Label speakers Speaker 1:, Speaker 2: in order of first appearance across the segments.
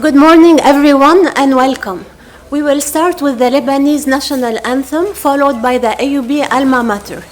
Speaker 1: Good morning, everyone, and welcome. We will start with the Lebanese national anthem, followed by the AUB Alma Mater.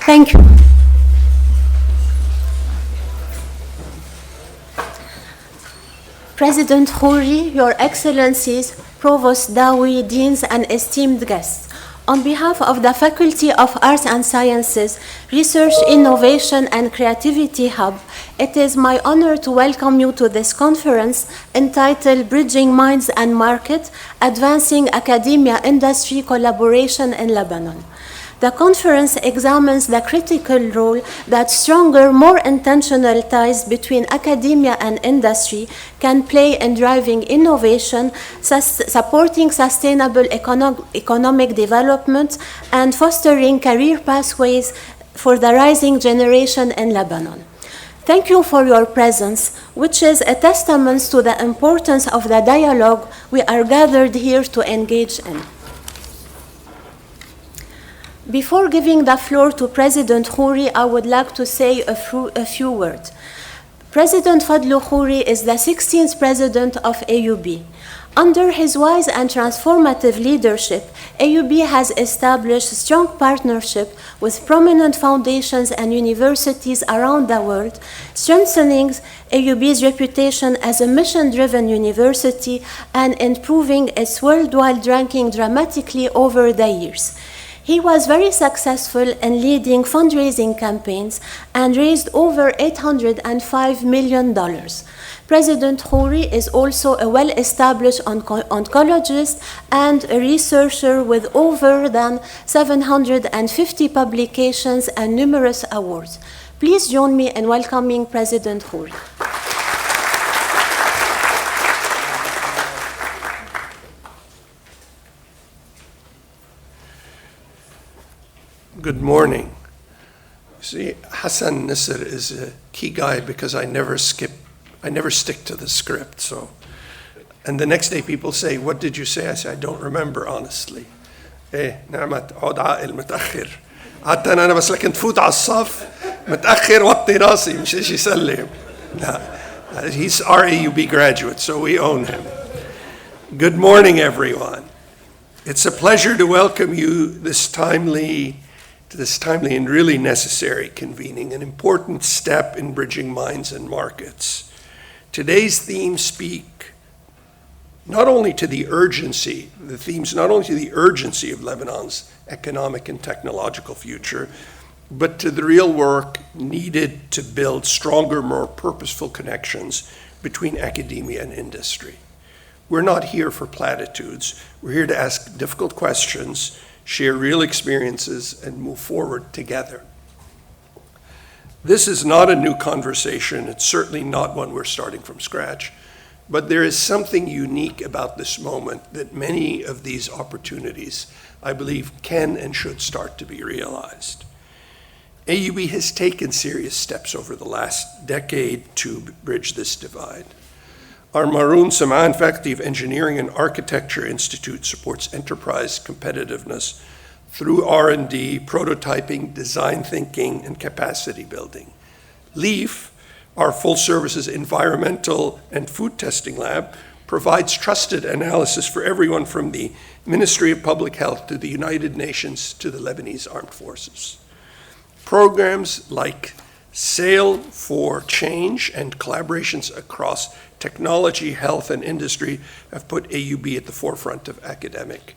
Speaker 1: Thank you. President Khoury, Your Excellencies, Provost Dawi, Deans, and esteemed guests, on behalf of the Faculty of Arts and Sciences, Research, Innovation, and Creativity Hub, it is my honor to welcome you to this conference entitled Bridging Minds and Market, Advancing Academia-Industry Collaboration in Lebanon. The conference examines the critical role that stronger, more intentional ties between academia and industry can play in driving innovation, supporting sustainable economic development, and fostering career pathways for the rising generation in Lebanon. Thank you for your presence, which is a testament to the importance of the dialogue we are gathered here to engage in. Before giving the floor to President Khoury, I would like to say a few words. President Fadlo Khoury is the 16th president of AUB. Under his wise and transformative leadership, AUB has established strong partnership with prominent foundations and universities around the world, strengthening AUB's reputation as a mission-driven university and improving its worldwide ranking dramatically over the years. He was very successful in leading fundraising campaigns and raised over $805 million. President Khoury is also a well-established oncologist and a researcher with over than 750 publications and numerous awards. Please join me in welcoming President Khoury.
Speaker 2: Good morning. See, Hassan Nisr is a key guy because I never stick to the script. So, and the next day people say, "What did you say?" I say, "I don't remember, honestly." نعمت عود عائل متأخر. حتى أنا بس لكن تفوت على الصف متأخر وطي راسي مش إيش يسلم. He's our AUB graduate, so we own him. Good morning, everyone. It's a pleasure to welcome you this timely and really necessary convening, an important step in bridging minds and markets. Today's themes speak not only to the urgency of Lebanon's economic and technological future, but to the real work needed to build stronger, more purposeful connections between academia and industry. We're not here for platitudes. We're here to ask difficult questions, share real experiences, and move forward together. This is not a new conversation. It's certainly not one we're starting from scratch. But there is something unique about this moment that many of these opportunities, I believe, can and should start to be realized. AUB has taken serious steps over the last decade to bridge this divide. Our Maroon Samaan Faculty of Engineering and Architecture Institute supports enterprise competitiveness through R&D, prototyping, design thinking, and capacity building. LEAF, our full services environmental and food testing lab, provides trusted analysis for everyone from the Ministry of Public Health to the United Nations to the Lebanese Armed Forces. Programs like Sail for Change and collaborations across technology, health, and industry have put AUB at the forefront of academic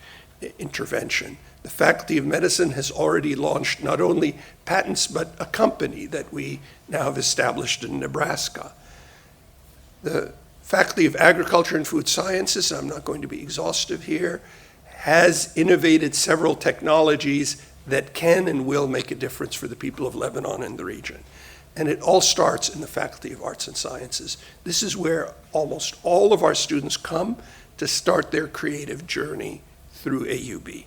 Speaker 2: intervention. The Faculty of Medicine has already launched not only patents, but a company that we now have established in Nebraska. The Faculty of Agriculture and Food Sciences, I'm not going to be exhaustive here, has innovated several technologies that can and will make a difference for the people of Lebanon and the region. And it all starts in the Faculty of Arts and Sciences. This is where almost all of our students come to start their creative journey through AUB.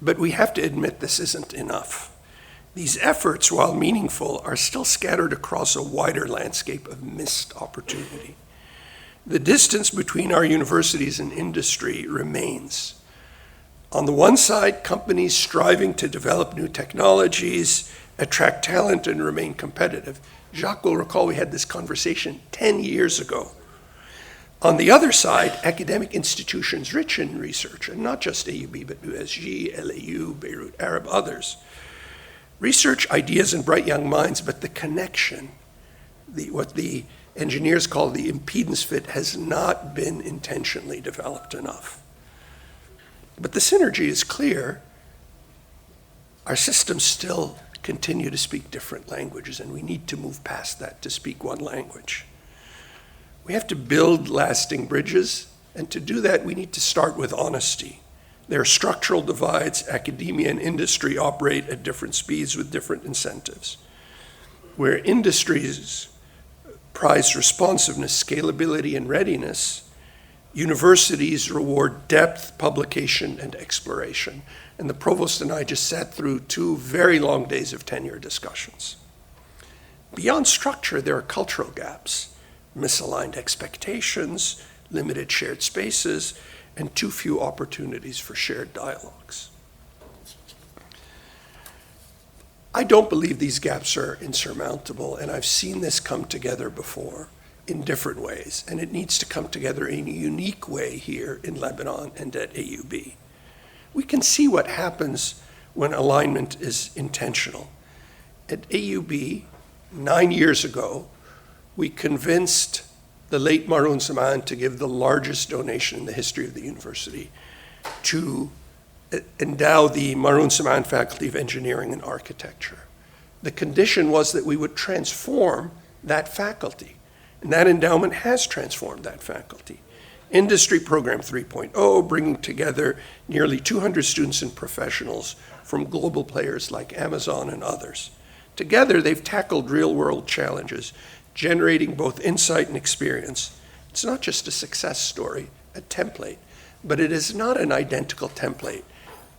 Speaker 2: But we have to admit this isn't enough. These efforts, while meaningful, are still scattered across a wider landscape of missed opportunity. The distance between our universities and industry remains. On the one side, companies striving to develop new technologies, attract talent, and remain competitive. Jacques will recall we had this conversation 10 years ago. On the other side, academic institutions rich in research, and not just AUB, but USG, LAU, Beirut Arab, others. Research, ideas, and bright young minds, but the connection, what the engineers call the impedance fit, has not been intentionally developed enough. But the synergy is clear. Our systems still continue to speak different languages, and we need to move past that to speak one language. We have to build lasting bridges, and to do that, we need to start with honesty. There are structural divides. Academia and industry operate at different speeds with different incentives. Where industries prize responsiveness, scalability, and readiness, universities reward depth, publication, and exploration. And the provost and I just sat through 2 very long days of tenure discussions. Beyond structure, there are cultural gaps. Misaligned expectations, limited shared spaces, and too few opportunities for shared dialogues. I don't believe these gaps are insurmountable, and I've seen this come together before in different ways, and it needs to come together in a unique way here in Lebanon and at AUB. We can see what happens when alignment is intentional. At AUB, 9 years ago, we convinced the late Maroon Samaan to give the largest donation in the history of the university to endow the Maroon Samaan Faculty of Engineering and Architecture. The condition was that we would transform that faculty, and that endowment has transformed that faculty. Industry Program 3.0, bringing together nearly 200 students and professionals from global players like Amazon and others. Together, they've tackled real-world challenges, generating both insight and experience. It's not just a success story, a template, but it is not an identical template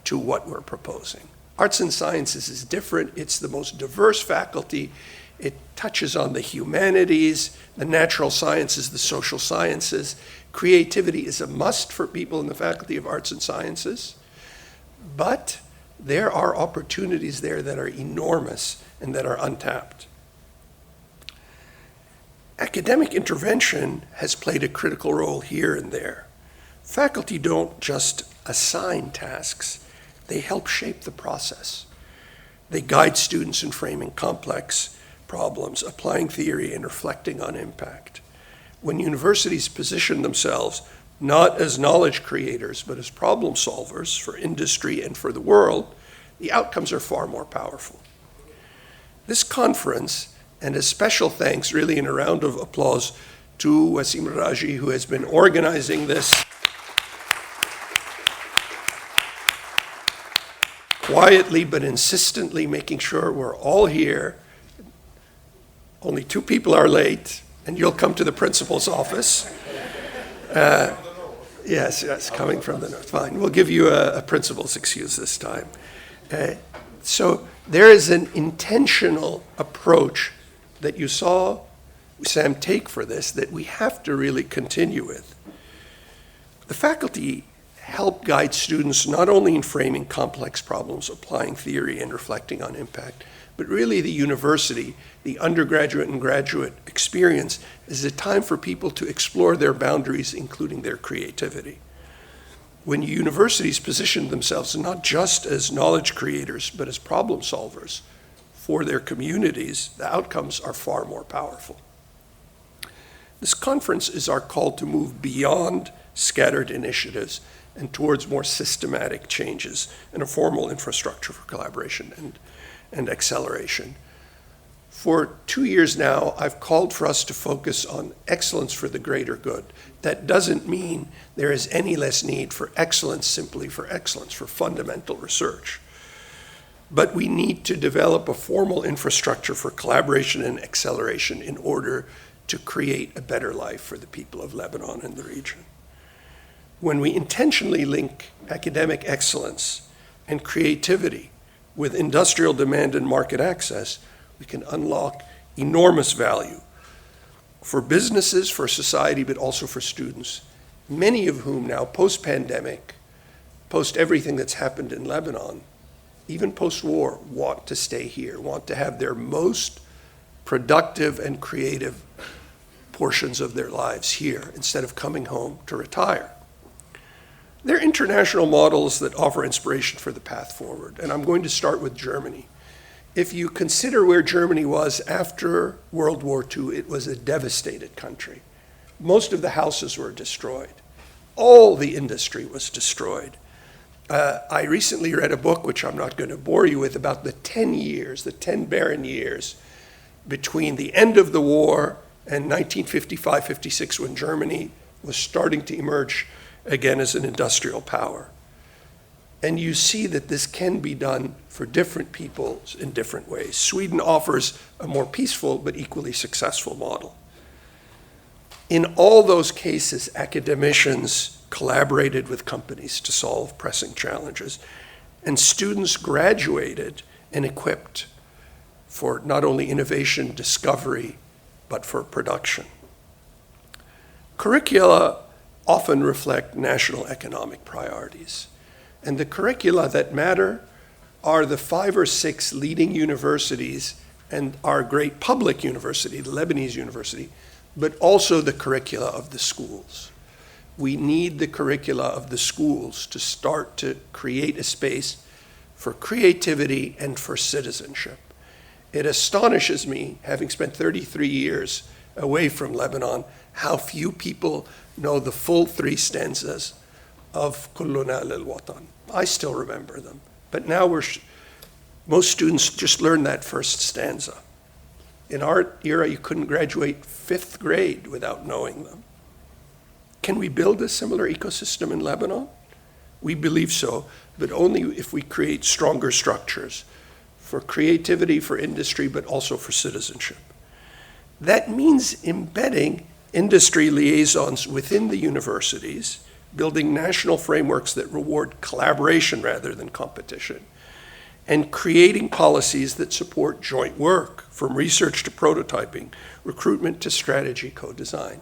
Speaker 2: to what we're proposing. Arts and Sciences is different. It's the most diverse faculty. It touches on the humanities, the natural sciences, the social sciences. Creativity is a must for people in the Faculty of Arts and Sciences, but there are opportunities there that are enormous and that are untapped. Academic intervention has played a critical role here and there. Faculty don't just assign tasks, they help shape the process. They guide students in framing complex problems, applying theory, and reflecting on impact. When universities position themselves not as knowledge creators, but as problem solvers for industry and for the world, the outcomes are far more powerful. This conference, and a special thanks, really in a round of applause, to Wissam Raji, who has been organizing this quietly but insistently, making sure we're all here. Only 2 people are late, and you'll come to the principal's office. Yes, coming from the north. Fine, we'll give you a principal's excuse this time. So there is an intentional approach that you saw Wissam take for this that we have to really continue with. The faculty help guide students not only in framing complex problems, applying theory, and reflecting on impact, but really the university, the undergraduate and graduate experience is a time for people to explore their boundaries, including their creativity. When universities position themselves not just as knowledge creators, but as problem solvers for their communities, the outcomes are far more powerful. This conference is our call to move beyond scattered initiatives and towards more systematic changes and a formal infrastructure for collaboration and acceleration. For 2 years now, I've called for us to focus on excellence for the greater good. That doesn't mean there is any less need for excellence simply for excellence, for fundamental research. But we need to develop a formal infrastructure for collaboration and acceleration in order to create a better life for the people of Lebanon and the region. When we intentionally link academic excellence and creativity with industrial demand and market access, we can unlock enormous value for businesses, for society, but also for students, many of whom now, post-pandemic, post everything that's happened in Lebanon, even post-war, want to stay here, want to have their most productive and creative portions of their lives here instead of coming home to retire. There are international models that offer inspiration for the path forward, and I'm going to start with Germany. If you consider where Germany was after World War II, it was a devastated country. Most of the houses were destroyed. All the industry was destroyed. I recently read a book, which I'm not going to bore you with, about the 10 barren years between the end of the war and 1955-56, when Germany was starting to emerge again as an industrial power. And you see that this can be done for different peoples in different ways. Sweden offers a more peaceful but equally successful model. In all those cases, academicians collaborated with companies to solve pressing challenges, and students graduated and equipped for not only innovation, discovery, but for production. Curricula often reflect national economic priorities. And the curricula that matter are the 5 or 6 leading universities and our great public university, the Lebanese university, but also the curricula of the schools. We need the curricula of the schools to start to create a space for creativity and for citizenship. It astonishes me, having spent 33 years away from Lebanon, how few people know the full 3 stanzas of Kulluna lil Watan. I still remember them, but now most students just learn that first stanza. In our era, you couldn't graduate 5th grade without knowing them. Can we build a similar ecosystem in Lebanon? We believe so, but only if we create stronger structures for creativity, for industry, but also for citizenship. That means embedding industry liaisons within the universities, building national frameworks that reward collaboration rather than competition, and creating policies that support joint work, from research to prototyping, recruitment to strategy co-design.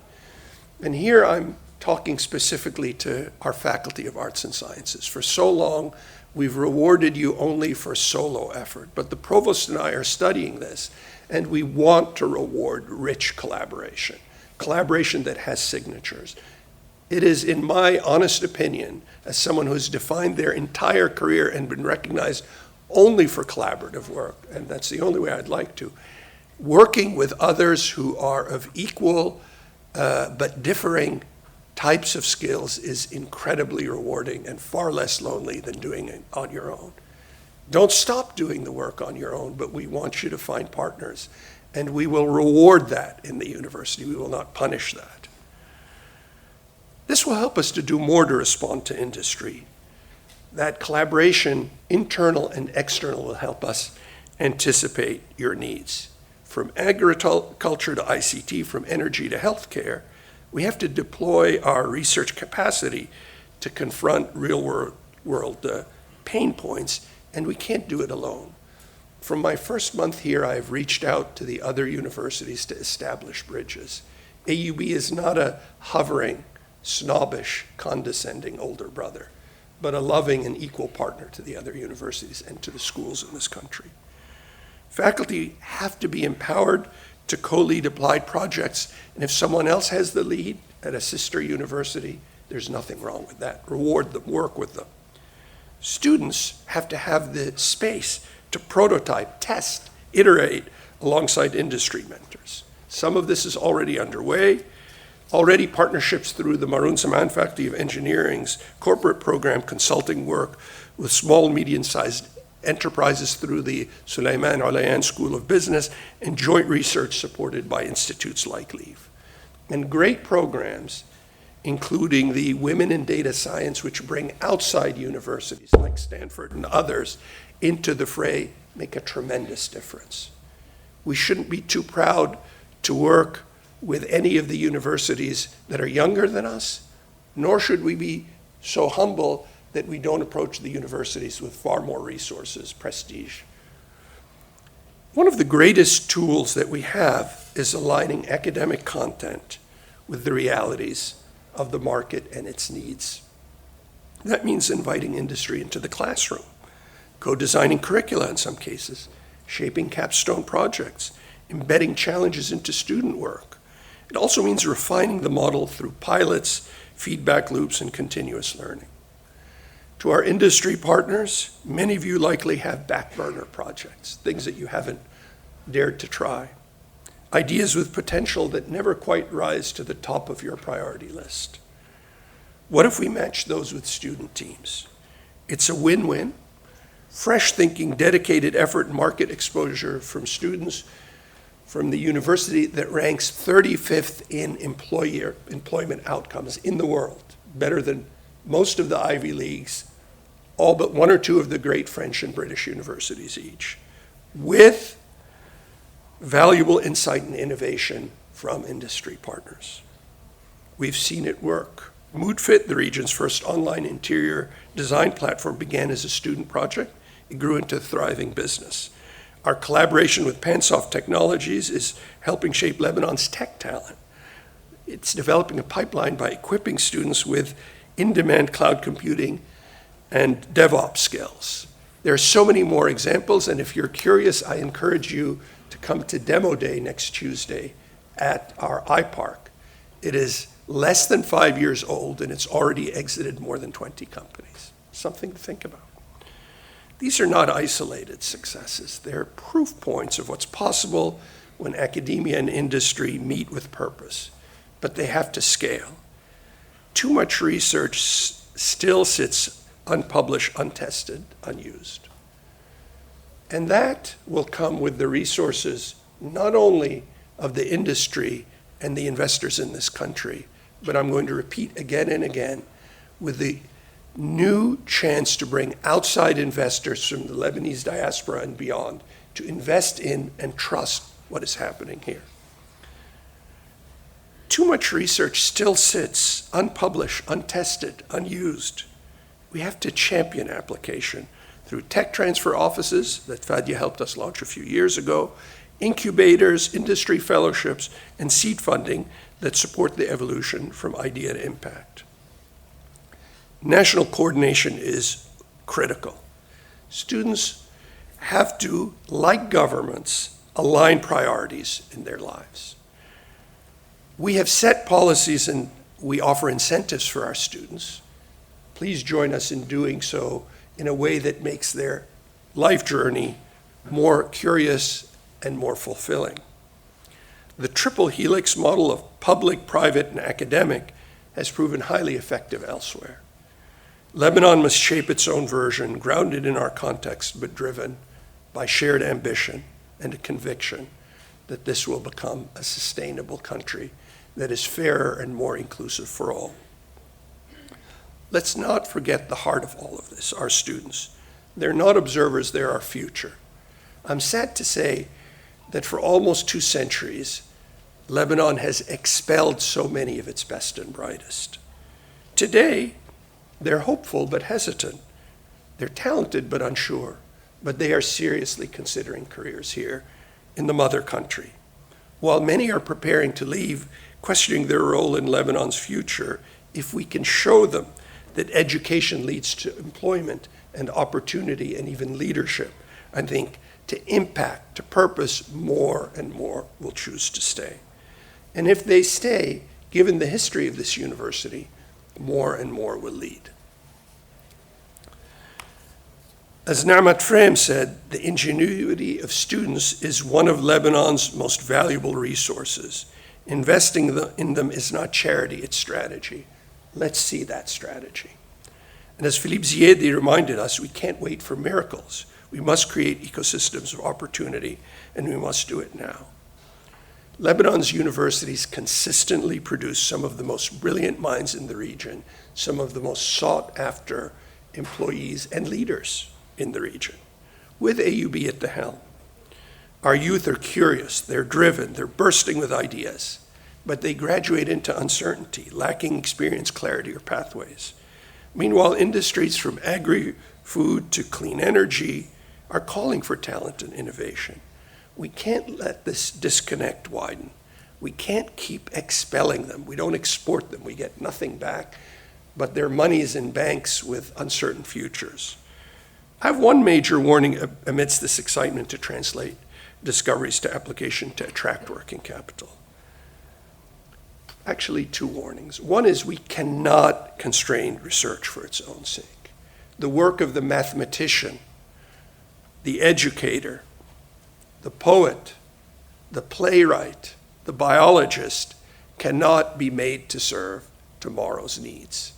Speaker 2: And here I'm talking specifically to our Faculty of Arts and Sciences. For so long, we've rewarded you only for solo effort, but the provost and I are studying this, and we want to reward rich collaboration, collaboration that has signatures. It is, in my honest opinion, as someone who's defined their entire career and been recognized only for collaborative work, and that's the only way I'd like to, working with others who are of equal but differing types of skills is incredibly rewarding and far less lonely than doing it on your own. Don't stop doing the work on your own, but we want you to find partners. And we will reward that in the university. We will not punish that. This will help us to do more to respond to industry. That collaboration, internal and external, will help us anticipate your needs. From agriculture to ICT, from energy to healthcare, we have to deploy our research capacity to confront real-world pain points, and we can't do it alone. From my first month here, I have reached out to the other universities to establish bridges. AUB is not a hovering, snobbish, condescending older brother, but a loving and equal partner to the other universities and to the schools in this country. Faculty have to be empowered to co-lead applied projects, and if someone else has the lead at a sister university, there's nothing wrong with that. Reward them, work with them. Students have to have the space to prototype, test, iterate alongside industry mentors. Some of this is already underway. Already partnerships through the Maroon Zaman Faculty of Engineering's corporate program consulting work with small, medium-sized enterprises through the Sulaiman Alayan School of Business and joint research supported by institutes like LEAF. And great programs, including the Women in Data Science, which bring outside universities like Stanford and others into the fray, make a tremendous difference. We shouldn't be too proud to work with any of the universities that are younger than us, nor should we be so humble that we don't approach the universities with far more resources, prestige. One of the greatest tools that we have is aligning academic content with the realities of the market and its needs. That means inviting industry into the classroom, co-designing curricula in some cases, shaping capstone projects, embedding challenges into student work. It also means refining the model through pilots, feedback loops, and continuous learning. To our industry partners, many of you likely have back burner projects, things that you haven't dared to try, ideas with potential that never quite rise to the top of your priority list. What if we match those with student teams? It's a win-win. Fresh thinking, dedicated effort, and market exposure from students from the university that ranks 35th in employment outcomes in the world, better than most of the Ivy Leagues, all but one or two of the great French and British universities each, with valuable insight and innovation from industry partners. We've seen it work. MoodFit, the region's first online interior design platform, began as a student project. It grew into a thriving business. Our collaboration with Pansoft Technologies is helping shape Lebanon's tech talent. It's developing a pipeline by equipping students with in-demand cloud computing and DevOps skills. There are so many more examples, and if you're curious, I encourage you to come to Demo Day next Tuesday at our iPark. It is less than 5 years old, and it's already exited more than 20 companies. Something to think about. These are not isolated successes. They're proof points of what's possible when academia and industry meet with purpose, but they have to scale. Too much research still sits unpublished, untested, unused. And that will come with the resources not only of the industry and the investors in this country, but I'm going to repeat again and again, with the new chance to bring outside investors from the Lebanese diaspora and beyond to invest in and trust what is happening here. Too much research still sits unpublished, untested, unused. We have to champion application through tech transfer offices that Fadia helped us launch a few years ago, incubators, industry fellowships, and seed funding that support the evolution from idea to impact. National coordination is critical. Students have to, like governments, align priorities in their lives. We have set policies and we offer incentives for our students. Please join us in doing so in a way that makes their life journey more curious and more fulfilling. The triple helix model of public, private, and academic has proven highly effective elsewhere. Lebanon must shape its own version, grounded in our context, but driven by shared ambition and a conviction that this will become a sustainable country that is fairer and more inclusive for all. Let's not forget the heart of all of this, our students. They're not observers, they're our future. I'm sad to say that for almost 2 centuries, Lebanon has expelled so many of its best and brightest. Today, they're hopeful but hesitant. They're talented but unsure, but they are seriously considering careers here in the mother country. While many are preparing to leave, questioning their role in Lebanon's future, if we can show them that education leads to employment and opportunity and even leadership, I think to impact, to purpose, more and more will choose to stay. And if they stay, given the history of this university, more and more will lead. As P.M P.M said, the ingenuity of students is one of Lebanon's most valuable resources. Investing in them is not charity, it's strategy. Let's see that strategy. And as Philippe Ziad reminded us, we can't wait for miracles. We must create ecosystems of opportunity, and we must do it now. Lebanon's universities consistently produce some of the most brilliant minds in the region, some of the most sought-after employees and leaders in the region, with AUB at the helm. Our youth are curious, they're driven, they're bursting with ideas, but they graduate into uncertainty, lacking experience, clarity, or pathways. Meanwhile, industries from agri-food to clean energy are calling for talent and innovation. We can't let this disconnect widen. We can't keep expelling them. We don't export them. We get nothing back, but their money is in banks with uncertain futures. I have one major warning amidst this excitement to translate discoveries to application to attract working capital. Actually, 2 warnings. One is we cannot constrain research for its own sake. The work of the mathematician, the educator, the poet, the playwright, the biologist cannot be made to serve tomorrow's needs.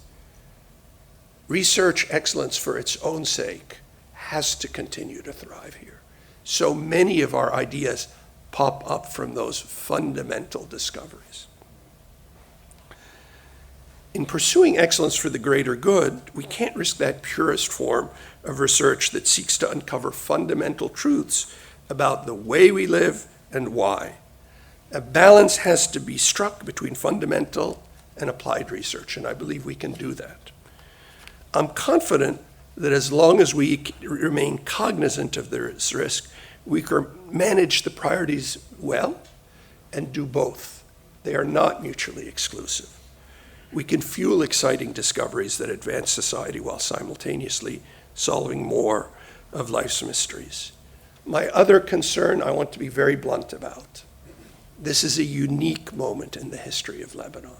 Speaker 2: Research excellence for its own sake has to continue to thrive here. So many of our ideas pop up from those fundamental discoveries. In pursuing excellence for the greater good, we can't risk that purest form of research that seeks to uncover fundamental truths about the way we live and why. A balance has to be struck between fundamental and applied research, and I believe we can do that. I'm confident that as long as we remain cognizant of this risk, we can manage the priorities well and do both. They are not mutually exclusive. We can fuel exciting discoveries that advance society while simultaneously solving more of life's mysteries. My other concern I want to be very blunt about. This is a unique moment in the history of Lebanon.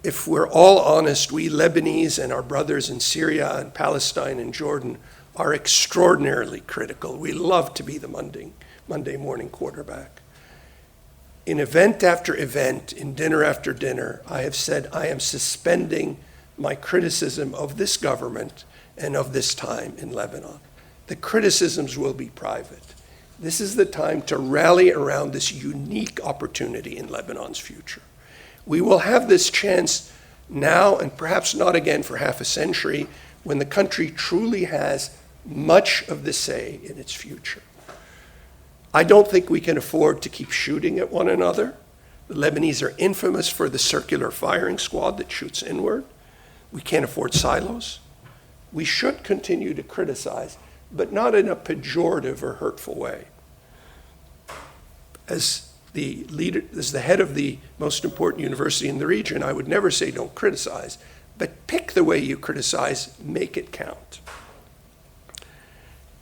Speaker 2: If we're all honest, we Lebanese and our brothers in Syria and Palestine and Jordan are extraordinarily critical. We love to be the Monday morning quarterback. In event after event, in dinner after dinner, I have said I am suspending my criticism of this government and of this time in Lebanon. The criticisms will be private. This is the time to rally around this unique opportunity in Lebanon's future. We will have this chance now and perhaps not again for half a century when the country truly has much of the say in its future. I don't think we can afford to keep shooting at one another. The Lebanese are infamous for the circular firing squad that shoots inward. We can't afford silos. We should continue to criticize, but not in a pejorative or hurtful way. As the head of the most important university in the region, I would never say don't criticize, but pick the way you criticize, make it count.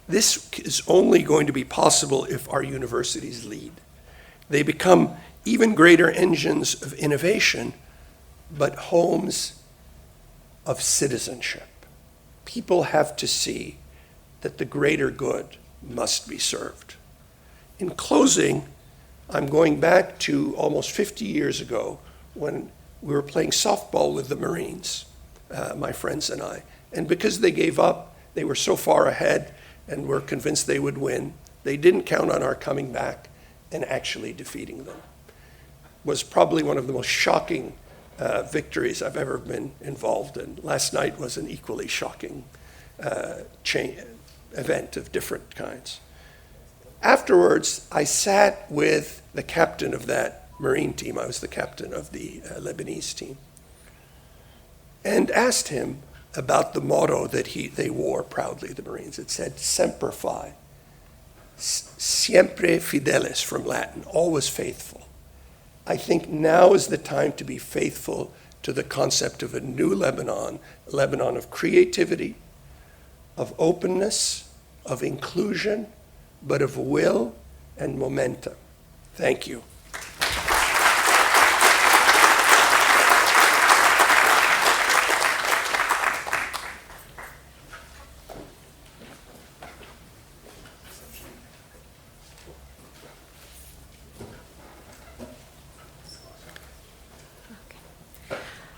Speaker 2: This is only going to be possible if our universities lead. They become even greater engines of innovation, but homes of citizenship. People have to see that the greater good must be served. In closing, I'm going back to almost 50 years ago when we were playing softball with the Marines. my friends and I. And because they gave up, they were so far ahead and were convinced they would win, they didn't count on our coming back and actually defeating them. Was probably one of the most shocking victories I've ever been involved in. Last night was an equally shocking event of different kinds. Afterwards, I sat with the captain of that Marine team. I was the captain of the Lebanese team, and asked him about the motto that they wore proudly, the Marines. It said, Semper Fi, siempre fidelis from Latin, always faithful. I think now is the time to be faithful to the concept of a new Lebanon, a Lebanon of creativity, of openness, of inclusion, but of will and momentum. Thank you.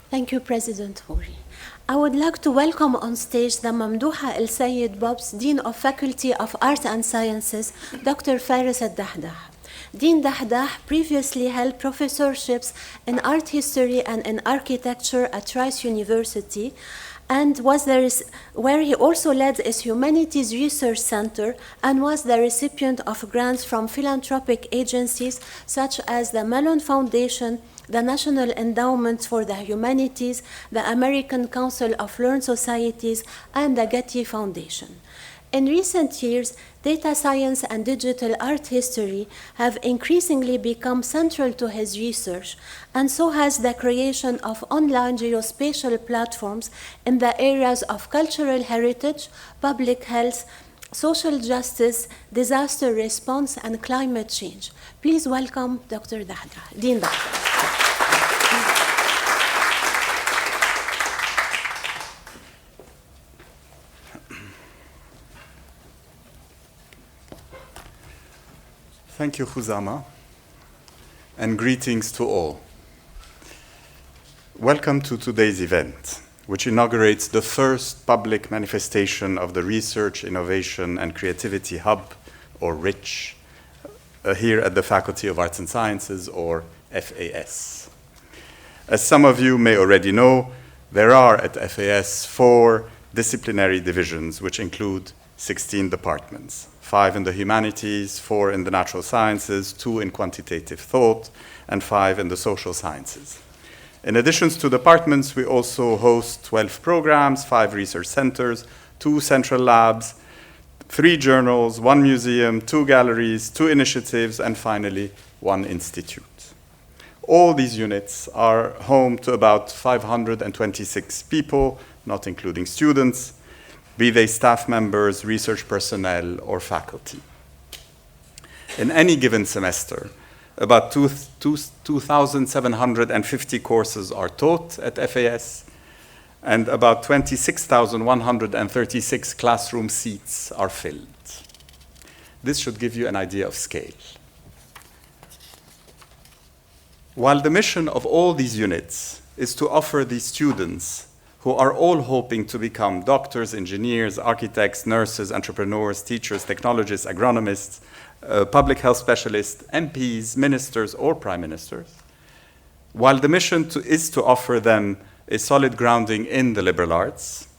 Speaker 1: Thank you, President Khoury. I would like to welcome on stage the Mamdouha El Sayed Bobs, Dean of Faculty of Arts and Sciences, Dr. Faris Dahdah. Dean Dahdah previously held professorships in art history and in architecture at Rice University, and where he also led its Humanities Research Center and was the recipient of grants from philanthropic agencies such as the Mellon Foundation, the National Endowment for the Humanities, the American Council of Learned Societies, and the Getty Foundation. In recent years, data science and digital art history have increasingly become central to his research, and so has the creation of online geospatial platforms in the areas of cultural heritage, public health, social justice, disaster response, and climate change. Please welcome Dr. Dahdah, Dean Dahdah.
Speaker 3: Thank you, Khuzama, and greetings to all. Welcome to today's event, which inaugurates the first public manifestation of the Research, Innovation, and Creativity Hub, or RICH, here at the Faculty of Arts and Sciences, or FAS. As some of you may already know, there are at FAS 4 disciplinary divisions, which include 16 departments. 5 in the humanities, 4 in the natural sciences, 2 in quantitative thought, and 5 in the social sciences. In addition to departments, we also host 12 programs, 5 research centers, 2 central labs, 3 journals, 1 museum, 2 galleries, 2 initiatives, and finally, 1 institute. All these units are home to about 526 people, not including students, be they staff members, research personnel, or faculty. In any given semester, about 2,750 courses are taught at FAS, and about 26,136 classroom seats are filled. This should give you an idea of scale. While the mission of all these units is to offer these students who are all hoping to become doctors, engineers, architects, nurses, entrepreneurs, teachers, technologists, agronomists, public health specialists, MPs, ministers, or prime ministers. While the mission is to offer them a solid grounding in the liberal arts,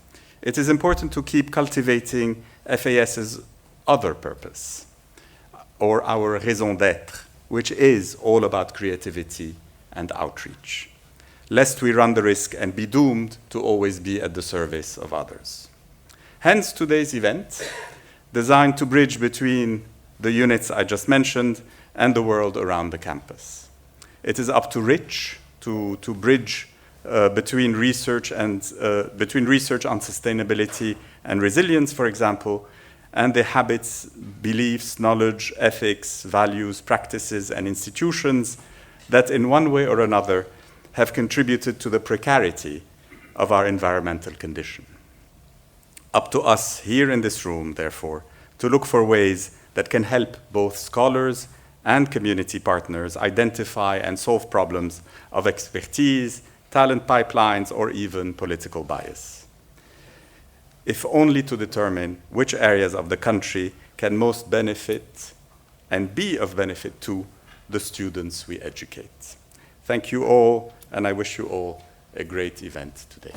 Speaker 3: it is important to keep cultivating FAS's other purpose, or our raison d'être, which is all about creativity and outreach, lest we run the risk and be doomed to always be at the service of others. Hence today's event, designed to bridge between the units I just mentioned and the world around the campus. It is up to RICH to bridge between research on sustainability and resilience, for example, and the habits, beliefs, knowledge, ethics, values, practices, and institutions that in one way or another have contributed to the precarity of our environmental condition. Up to us here in this room, therefore, to look for ways that can help both scholars and community partners identify and solve problems of expertise, talent pipelines, or even political bias, if only to determine which areas of the country can most benefit and be of benefit to the students we educate. Thank you all, and I wish you all a great event today.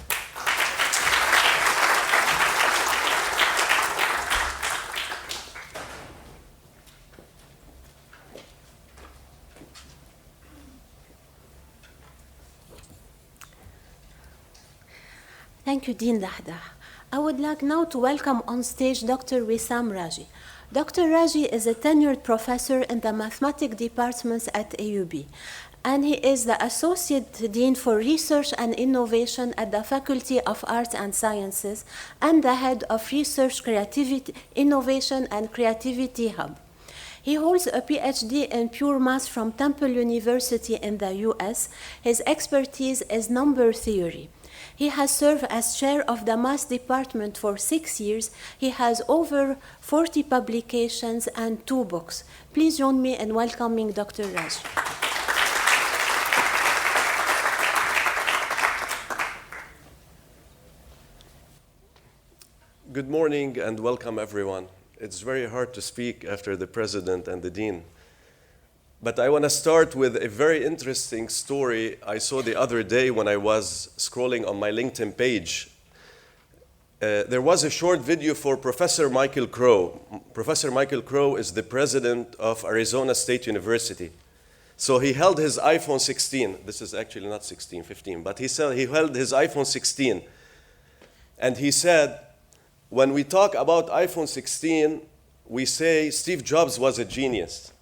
Speaker 1: Thank you, Dean Dahdah. I would like now to welcome on stage Dr. Wissam Raji. Dr. Raji is a tenured professor in the mathematics departments at AUB, and he is the Associate Dean for Research and Innovation at the Faculty of Arts and Sciences and the Head of Research, Creativity, Innovation and Creativity Hub. He holds a PhD in pure math from Temple University in the US. His expertise is number theory. He has served as chair of the math department for 6 years. He has over 40 publications and 2 books. Please join me in welcoming Dr. Raji.
Speaker 4: Good morning and welcome everyone. It's very hard to speak after the president and the dean. But I want to start with a very interesting story I saw the other day when I was scrolling on my LinkedIn page. There was a short video for Professor Michael Crow. Professor Michael Crow is the president of Arizona State University. So he held his iPhone 16. This is actually not 16, 15, but he held his iPhone 16. And he said, when we talk about iPhone 16, we say Steve Jobs was a genius.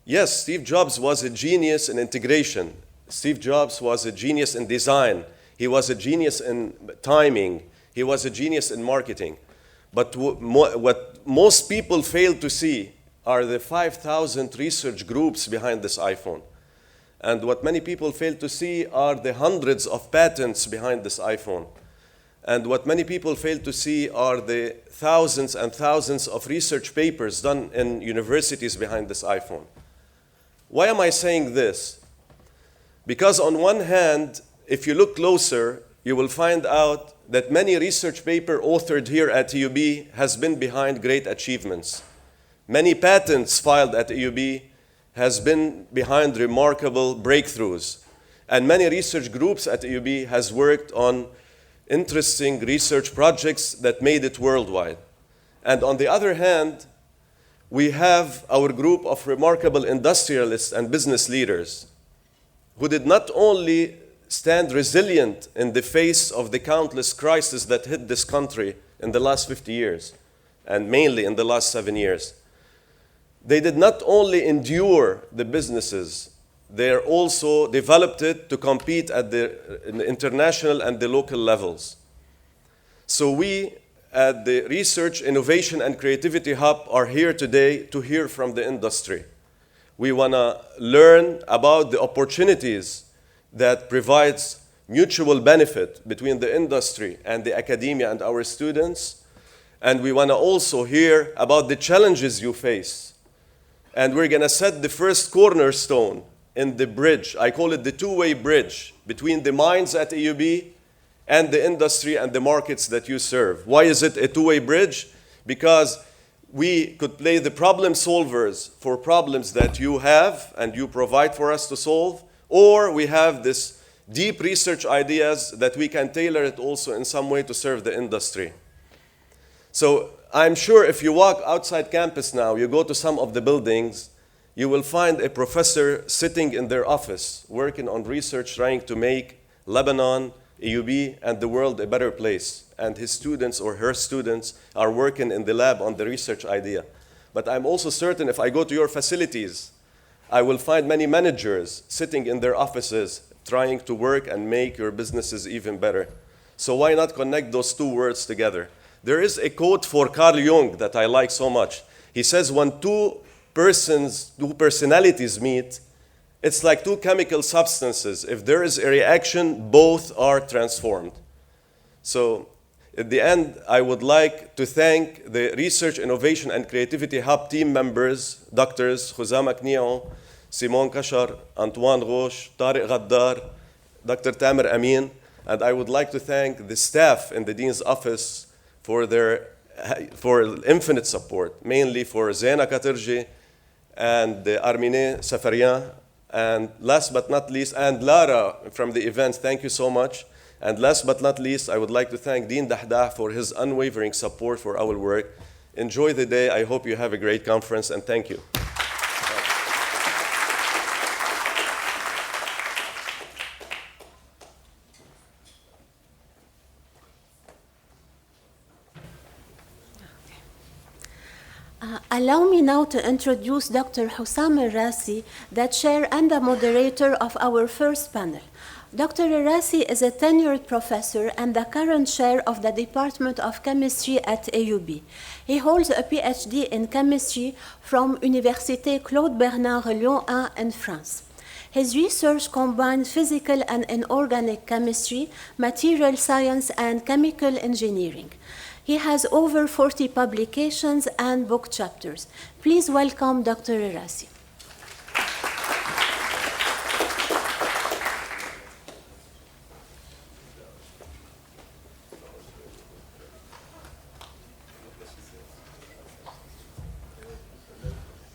Speaker 4: Yes, Steve Jobs was a genius in integration. Steve Jobs was a genius in design. He was a genius in timing. He was a genius in marketing. But what most people fail to see are the 5,000 research groups behind this iPhone. And what many people fail to see are the hundreds of patents behind this iPhone. And what many people fail to see are the thousands and thousands of research papers done in universities behind this iPhone. Why am I saying this? Because on one hand, if you look closer, you will find out that many research papers authored here at AUB has been behind great achievements. Many patents filed at AUB has been behind remarkable breakthroughs. And many research groups at AUB has worked on interesting research projects that made it worldwide. And on the other hand, we have our group of remarkable industrialists and business leaders who did not only stand resilient in the face of the countless crises that hit this country in the last 50 years, and mainly in the last 7 years. They did not only endure the businesses, they also developed it to compete at the international and the local levels. So we at the Research, Innovation, and Creativity Hub are here today to hear from the industry. We want to learn about the opportunities that provides mutual benefit between the industry and the academia and our students. And we want to also hear about the challenges you face. And we're going to set the first cornerstone in the bridge. I call it the two-way bridge between the minds at AUB and the industry and the markets that you serve. Why is it a two-way bridge? Because we could play the problem solvers for problems that you have and you provide for us to solve, or we have this deep research ideas that we can tailor it also in some way to serve the industry. So I'm sure if you walk outside campus now, you go to some of the buildings, you will find a professor sitting in their office working on research trying to make Lebanon, AUB, and the world a better place. And his students or her students are working in the lab on the research idea. But I'm also certain if I go to your facilities, I will find many managers sitting in their offices trying to work and make your businesses even better. So why not connect those two words together? There is a quote for Carl Jung that I like so much. He says, when two personalities meet, it's like two chemical substances. If there is a reaction, both are transformed. So at the end, I would like to thank the Research, Innovation, and Creativity Hub team members, Doctors Khoury, Simon Kashar, Antoine Roche, Tariq Ghaddar, Dr. Tamer Amin, and I would like to thank the staff in the Dean's office for infinite support, mainly for Zeenni Katerji and Armine Safarian, and last but not least, and LIRA from the event, thank you so much. And last but not least, I would like to thank Dean Dahdah for his unwavering support for our work. Enjoy the day. I hope you have a great conference, and thank you.
Speaker 1: Allow me now to introduce Dr. Hussam al-Rasi, the chair and the moderator of our first panel. Dr. al-Rasi is a tenured professor and the current chair of the Department of Chemistry at AUB. He holds a PhD in chemistry from Université Claude Bernard Lyon 1 in France. His research combines physical and inorganic chemistry, material science, and chemical engineering. He has over 40 publications and book chapters. Please welcome Dr. al-Rasi.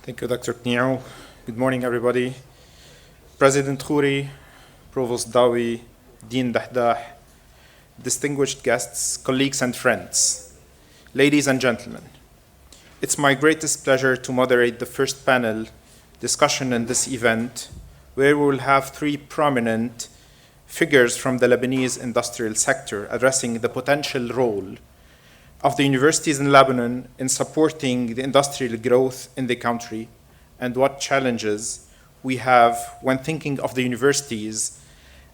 Speaker 5: Thank you, Dr. Kniou. Good morning, everybody. President Khoury, Provost Dawi, Dean Dahdah, distinguished guests, colleagues, and friends, ladies and gentlemen. It's my greatest pleasure to moderate the first panel discussion in this event, where we will have three prominent figures from the Lebanese industrial sector addressing the potential role of the universities in Lebanon in supporting the industrial growth in the country and what challenges we have when thinking of the universities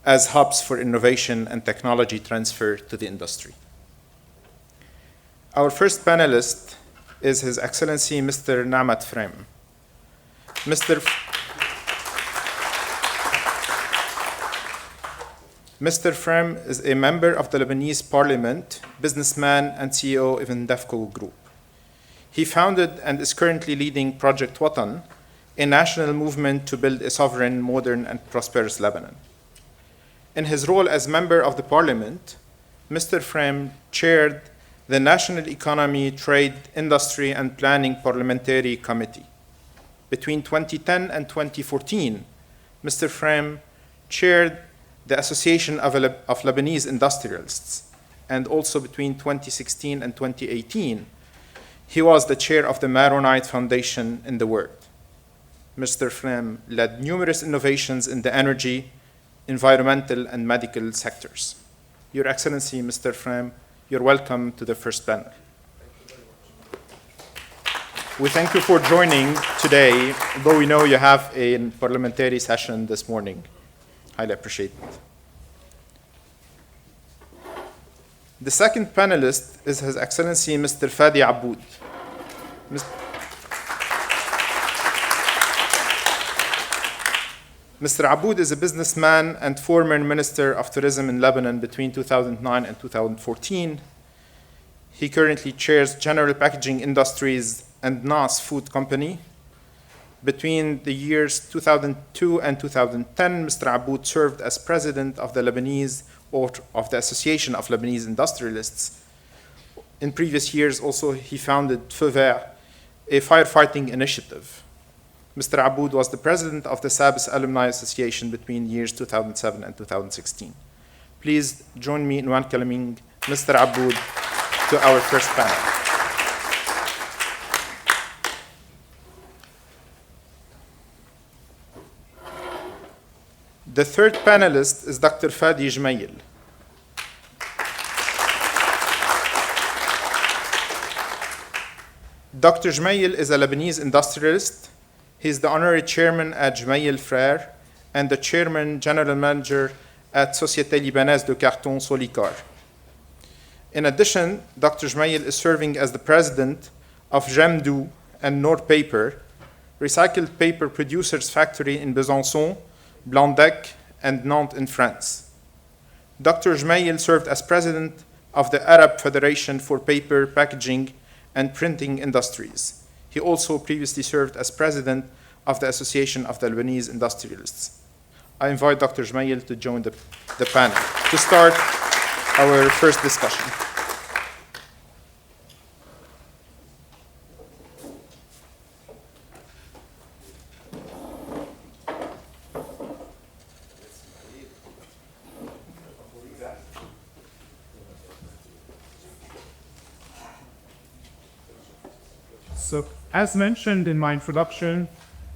Speaker 5: as hubs for innovation and technology transfer to the industry. Our first panelist is His Excellency Mr. A.M A.M. Mr. A.M is a member of the Lebanese Parliament, businessman, and CEO of Indefco Group. He founded and is currently leading Project Watan, a national movement to build a sovereign, modern, and prosperous Lebanon. In his role as member of the Parliament, Mr. A.M chaired the National Economy, Trade, Industry, and Planning Parliamentary Committee. Between 2010 and 2014, Mr. A.M chaired the Association of Lebanese Industrialists, and also between 2016 and 2018, he was the chair of the Maronite Foundation in the world. Mr. A.M led numerous innovations in the energy, environmental, and medical sectors. Your Excellency, Mr. A.M, you're welcome to the first panel. We thank you for joining today, though we know you have a parliamentary session this morning. Highly appreciate it. The second panelist is His Excellency Mr. Fadi Aboud. Mr. Aboud is a businessman and former Minister of Tourism in Lebanon between 2009 and 2014. He currently chairs General Packaging Industries and NAS Food Company. Between the years 2002 and 2010, Mr. Aboud served as president of the Lebanese or of the Association of Lebanese Industrialists. In previous years, also, he founded Feu Vert, a firefighting initiative. Mr. Aboud was the president of the SABS Alumni Association between years 2007 and 2016. Please join me in welcoming Mr. Aboud to our first panel. The third panelist is Dr. Fadi Jmail. Dr. Jmail is a Lebanese industrialist. He is the honorary chairman at Jmail Frères and the chairman general manager at Société Libanaise de Carton Solicar. In addition, Dr. Jmail is serving as the president of Gemdou and Nord Paper, recycled paper producers factory in Besançon, Blandec, and Nantes in France. Dr. Jmail served as president of the Arab Federation for Paper, Packaging, and Printing Industries. He also previously served as president of the Association of the Lebanese Industrialists. I invite Dr. Jmail to join the panel to start our first discussion.
Speaker 6: So, as mentioned in my introduction,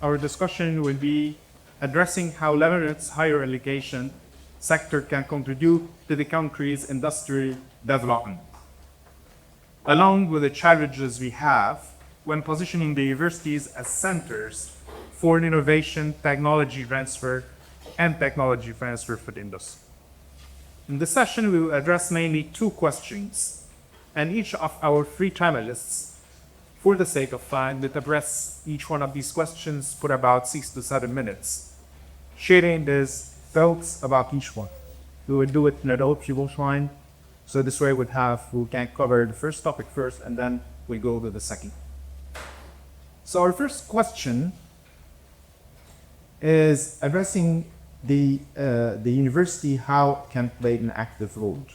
Speaker 6: our discussion will be addressing how Lebanon's higher education sector can contribute to the country's industrial development, along with the challenges we have when positioning the universities as centers for innovation, technology transfer for the industry. In this session, we will address mainly two questions, and each of our three panelists, for the sake of time, will address each one of these questions for about 6 to 7 minutes, sharing his thoughts about each one. We will do it in a relatively time, so this way we can cover the first topic first, and then we go to the second. So our first question is addressing the university, how it can play an active role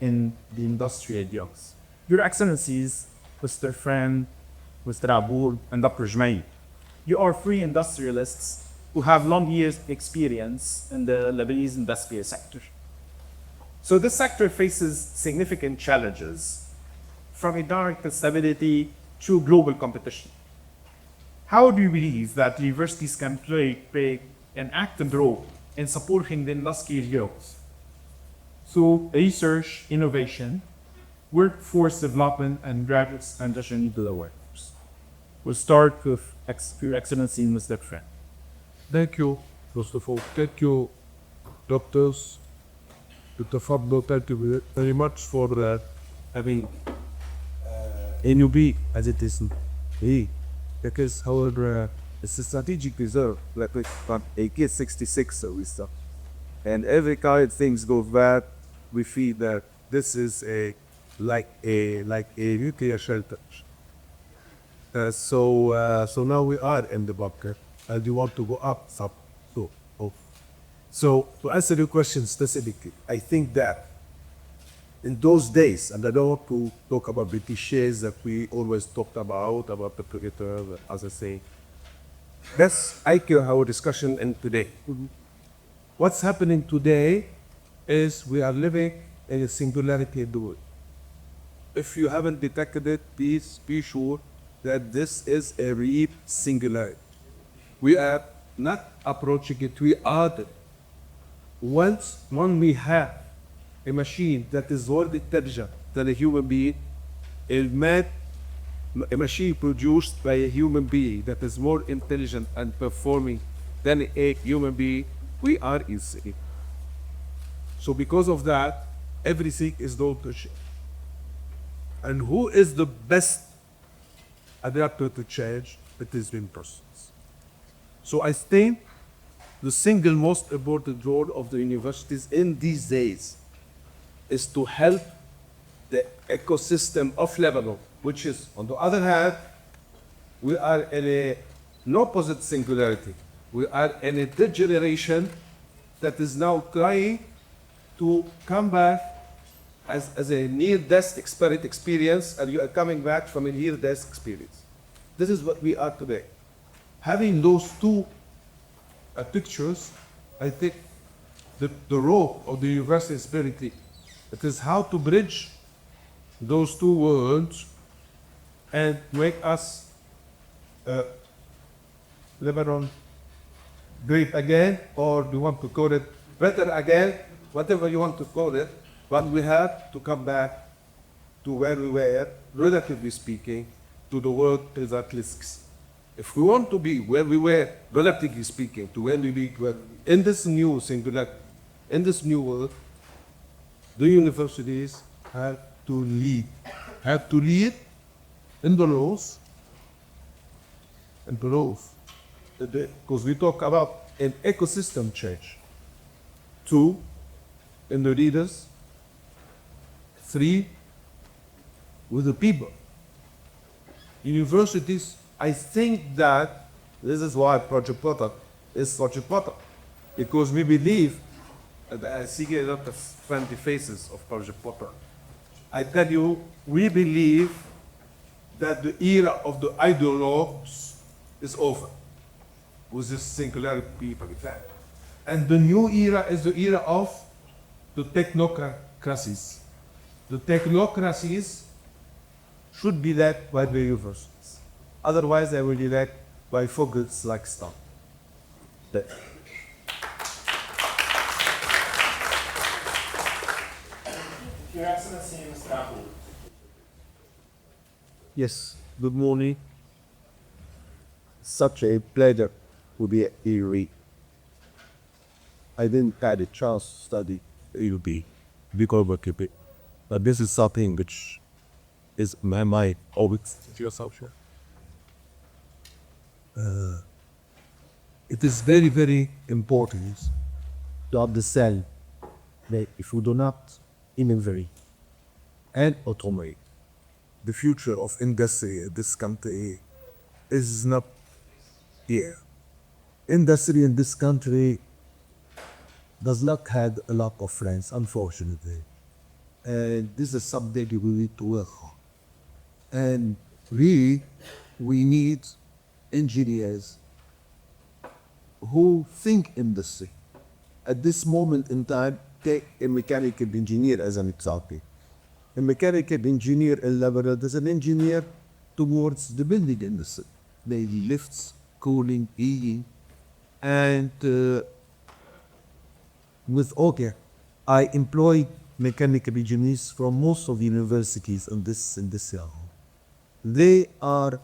Speaker 6: in the industrial dialogues. Your Excellencies, Mr. Friend, Mr. Aboud, and Dr. Jmail, you are three industrialists who have long years of experience in the Lebanese industrial sector. So this sector faces significant challenges, from economic instability to global competition. How do you believe that universities can play an active role in supporting the industrial growth through research, innovation, workforce development, and graduate transition into the workforce? We'll start with Your Excellency, Mr. Friend.
Speaker 7: Thank you, first of all. Thank you, doctors, Dr. Fadlo. Thank you very much for having AUB as it is. Because however, it's a strategic reserve, like from AK-66 we stuff. And every time things go bad, we feel that this is like a nuclear shelter. So now we are in the bunker, and we want to go up, So to answer your question specifically, I think that in those days, and I don't want to talk about the cliches that we always talked about the predator, as I say. That's our discussion in today. What's happening today is we are living in a singularity in the world. If you haven't detected it, please be sure that this is a real singularity. We are not approaching it, we are it. When we have a machine that is more intelligent than a human being, a machine produced by a human being that is more intelligent and performing than a human being, we are insane. So because of that, everything is going to change. And who is the best adapter to change? It is in persons. So I think the single most important role of the universities in these days is to help the ecosystem of Lebanon, which is, on the other hand, we are in an opposite singularity. We are in a degeneration that is now trying to come back as a near-death experience, and you are coming back from a near-death experience. This is what we are today. Having those two pictures, I think the role of the university spirit, it is how to bridge those two worlds and make us Lebanon great again, or do you want to call it better again, whatever you want to call it, but we have to come back to where we were, relatively speaking, to the world that risks. If we want to be where we were, relatively speaking, to where we be in this new singular, in this new world, the universities have to lead in the laws, because we talk about an ecosystem change. 2, in the leaders. 3, with the people. Universities, I think that this is why Project Potter is such a product. because we believe, and I see a lot of friendly faces of Project Water. I tell you, we believe that the era of the ideologues is over with this singularity people. And the new era is the era of the technocracies. The technocracies should be led by the universities. Otherwise, they will be led by fugits like Stalin.
Speaker 6: Your Excellency, Mr. Abu.
Speaker 8: Yes, good morning. Such a pleasure to be here. I didn't had a chance to study AUB because of it, but this is something which is my mind always. It is very, very important to understand that if we do not innovate and automate, the future of industry in this country is not here. Industry in this country does not have a lot of friends, unfortunately. And this is something we need to work on. And we need engineers who think industry. At this moment in time, take a mechanical engineer as an example. A mechanical engineer in Lebanon is an engineer towards the building industry. Maybe lifts, cooling, heating, and with OCA, I employ mechanical engineers from most of the universities in this area. They are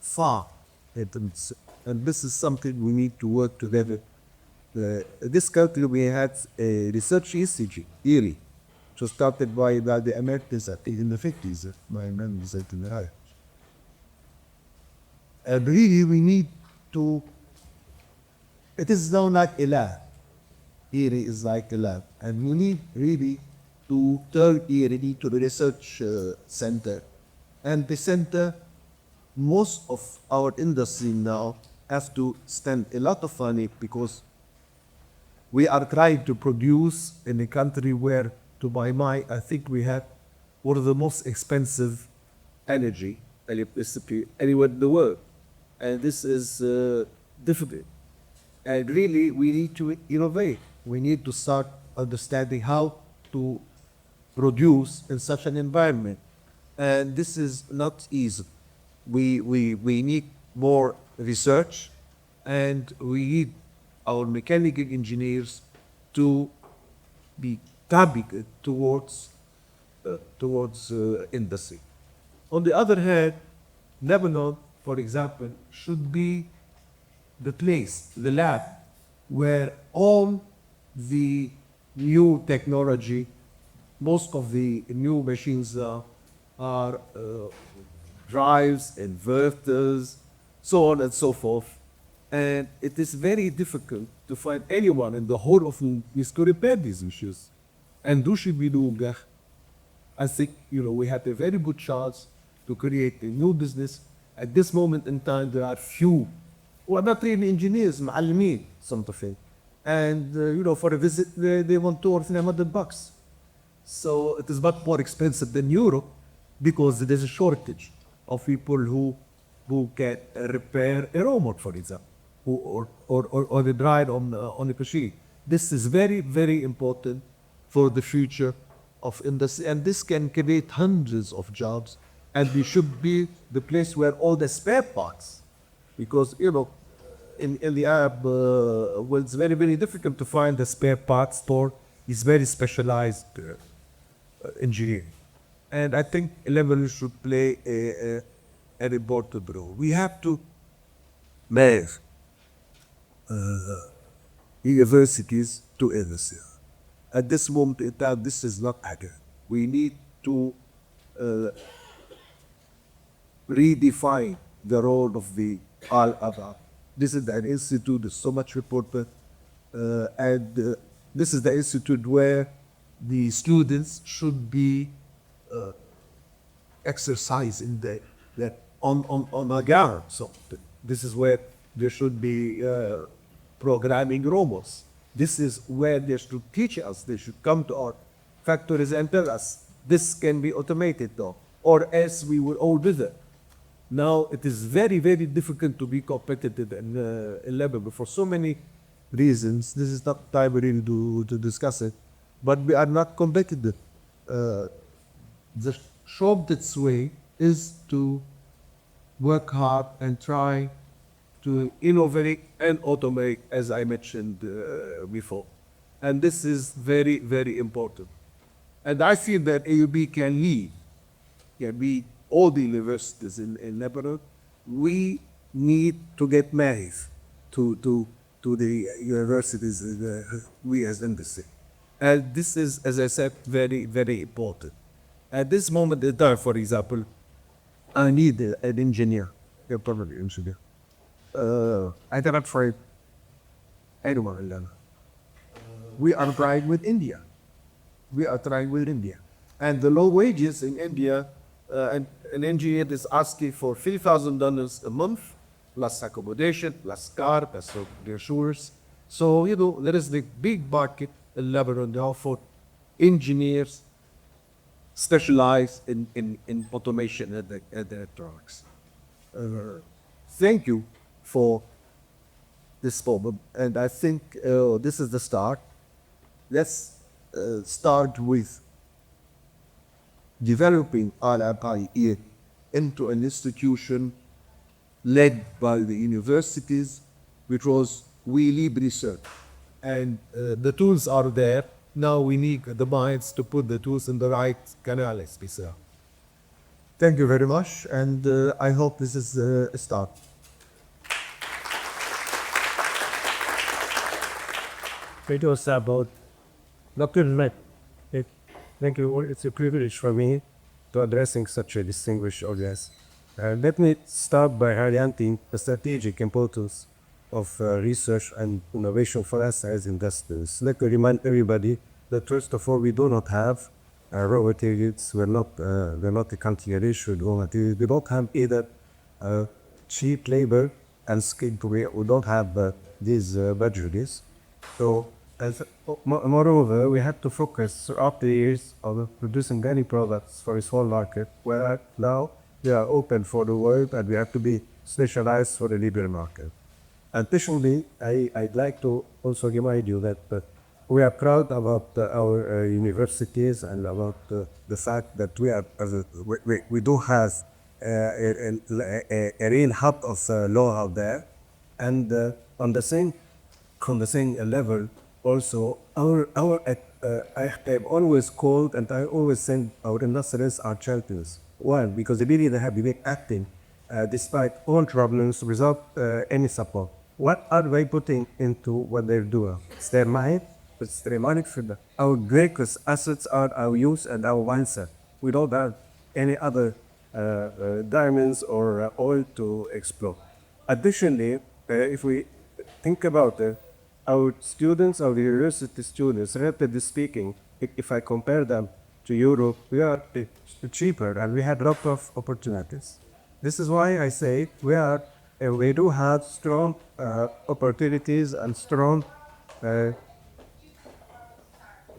Speaker 8: far, and this is something we need to work together. This country we had a research institute, ERI, which was started by the Americans in the 50s. My memory is in the high. And really we need to, it is now like a lab. ERI is like a lab. And we need really to turn ERI to the research center. And the center, most of our industry now have to spend a lot of money because we are trying to produce in a country where, to my mind, I think we have one of the most expensive electricity anywhere in the world. And this is difficult. And really, we need to innovate. We need to start understanding how to produce in such an environment. And this is not easy. We need more research, and we need our mechanical engineers to be targeted towards industry. On the other hand, Lebanon, for example, should be the place, the lab, where all the new technology, most of the new machines are drives, inverters, so on and so forth. And it is very difficult to find anyone in the whole of this to repair these issues. And I think, we have a very good chance to create a new business. At this moment in time, there are few, well, not really engineers, معلمين, something. And, for a visit, they want $200 or $300. So it is much more expensive than Europe because there is a shortage of people who can repair a robot, for example, or the ride on a machine. This is very, very important for the future of industry, and this can create hundreds of jobs. And we should be the place where all the spare parts, because in the Arab world, it's very, very difficult to find a spare parts store. It's very specialized engineering. And I think Lebanon should play an important role. We have to merge universities to industry. At this moment in time, this is not accurate. We need to redefine the role of the Al-Adab. This is an institute that's so much reported, and this is the institute where the students should be exercised in on a guard. So this is where there should be programming robots. This is where they should teach us. They should come to our factories and tell us this can be automated though, or else we will all be there. Now it is very, very difficult to be competitive in Lebanon for so many reasons. This is not time really to discuss it, but we are not competitive. The shortest way is to work hard and try to innovate and automate, as I mentioned before. And this is very, very important. And I feel that AUB can lead, all the universities in Lebanon. We need to get married to the universities, we as industry. And this is, as I said, very, very important. At this moment in time, for example, I need an engineer, a proper engineer. I cannot find anyone in Lebanon. We are trying with India. And the low wages in India, an engineer is asking for $3,000 a month, plus accommodation, plus car, plus reassurance. So, there is the big market in Lebanon now for engineers specialized in automation and electronics. Thank you for this problem, and I think this is the start. Let's start with developing RFIE into an institution led by the universities, which was we lead research. And the tools are there. Now we need the minds to put the tools in the right canals. Thank you very much, and I hope this is a start.
Speaker 9: It was about Dr. Met. Thank you. It's a privilege for me to addressing such a distinguished audience. Let me start by highlighting the strategic importance of research and innovation for us as industries. Let me remind everybody that first of all, we do not have raw materials. We're not a country rich with raw materials. We don't have either cheap labor and skilled labor. We don't have these luxuries. So, moreover, we have to focus throughout the years on producing any products for a small market, where now they are open for the world and we have to be specialized for the liberal market. Additionally, I'd like to also remind you that we are proud about our universities and about the fact that we do have a real hub of know-how there, and on the same level. Also, I have always called and I always send our industrialists our champions. Why? Because they really have been acting despite all problems without any support. What are they putting into what they're doing? It's their mind, it's their money for them. Our greatest assets are our youth and our mindset. We don't have any other diamonds or oil to explore. Additionally, if we think about it, our students, our university students, relatively speaking, if I compare them to Europe, we are cheaper and we had a lot of opportunities. This is why I say we do have strong opportunities and strong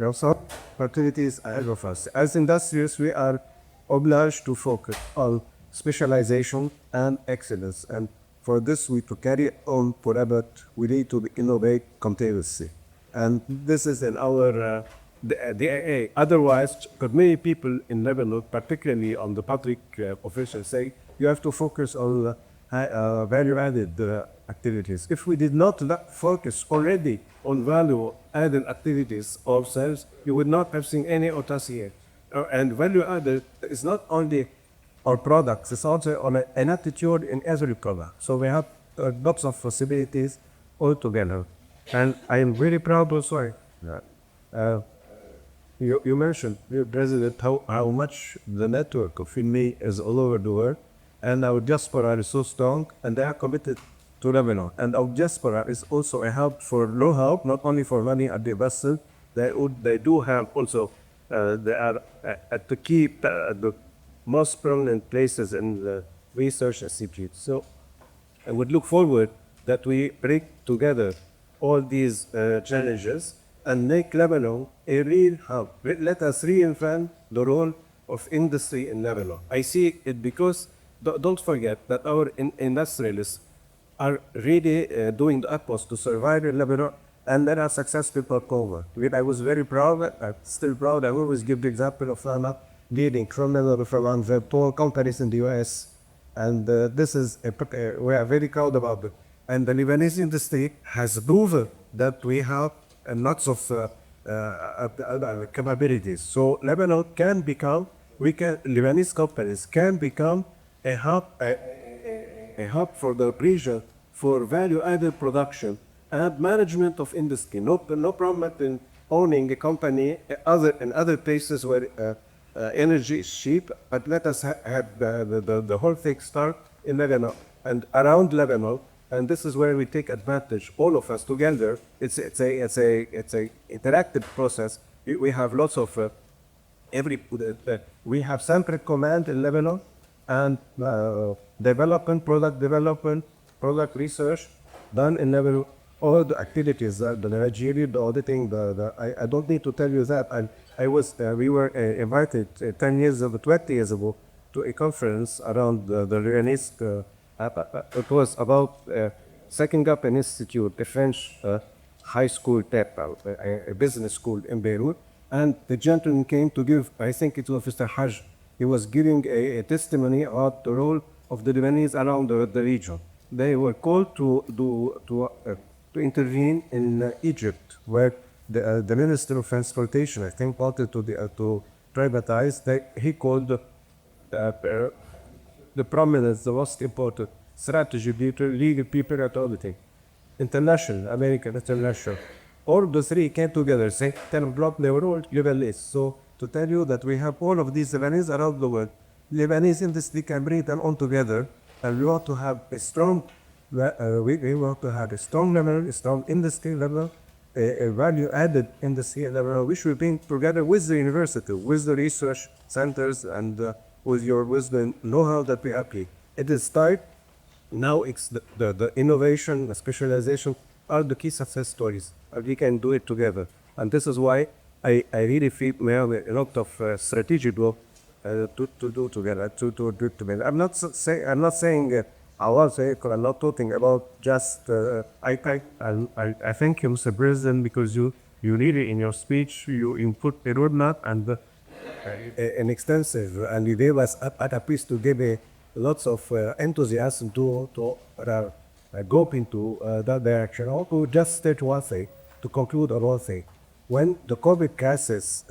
Speaker 9: opportunities ahead of us. As industrialists, we are obliged to focus on specialization and excellence. And for this, we to carry on forever, we need to innovate continuously. And this is in our DNA. Otherwise, because many people in Lebanon, particularly on the public officials, say you have to focus on value-added activities. If we did not focus already on value-added activities ourselves, you would not have seen any autarcia. And value-added is not only our products, it's also on an attitude in every product. So we have lots of possibilities altogether. And I am really proud also. You mentioned, President, how much the network of FINME is all over the world, and our diaspora is so strong, and they are committed to Lebanon. And our diaspora is also a help for low help, not only for money at the vessel. They do have also, they are at the most prominent places in the research institute. So I would look forward that we bring together all these challenges and make Lebanon a real hub. Let us reinvent the role of industry in Lebanon. I see it because don't forget that our industrialists are really doing the utmost to survive in Lebanon, and then are successful for over. I was very proud, I'm still proud. I always give the example of Lama leading from one of the tall companies in the US. And this is, we are very proud about it. And the Lebanese industry has proven that we have lots of capabilities. So Lebanon can become, Lebanese companies can become a hub for the region for value-added production and management of industry. No problem in owning a company in other places where energy is cheap, but let us have the whole thing start in Lebanon and around Lebanon, and this is where we take advantage, all of us together. It's a interactive process. We have lots of we have central command in Lebanon and product product research done in Lebanon. All the activities, the Raji, the auditing, I don't need to tell you that. We were invited 20 years ago to a conference around the Lebanese. It was about setting up an institute, a French high school a business school in Beirut. And the gentleman came to give, I think it was Mr. Hajj, he was giving a testimony about the role of the Lebanese around the region. They were called to intervene in Egypt, where the Minister of Transportation, I think, wanted to privatize. He called the prominence, the most important strategy people, legal people, and everything. International, American, international. All the three came together, say, 10 o'clock, they were all Lebanese. So to tell you that we have all of these Lebanese around the world, Lebanese industry can bring them all together, and we want to have a strong we want to have a strong level, a strong industry level, a value-added industry level, which we bring together with the university, with the research centers, and with the know-how that we have here. It is time. Now it's the innovation, the specialization are the key success stories. And we can do it together. And this is why I really feel we have a lot of strategic work to do together, to do it together. I'm not saying I'm not talking about just, I thank you, Mr. President, because you really, in your speech, you input a roadmap and an extensive, and you gave us at a piece to give lots of enthusiasm to go into that direction. Also, just state one thing, to conclude on one thing. When the COVID crisis,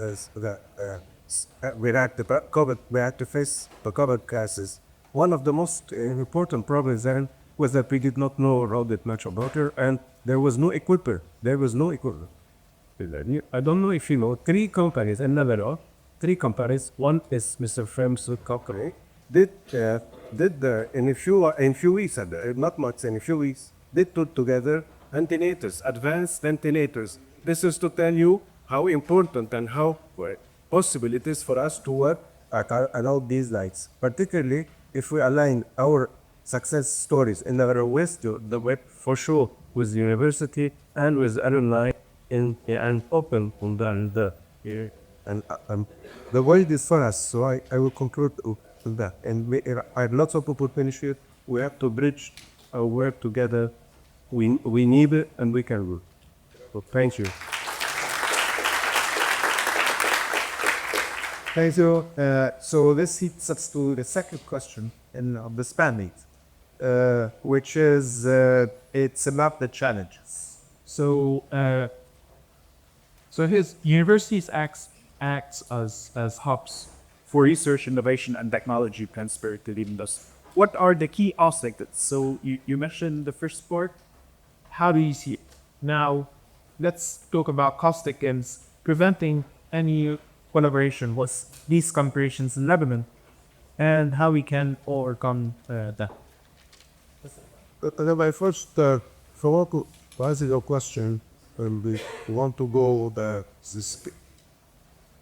Speaker 9: we had to face the COVID crisis, one of the most important problems then was that we did not know all that much about her, and there was no equipment. I don't know if you know, 3 companies in Lebanon, 3 companies, one is Mr. Frem's company, did in a few weeks, not much, in a few weeks, they put together ventilators, advanced ventilators. This is to tell you how important and how possible it is for us to work around these lights, particularly if we align our success stories in our West, the web for sure, with the university and with alumni and open on the world is for us. So I will conclude with that. And we have lots of opportunities. We have to bridge our work together. We need it and we can work. So thank you.
Speaker 6: Thank you. So this leads us to the second question of this panel, which is it's about the challenges. So, his universities acts as hubs for research, innovation, and technology transfer to the industry. What are the key aspects? So you mentioned the first part. How do you see it? Now, let's talk about cost against preventing any collaboration with these corporations in Lebanon and how we can overcome that.
Speaker 8: My first, for to answer your question, we want to go this.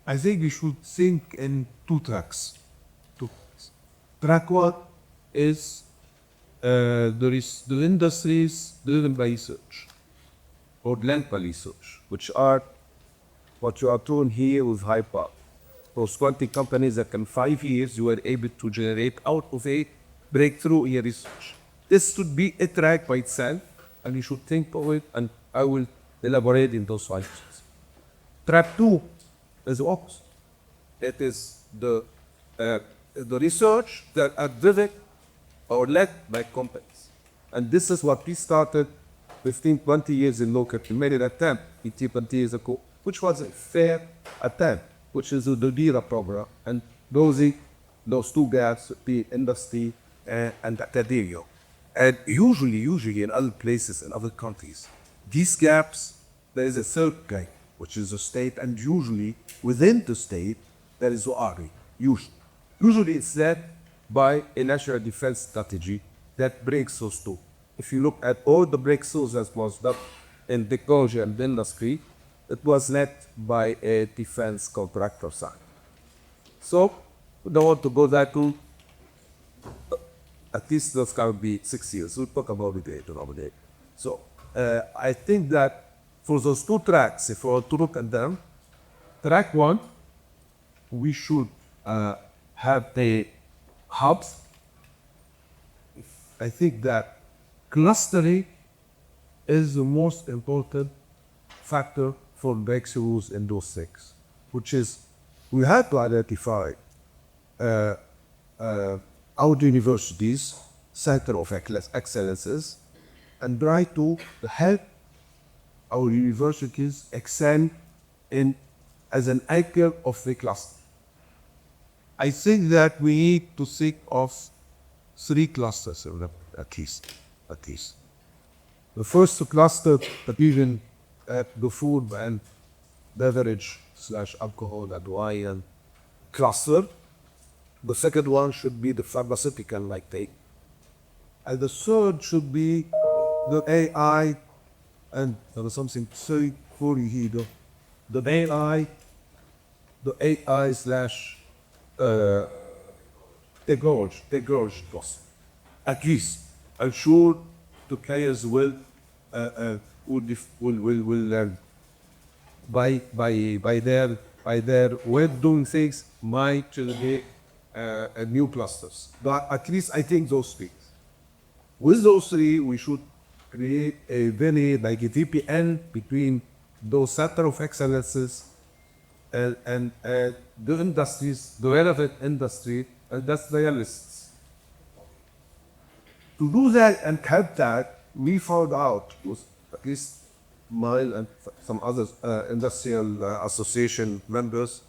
Speaker 8: I think we should think in 2 tracks. Track 1 is the industries driven by research.
Speaker 7: or lengthy research, which are what you are doing here with hyper. Those 20 companies that in 5 years you were able to generate out of a breakthrough in your research. This should be a track by itself, and you should think of it, and I will elaborate in those ideas. Track 2 is the opposite. It is the research that are driven or led by companies. And this is what we started 15, 20 years in local. We made an attempt 15, 20 years ago, which was a fair attempt, which is the LIRA program, and those two gaps, the industry and academia. And usually in other places, in other countries, these gaps, there is a third gap, which is the state, and usually within the state, there is ORI, usually it's led by a national defense strategy that breaks those two. If you look at all the breakthroughs that was done in technology and industry, it was led by a defense contractor side. So, we don't want to go that to, at least that's going to be 6 years. We'll talk about it later. So, I think that for those two tracks, if we were to look at them, track 1, we should have the hubs.
Speaker 8: I think that clustering is the most important factor for breakthroughs in those things, which is we have to identify our universities, center of excellences, and try to help our universities excel in as an anchor of the cluster. I think that we need to think of 3 clusters at least. The first cluster that even the food and beverage / alcohol and wine cluster. The second one should be the pharmaceutical like take. And the third should be the AI, and there was something so Khoury here, the AI / technology cluster. At least, I'm sure the players will by their way of doing things might generate new clusters. But at least I think those 3. With those 3, we should create a very like a VPN between those center of excellences and the industries, the relevant industry, industrialists. To do that and help that, we found out, with at least mine and some other industrial association members,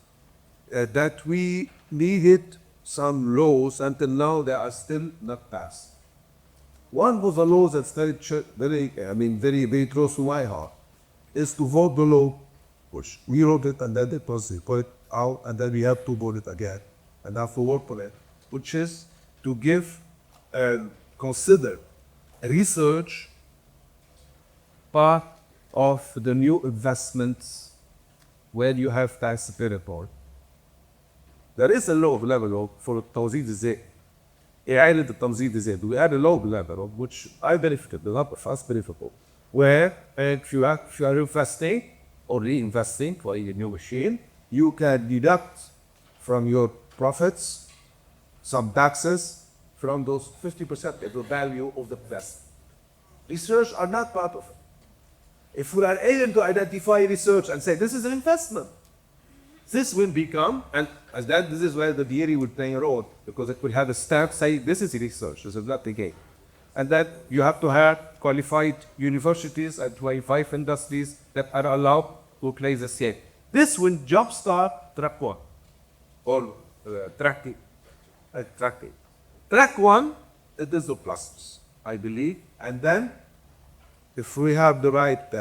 Speaker 8: that we needed some laws. Until now, they are still not passed. One of the laws that's very close to my heart is to vote the law, which we wrote it and then it was put it out, and then we have to vote it again and have to work on it, which is to give consider research part of the new investments where you have tax variable. There is a law level for توزيع الزائد. إعادة التنظيم الزائد. We had a law level which I benefited, a lot of us benefited, where if you are investing or reinvesting for a new machine, you can deduct from your profits some taxes from those 50% of the value of the investment. Research are not part of it. If we are able to identify research and say this is an investment, this will become, and as that this is where the theory will play a role, because it will have a stamp say this is research, this is not the game. And that you have to have qualified universities and 25 industries that are allowed to play the game. This will jumpstart track 1 or track 2. Track 1, it is the clusters, I believe, and then if we have the right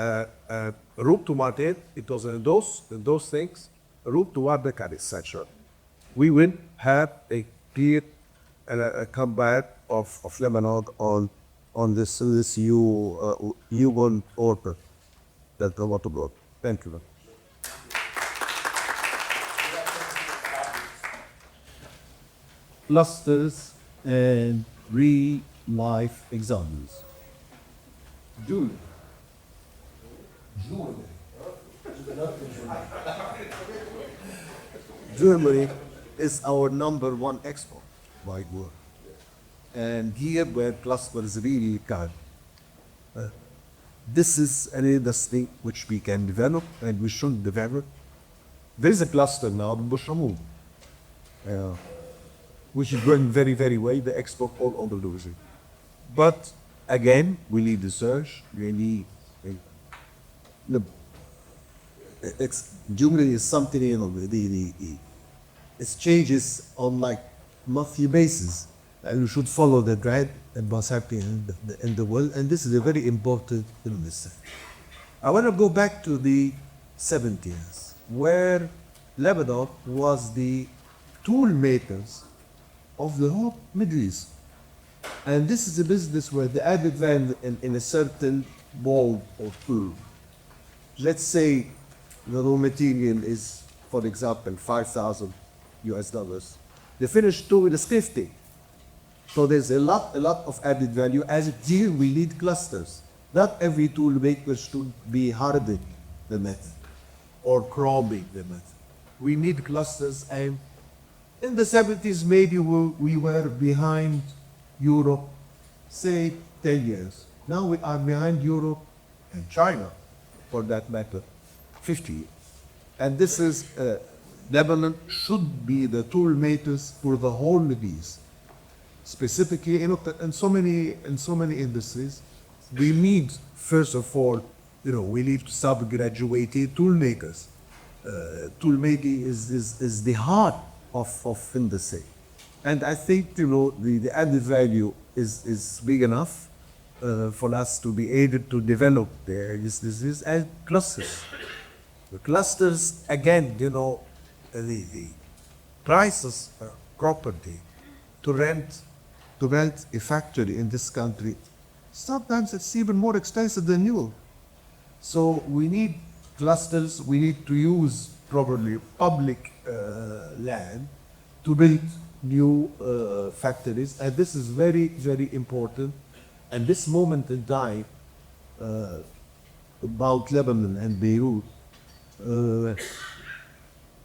Speaker 8: route to market, it was in those things, route to market, etc. We will have a clear comeback of Lebanon on this U1 order that I want to go. Thank you.
Speaker 10: Clusters and real-life examples.
Speaker 8: Germany is our #1 export by world. And here where clusters really can. This is an industry which we can develop and we should develop. There is a cluster now, Bushamul, which is going very, very well. The export all over the region. But again, we need research. We need. Germany is something, you know, it changes on like monthly basis, and we should follow the trend and what's happening in the world. And this is a very important thing. I want to go back to the 70s, where Lebanon was the tool makers of the whole Middle East. And this is a business where the added value in a certain mold or tool. Let's say the raw material is, for example, 5,000 US dollars. The finished tool is 50. So there's a lot of added value. As a deal, we need clusters. Not every tool maker should be hardening the metal or chroming the metal. We need clusters, and in the 70s, maybe we were behind Europe, say 10 years. Now we are behind Europe and China, for that matter, 50 years. And this is, Lebanon should be the tool makers for the whole Middle East. Specifically, in so many industries, we need, first of all, we need sub-graduated tool makers. Tool making is the heart of industry. And I think, the added value is big enough for us to be able to develop this and clusters. The clusters, again, the prices of property to rent a factory in this country, sometimes it's even more expensive than new. So we need clusters, we need to use probably public land to build new factories, and this is very, very important. And this moment in time about Lebanon and Beirut,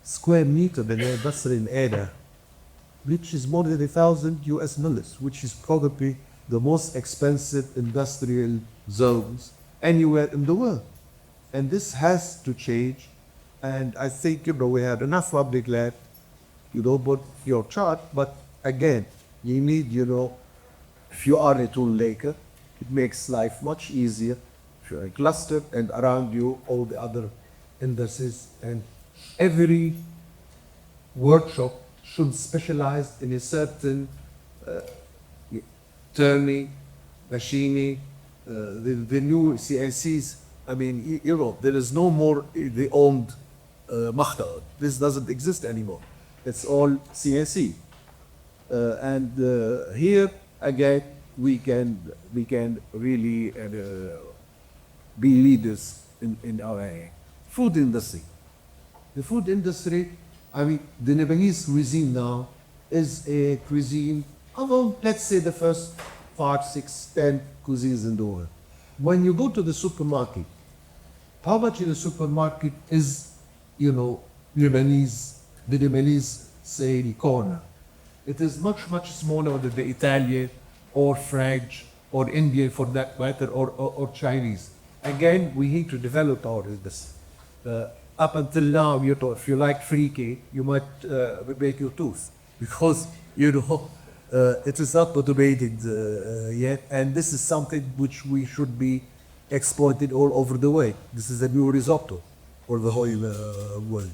Speaker 8: square meter in area, which is more than 1,000 US dollars, which is probably the most expensive industrial zones anywhere in the world. And this has to change. And I think, we have enough public land, but your chart, but again, you need, if you are a tool maker, it makes life much easier. If you're a cluster and around you, all the other industries, and every workshop should specialize in a certain turning, machining, the new CNCs. I mean, there is no more the old Makhtar. This doesn't exist anymore. It's all CNC. And here, again, we can really be leaders in our area. Food industry. The food industry, the Lebanese cuisine now is a cuisine among, let's say, the first 5, 6, 10 cuisines in the world. When you go to the supermarket, how much in the supermarket is, Lebanese, the Lebanese, say, corner? It is much, much smaller than the Italian or French or Indian for that matter, or Chinese. Again, we need to develop our industry. Up until now, if you like freaky, you might break your tooth because, it is not automated yet, and this is something which we should be exploited all over the way. This is a new risotto for the whole world.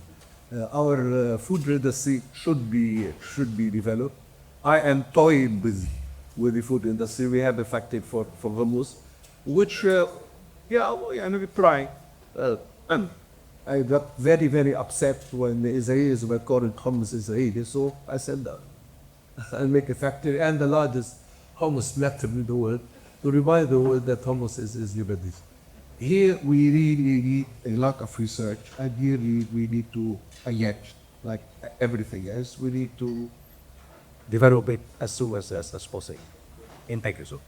Speaker 8: Our food industry should be developed. I am toying with the food industry. We have a factory for hummus, which we're trying. And I got very, very upset when the Israelis were calling hummus Israeli, so I said that. I'll make a factory and the largest hummus factory in the world to remind the world that hummus is Lebanese. Here we really need a lot of research, and here we need to, like everything else, we need to develop it as soon as possible. And thank you, sir.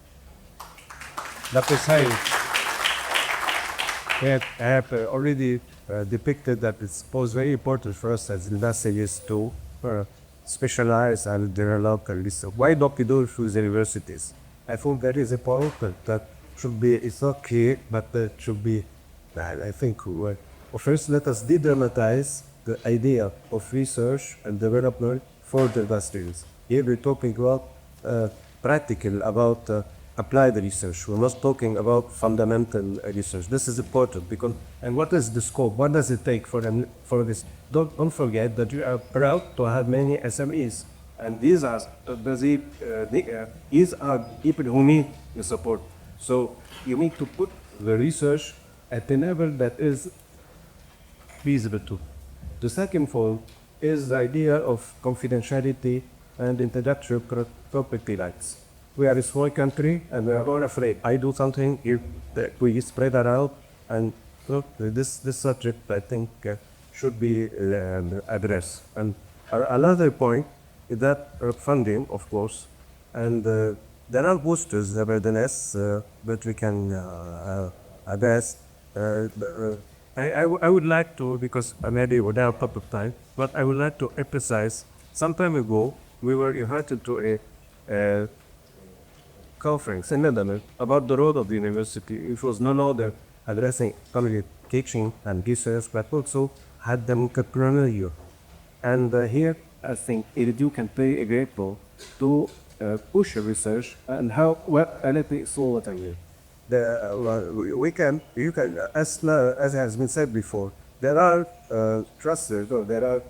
Speaker 8: Dr. Said.
Speaker 9: I have already depicted that it's both very important for us as industrialists to specialize and develop research. Why don't we do it through the universities? I think that is important. That should be, it's not clear, but it should be, I think, well, first let us de-dramatize the idea of research and development for the industries. Here we're talking about practical, about applied research. We're not talking about fundamental research. This is important because, and what is the scope? What does it take for this? Don't forget that you are proud to have many SMEs. And these are people who need the support. So you need to put the research at a level that is feasible to. The second fold is the idea of confidentiality and intellectual property rights. We are a small country and we are all afraid. I do something, we spread around, and so this subject, I think, should be addressed. And another point is that funding, of course, and there are boosters, nevertheless, but we can address. I would like to, because maybe we don't have of time, but I would like to emphasize, some time ago, we were invited to a conference in Lebanon about the role of the university. It was no longer addressing economic teaching and research, but also had the entrepreneurial. And here, I think EDU can play a great role to push research and how, well, anything is all what I mean. You can, as has been said before, there are clusters, or there are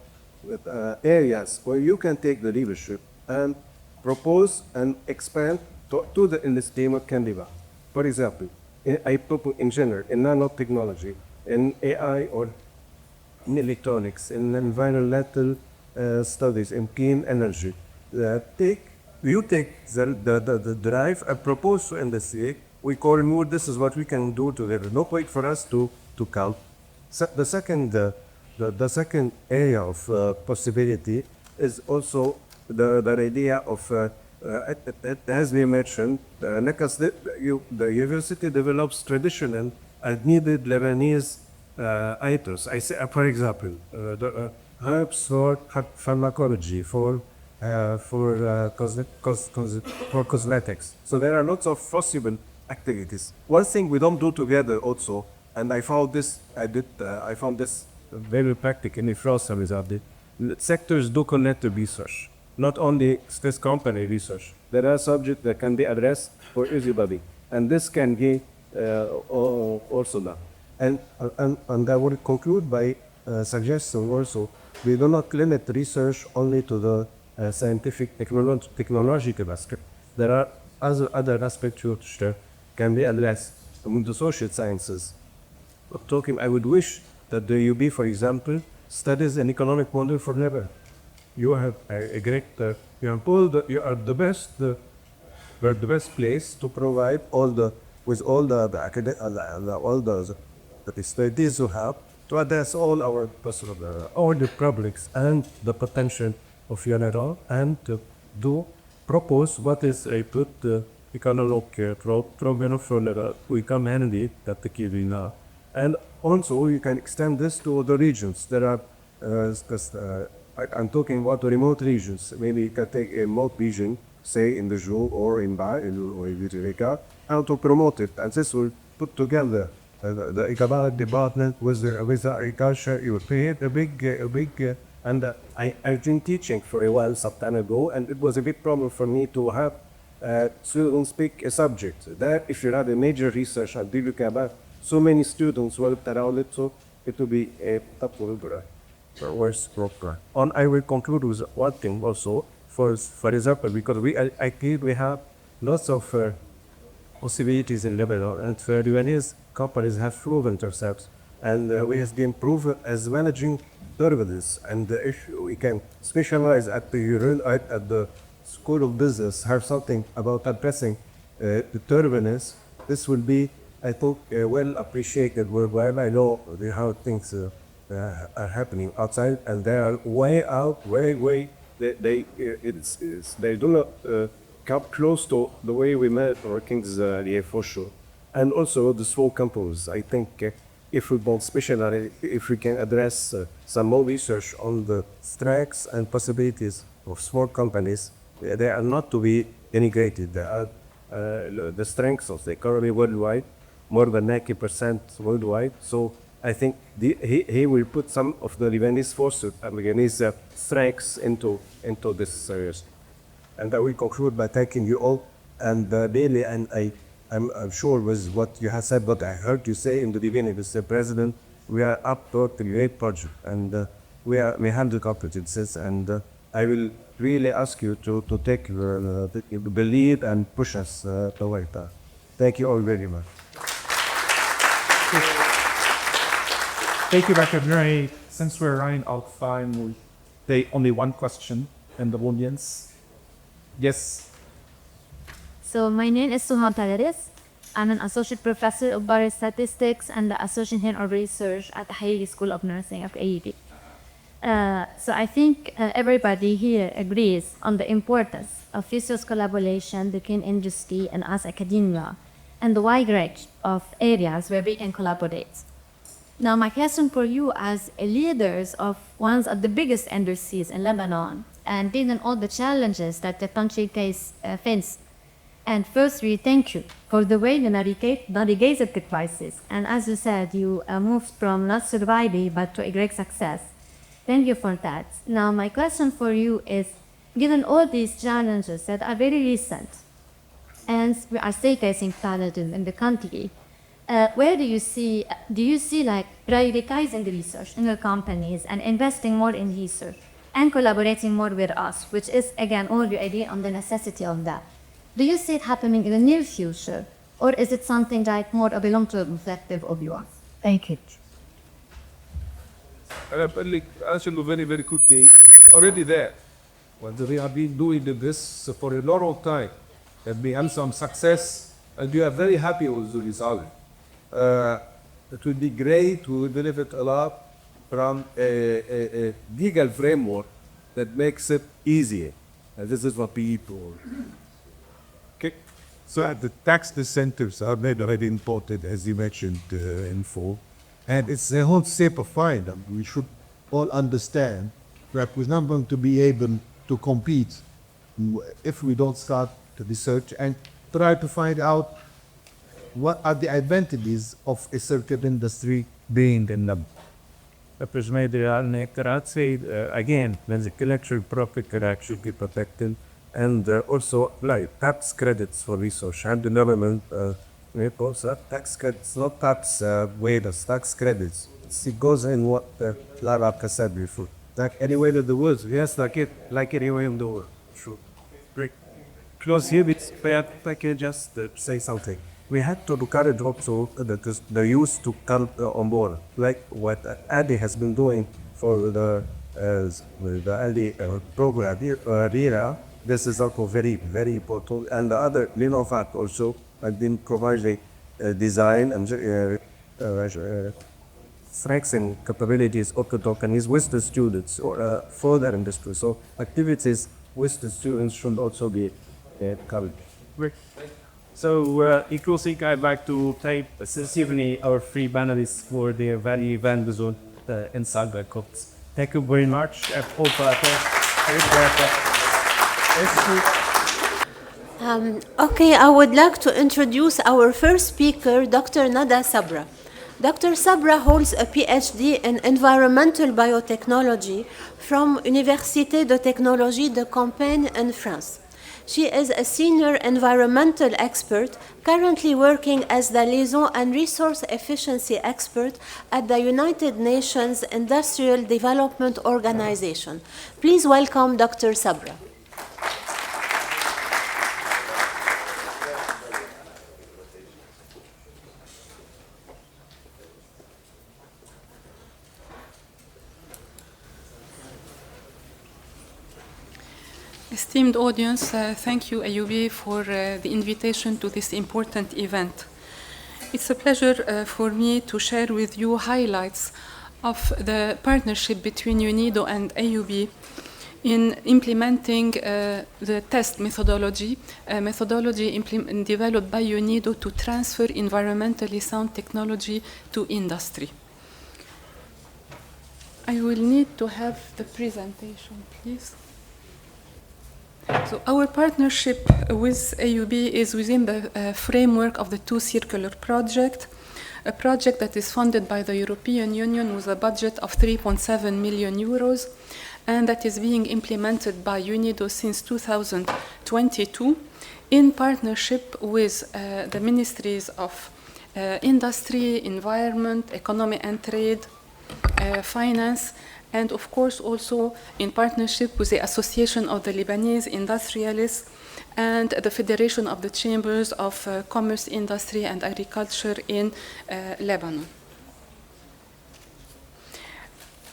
Speaker 9: areas where you can take the leadership and propose and expand to the industry what can be done. For example, I propose in general, in nanotechnology, in AI or in electronics, in environmental studies, in clean energy. You take the drive and propose to industry. We call more, this is what we can do together. No point for us to count. The second area of possibility is also the idea of, as we mentioned, the university develops traditional and needed Lebanese items. I say, for example, the herbs for pharmacology, for cosmetics. So there are lots of possible activities. One thing we don't do together also, and I found this very practical in France result. Sectors do connect to research, not only Swiss company research. There are subjects that can be addressed for everybody, and this can be also done. And I will conclude by suggesting also, we do not limit research only to the scientific technological aspect. There are other aspects which can be addressed in the social sciences. I would wish that the UB, for example, studies an economic model for labor. You have a great, you are the best, we're the best place to provide all the studies you have to address all our all the problems and the potential of UNIDO, and to propose what is a good economic program for the we come handy that the kid now. And also you can extend this to other regions. There are, I'm talking about the remote regions. Maybe you can take a remote region, say in the Joule or in Ba or in Viturica, and to promote it. And this will put together the economic department with the agriculture. You will create a big. And I've been teaching for a while some time ago, and it was a big problem for me to have students pick a subject. That if you had a major research and you look about so many students worked around it, so it will be a tough program. I will conclude with one thing also. For example, because we have lots of possibilities in Lebanon, and Lebanese companies have proven themselves, and we have been proven as managing turbulence. And if we can specialize at the School of Business, have something about addressing the turbulence, this will be, I think, well appreciated worldwide. I know how things are happening outside, and they are way out, they do not come close to the way we met working here for sure. And also the small companies, I think if we both especially if we can address some more research on the strengths and possibilities of small companies, they are not to be integrated. They are the strengths of the economy worldwide, more than 90% worldwide. So I think he will put some of the Lebanese forces and Lebanese strengths into this series. And I will conclude by thanking you all. And really, and I'm sure with what you have said, what I heard you say in the beginning, Mr. President, we are up to a great project, and we have the competences, and I will really ask you to take the lead and push us toward that. Thank you all very much.
Speaker 6: Thank you, Dr. Khoury. Since we're running out of time, we'll take only one question in the audience. Yes.
Speaker 11: So my name is Suhan Talaris. I'm an associate professor of biostatistics and the associate head of research at the Khoury School of Nursing of AUB. So I think everybody here agrees on the importance of research collaboration between industry and us academia and the wide range of areas where we can collaborate. Now my question for you as leaders of one of the biggest industries in Lebanon and dealing all the challenges that the country faces. And firstly, thank you for the way you navigated the crisis. And as you said, you moved from not surviving, but to a great success. Thank you for that. Now, my question for you is, given all these challenges that are very recent, and we are still facing challenges in the country, where do you see like prioritizing the research in your companies and investing more in research and collaborating more with us, which is, again, all you agree on the necessity of that. Do you see it happening in the near future, or is it something like more of a long-term objective of yours? Thank you.
Speaker 7: Actually, very, very quickly, already there. Well, we have been doing this for a long time. There have been some success, and we are very happy with the result. It would be great to benefit a lot from a legal framework that makes it easier. And this is what we do.
Speaker 8: Okay. So the tax incentives are made already important, as you mentioned in full. And it's a whole step of fine. We should all understand that we're not going to be able to compete if we don't start the research and try to find out what are the advantages of a certain industry being in them.
Speaker 9: Again, when the intellectual property can actually be protected, and also like tax credits for research and development, tax credits, not tax waivers, tax credits. It goes in what LIRA has said before. Like anywhere in the world, yes, like anywhere in the world. Sure. Great. Close here, if I can just say something. We had to encourage also the youth to come on board, like what ADI has been doing for the ADI program, LIRA. This is also very, very important. And the other, Linovat also, have been providing design and strengths and capabilities of the companies with the students or further industry. So activities with the students should also be covered.
Speaker 6: Great. So, in closing, I'd like to thank sincerely our three panelists for their very valuable insight and comments. Thank you very much. I hope
Speaker 1: Okay, I would like to introduce our first speaker, Dr. Nada Sabra. Dr. Sabra holds a PhD in environmental biotechnology from Université de Technologie de Compiègne in France. She is a senior environmental expert, currently working as the liaison and resource efficiency expert at the United Nations Industrial Development Organization. Please welcome Dr. Sabra.
Speaker 12: Esteemed audience, thank you, AUB, for the invitation to this important event. It's a pleasure for me to share with you highlights of the partnership between UNIDO and AUB in implementing the test methodology, developed by UNIDO to transfer environmentally sound technology to industry. I will need to have the presentation, please. So our partnership with AUB is within the framework of the Two Circular project, a project that is funded by the European Union with a budget of 3.7 million euros, and that is being implemented by UNIDO since 2022 in partnership with the ministries of industry, environment, economy and trade, finance, and of course also in partnership with the Association of the Lebanese Industrialists and the Federation of the Chambers of Commerce, Industry and Agriculture in Lebanon.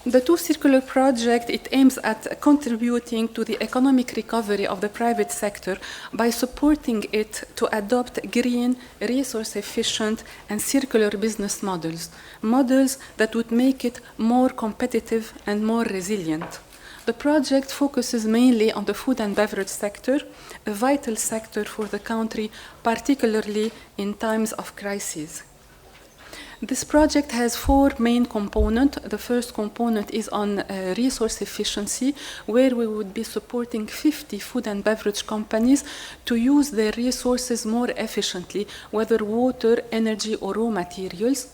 Speaker 12: The Two Circular project, it aims at contributing to the economic recovery of the private sector by supporting it to adopt green, resource-efficient, and circular business models, models that would make it more competitive and more resilient. The project focuses mainly on the food and beverage sector, a vital sector for the country, particularly in times of crisis. This project has four main components. The first component is on resource efficiency, where we would be supporting 50 food and beverage companies to use their resources more efficiently, whether water, energy, or raw materials.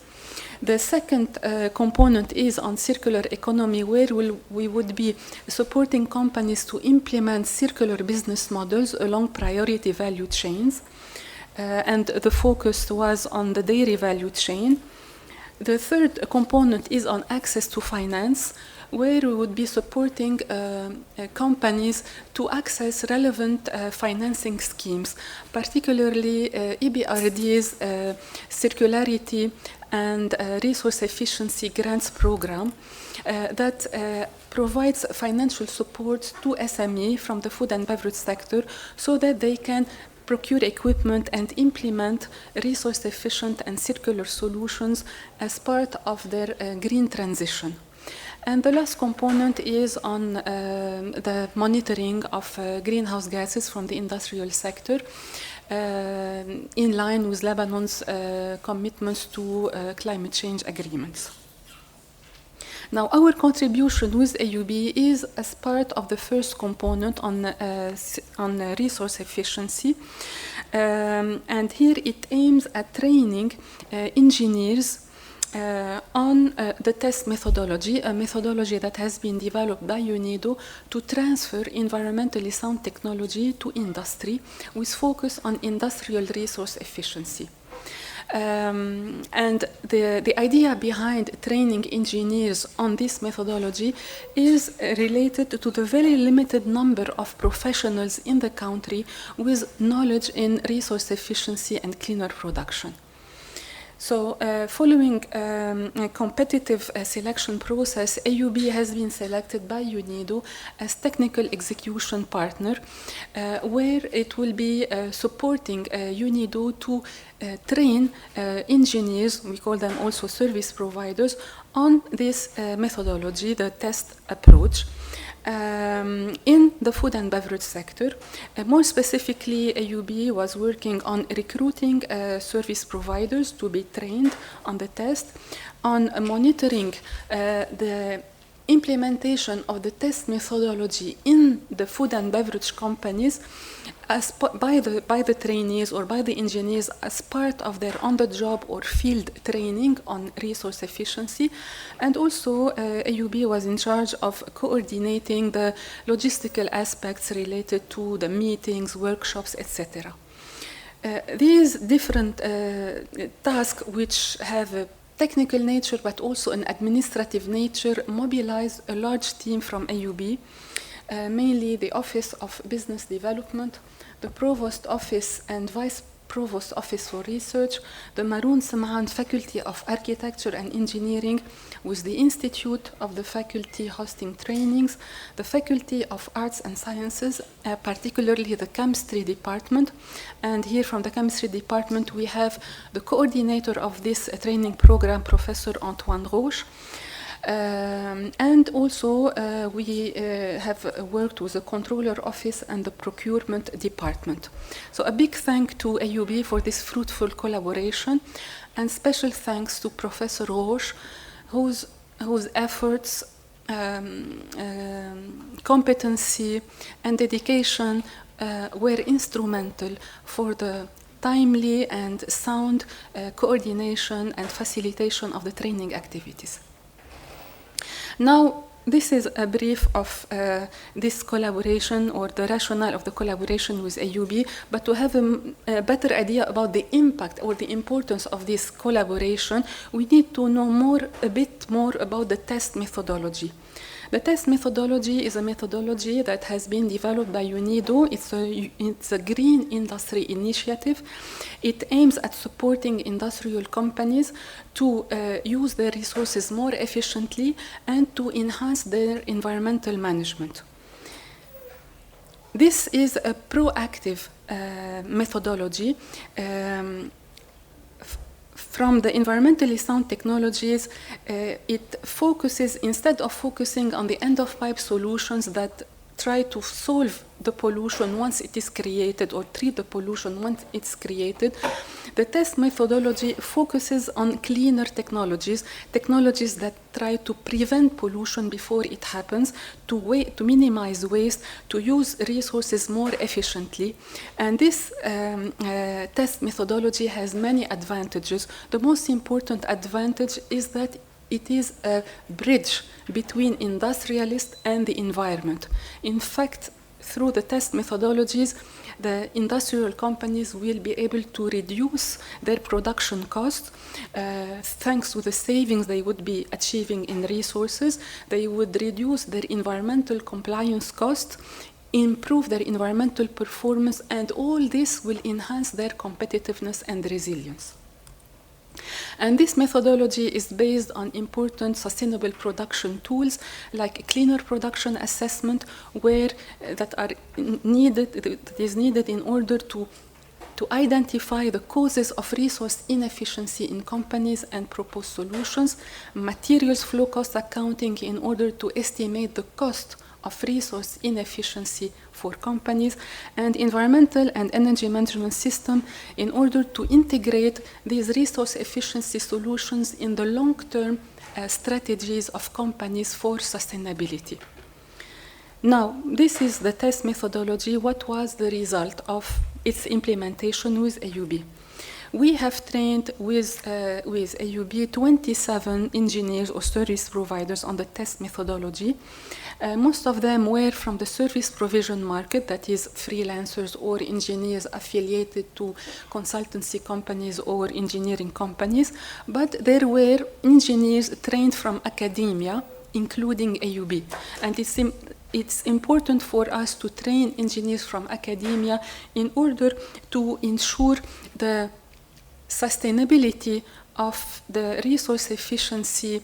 Speaker 12: The second component is on circular economy, where we would be supporting companies to implement circular business models along priority value chains. And the focus was on the dairy value chain. The third component is on access to finance, where we would be supporting companies to access relevant financing schemes, particularly EBRD's Circularity and Resource Efficiency Grants Program that provides financial support to SME from the food and beverage sector so that they can procure equipment and implement resource-efficient and circular solutions as part of their green transition. And the last component is on the monitoring of greenhouse gases from the industrial sector, in line with Lebanon's commitments to climate change agreements. Now, our contribution with AUB is as part of the first component on resource efficiency. And here it aims at training engineers on the test methodology, a methodology that has been developed by UNIDO to transfer environmentally sound technology to industry with focus on industrial resource efficiency. And the idea behind training engineers on this methodology is related to the very limited number of professionals in the country with knowledge in resource efficiency and cleaner production. So following a competitive selection process, AUB has been selected by UNIDO as technical execution partner, where it will be supporting UNIDO to train engineers, we call them also service providers, on this methodology, the test approach. In the food and beverage sector. More specifically, AUB was working on recruiting service providers to be trained on the test, on monitoring the implementation of the test methodology in the food and beverage companies by the trainees or by the engineers as part of their on-the-job or field training on resource efficiency. And also AUB was in charge of coordinating the logistical aspects related to the meetings, workshops, etc. These different tasks, which have a technical nature but also an administrative nature, mobilize a large team from AUB, mainly the Office of Business Development, the Provost Office and Vice Provost Office for Research, the Maroun Samhan Faculty of Architecture and Engineering with the Institute of the Faculty hosting trainings, the Faculty of Arts and Sciences, particularly the Chemistry Department. And here from the Chemistry Department we have the coordinator of this training program, Professor Antoine Roche. And also we have worked with the Controller Office and the Procurement Department. So a big thank to AUB for this fruitful collaboration, and special thanks to Professor Roche, whose efforts, competency and dedication were instrumental for the timely and sound coordination and facilitation of the training activities. Now, this is a brief of this collaboration or the rationale of the collaboration with AUB, but to have a better idea about the impact or the importance of this collaboration, we need to know a bit more about the test methodology. The test methodology is a methodology that has been developed by UNIDO. It's a green industry initiative. It aims at supporting industrial companies to use their resources more efficiently and to enhance their environmental management. This is a proactive methodology. From the environmentally sound technologies, it focuses, instead of focusing on the end-of-pipe solutions that try to solve the pollution once it is created or treat the pollution once it's created, the test methodology focuses on cleaner technologies, technologies that try to prevent pollution before it happens, to minimize waste, to use resources more efficiently. And this test methodology has many advantages. The most important advantage is that it is a bridge between industrialists and the environment. In fact, through the test methodologies, the industrial companies will be able to reduce their production costs thanks to the savings they would be achieving in resources. They would reduce their environmental compliance costs, improve their environmental performance, and all this will enhance their competitiveness and resilience. And this methodology is based on important sustainable production tools like cleaner production assessment, that is needed in order to identify the causes of resource inefficiency in companies and propose solutions, materials flow cost accounting in order to estimate the cost of resource inefficiency for companies, and environmental and energy management system in order to integrate these resource efficiency solutions in the long-term strategies of companies for sustainability. Now, this is the test methodology. What was the result of its implementation with AUB? We have trained with AUB 27 engineers or service providers on the test methodology. Most of them were from the service provision market, that is freelancers or engineers affiliated to consultancy companies or engineering companies, but there were engineers trained from academia, including AUB. And it's important for us to train engineers from academia in order to ensure the sustainability of the resource efficiency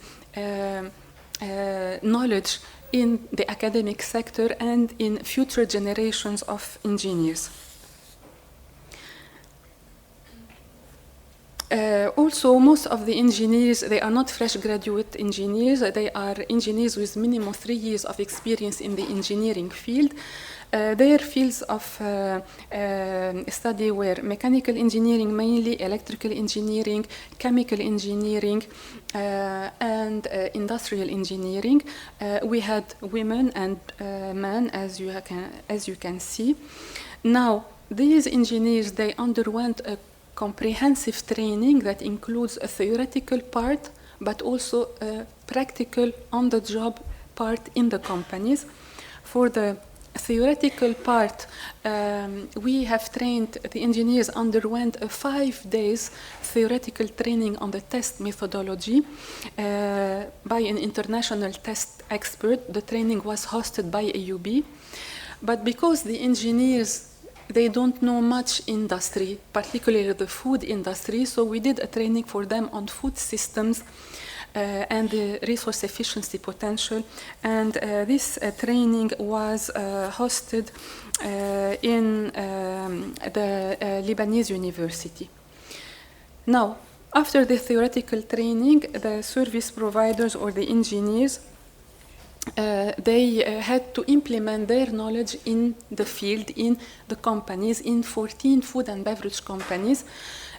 Speaker 12: knowledge in the academic sector and in future generations of engineers. Also, most of the engineers, they are not fresh graduate engineers. They are engineers with minimum 3 years of experience in the engineering field. Their fields of study were mechanical engineering mainly, electrical engineering, chemical engineering, and industrial engineering. We had women and men, as you can see. Now, these engineers, they underwent a comprehensive training that includes a theoretical part, but also a practical on-the-job part in the companies. For the theoretical part, we have trained, the engineers underwent a 5 days theoretical training on the test methodology by an international test expert. The training was hosted by AUB. But because the engineers, they don't know much industry, particularly the food industry, so we did a training for them on food systems and the resource efficiency potential. And this training was hosted in the Lebanese university. Now, After the theoretical training, the service providers or the engineers they had to implement their knowledge in the field, in the companies, in 14 food and beverage companies.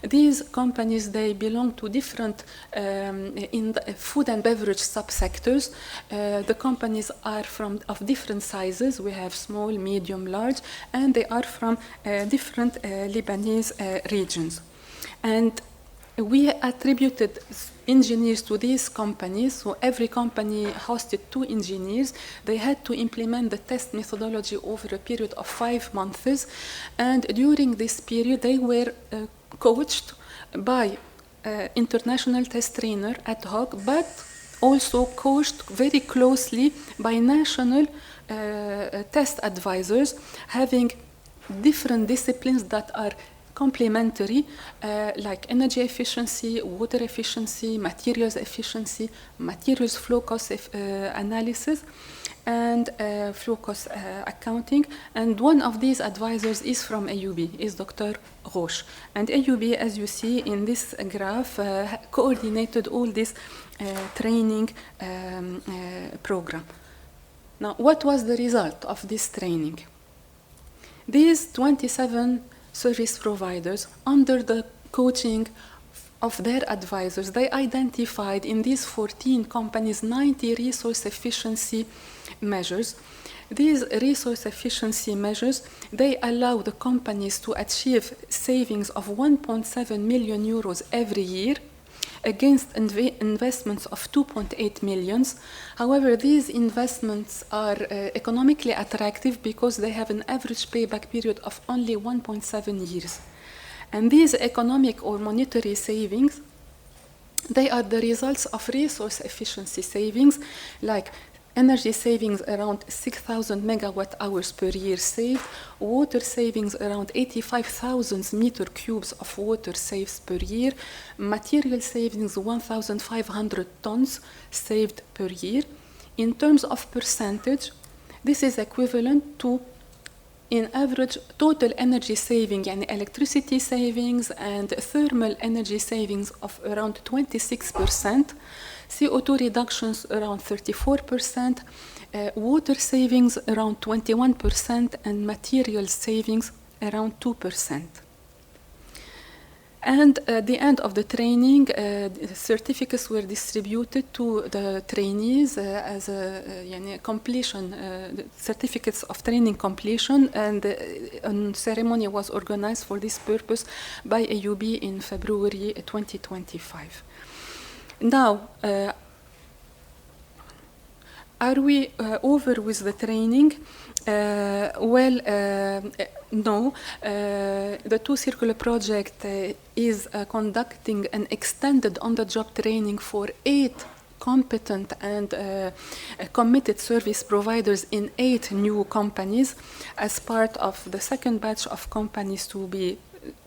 Speaker 12: These companies, they belong to different in the food and beverage subsectors. The companies are of different sizes. We have small, medium, large, and they are from different Lebanese regions. And we attributed engineers to these companies, so every company hosted 2 engineers. They had to implement the test methodology over a period of 5 months, and during this period they were coached by international test trainer ad hoc, but also coached very closely by national test advisors having different disciplines that are complementary, like energy efficiency, water efficiency, materials efficiency, materials flow cost analysis, and flow cost accounting. And one of these advisors is from AUB, is Dr. Roche. And AUB, as you see in this graph, coordinated all this training program. Now, what was the result of this training? These 27 service providers, under the coaching of their advisors, they identified in these 14 companies 90 resource efficiency measures. These resource efficiency measures, they allow the companies to achieve savings of 1.7 million euros every year against investments of 2.8 millions. However, these investments are economically attractive because they have an average payback period of only 1.7 years. And these economic or monetary savings, they are the results of resource efficiency savings, like energy savings around 6,000 megawatt hours per year saved, water savings around 85,000 meter cubes of water saved per year, material savings 1,500 tons saved per year. In terms of percentage, this is equivalent to, in average, total energy saving, and electricity savings and thermal energy savings of around 26%, CO2 reductions around 34%, water savings around 21%, and material savings around 2%. And at the end of the training, certificates were distributed to the trainees as a completion, certificates of training completion, and a ceremony was organized for this purpose by AUB in February 2025. Now, are we over with the training? No. The Two Circular Project is conducting an extended on-the-job training for 8 competent and committed service providers in 8 new companies as part of the second batch of companies to be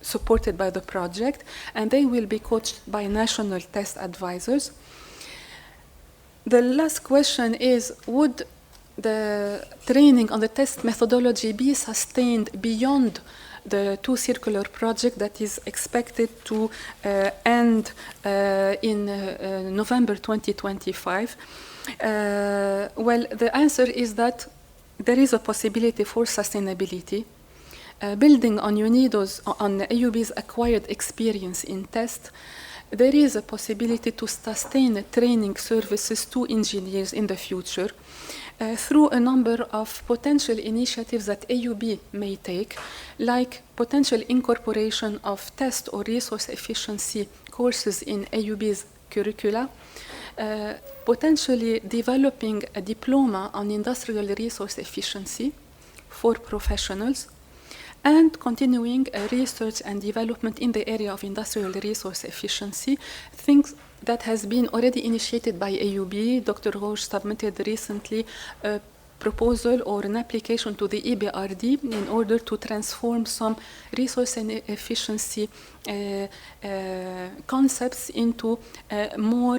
Speaker 12: supported by the project, and they will be coached by national test advisors. The last question is, would the training on the test methodology be sustained beyond the Two Circular Project that is expected to end in November 2025? Well, the answer is that there is a possibility for sustainability. Building on AUB's acquired experience in test, there is a possibility to sustain training services to engineers in the future through a number of potential initiatives that AUB may take, like potential incorporation of test or resource efficiency courses in AUB's curricula, potentially developing a diploma on industrial resource efficiency for professionals, and continuing research and development in the area of industrial resource efficiency, things that has been already initiated by AUB. Dr. Roche submitted recently a proposal or an application to the EBRD in order to transform some resource and efficiency concepts into more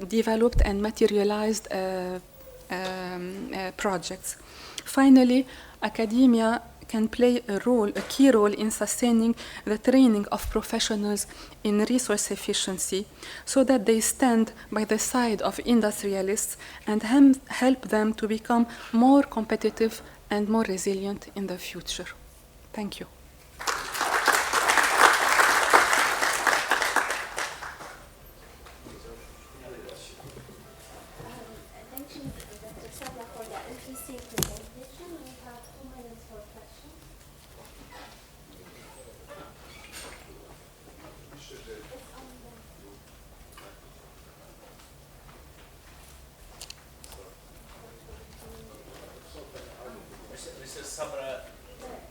Speaker 12: developed and materialized projects. Finally, academia can play a key role in sustaining the training of professionals in resource efficiency so that they stand by the side of industrialists and help them to become more competitive and more resilient in the future. Thank you.
Speaker 1: Thank you, Dr. Sabra, for that interesting presentation. We have 2 minutes for questions.
Speaker 13: Mrs. Sabra,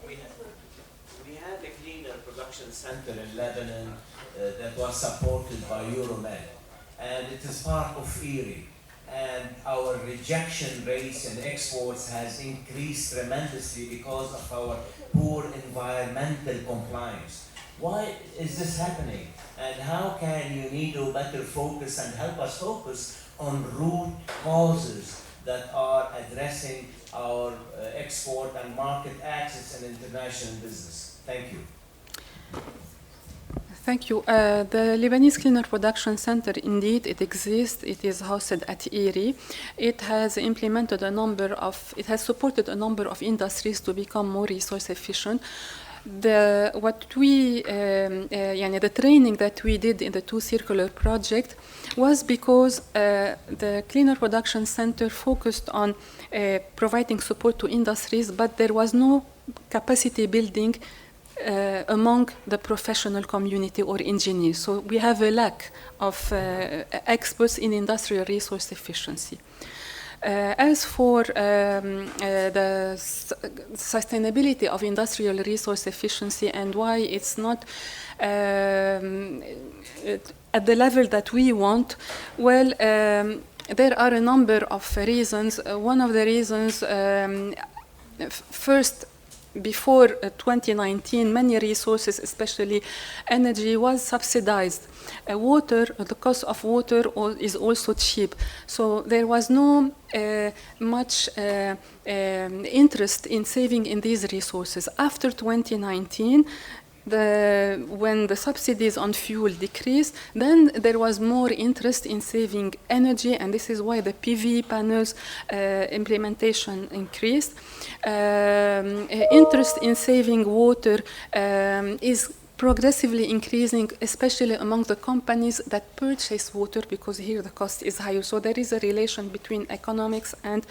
Speaker 13: we had a cleaner production center in Lebanon that was supported by Euromed, and it is part of IRI. And our rejection rates in exports has increased tremendously because of our poor environmental compliance. Why is this happening? And how can UNIDO better focus and help us focus on root causes that are addressing our export and market access and international business? Thank you.
Speaker 12: Thank you. The Lebanese Cleaner Production Center, indeed, it exists. It is hosted at IRI. It has it has supported a number of industries to become more resource efficient. The training that we did in the Two Circular project was because the Cleaner Production Center focused on providing support to industries, but there was no capacity building among the professional community or engineers. So we have a lack of experts in industrial resource efficiency. As for the sustainability of industrial resource efficiency and why it's not at the level that we want, well, there are a number of reasons. One of the reasons, first, before 2019, many resources, especially energy, was subsidized. The cost of water is also cheap. So there was no much interest in saving in these resources. After 2019, when the subsidies on fuel decreased, then there was more interest in saving energy, and this is why the PV panels implementation increased. Interest in saving water is progressively increasing, especially among the companies that purchase water, because here the cost is higher. So there is a relation between economics and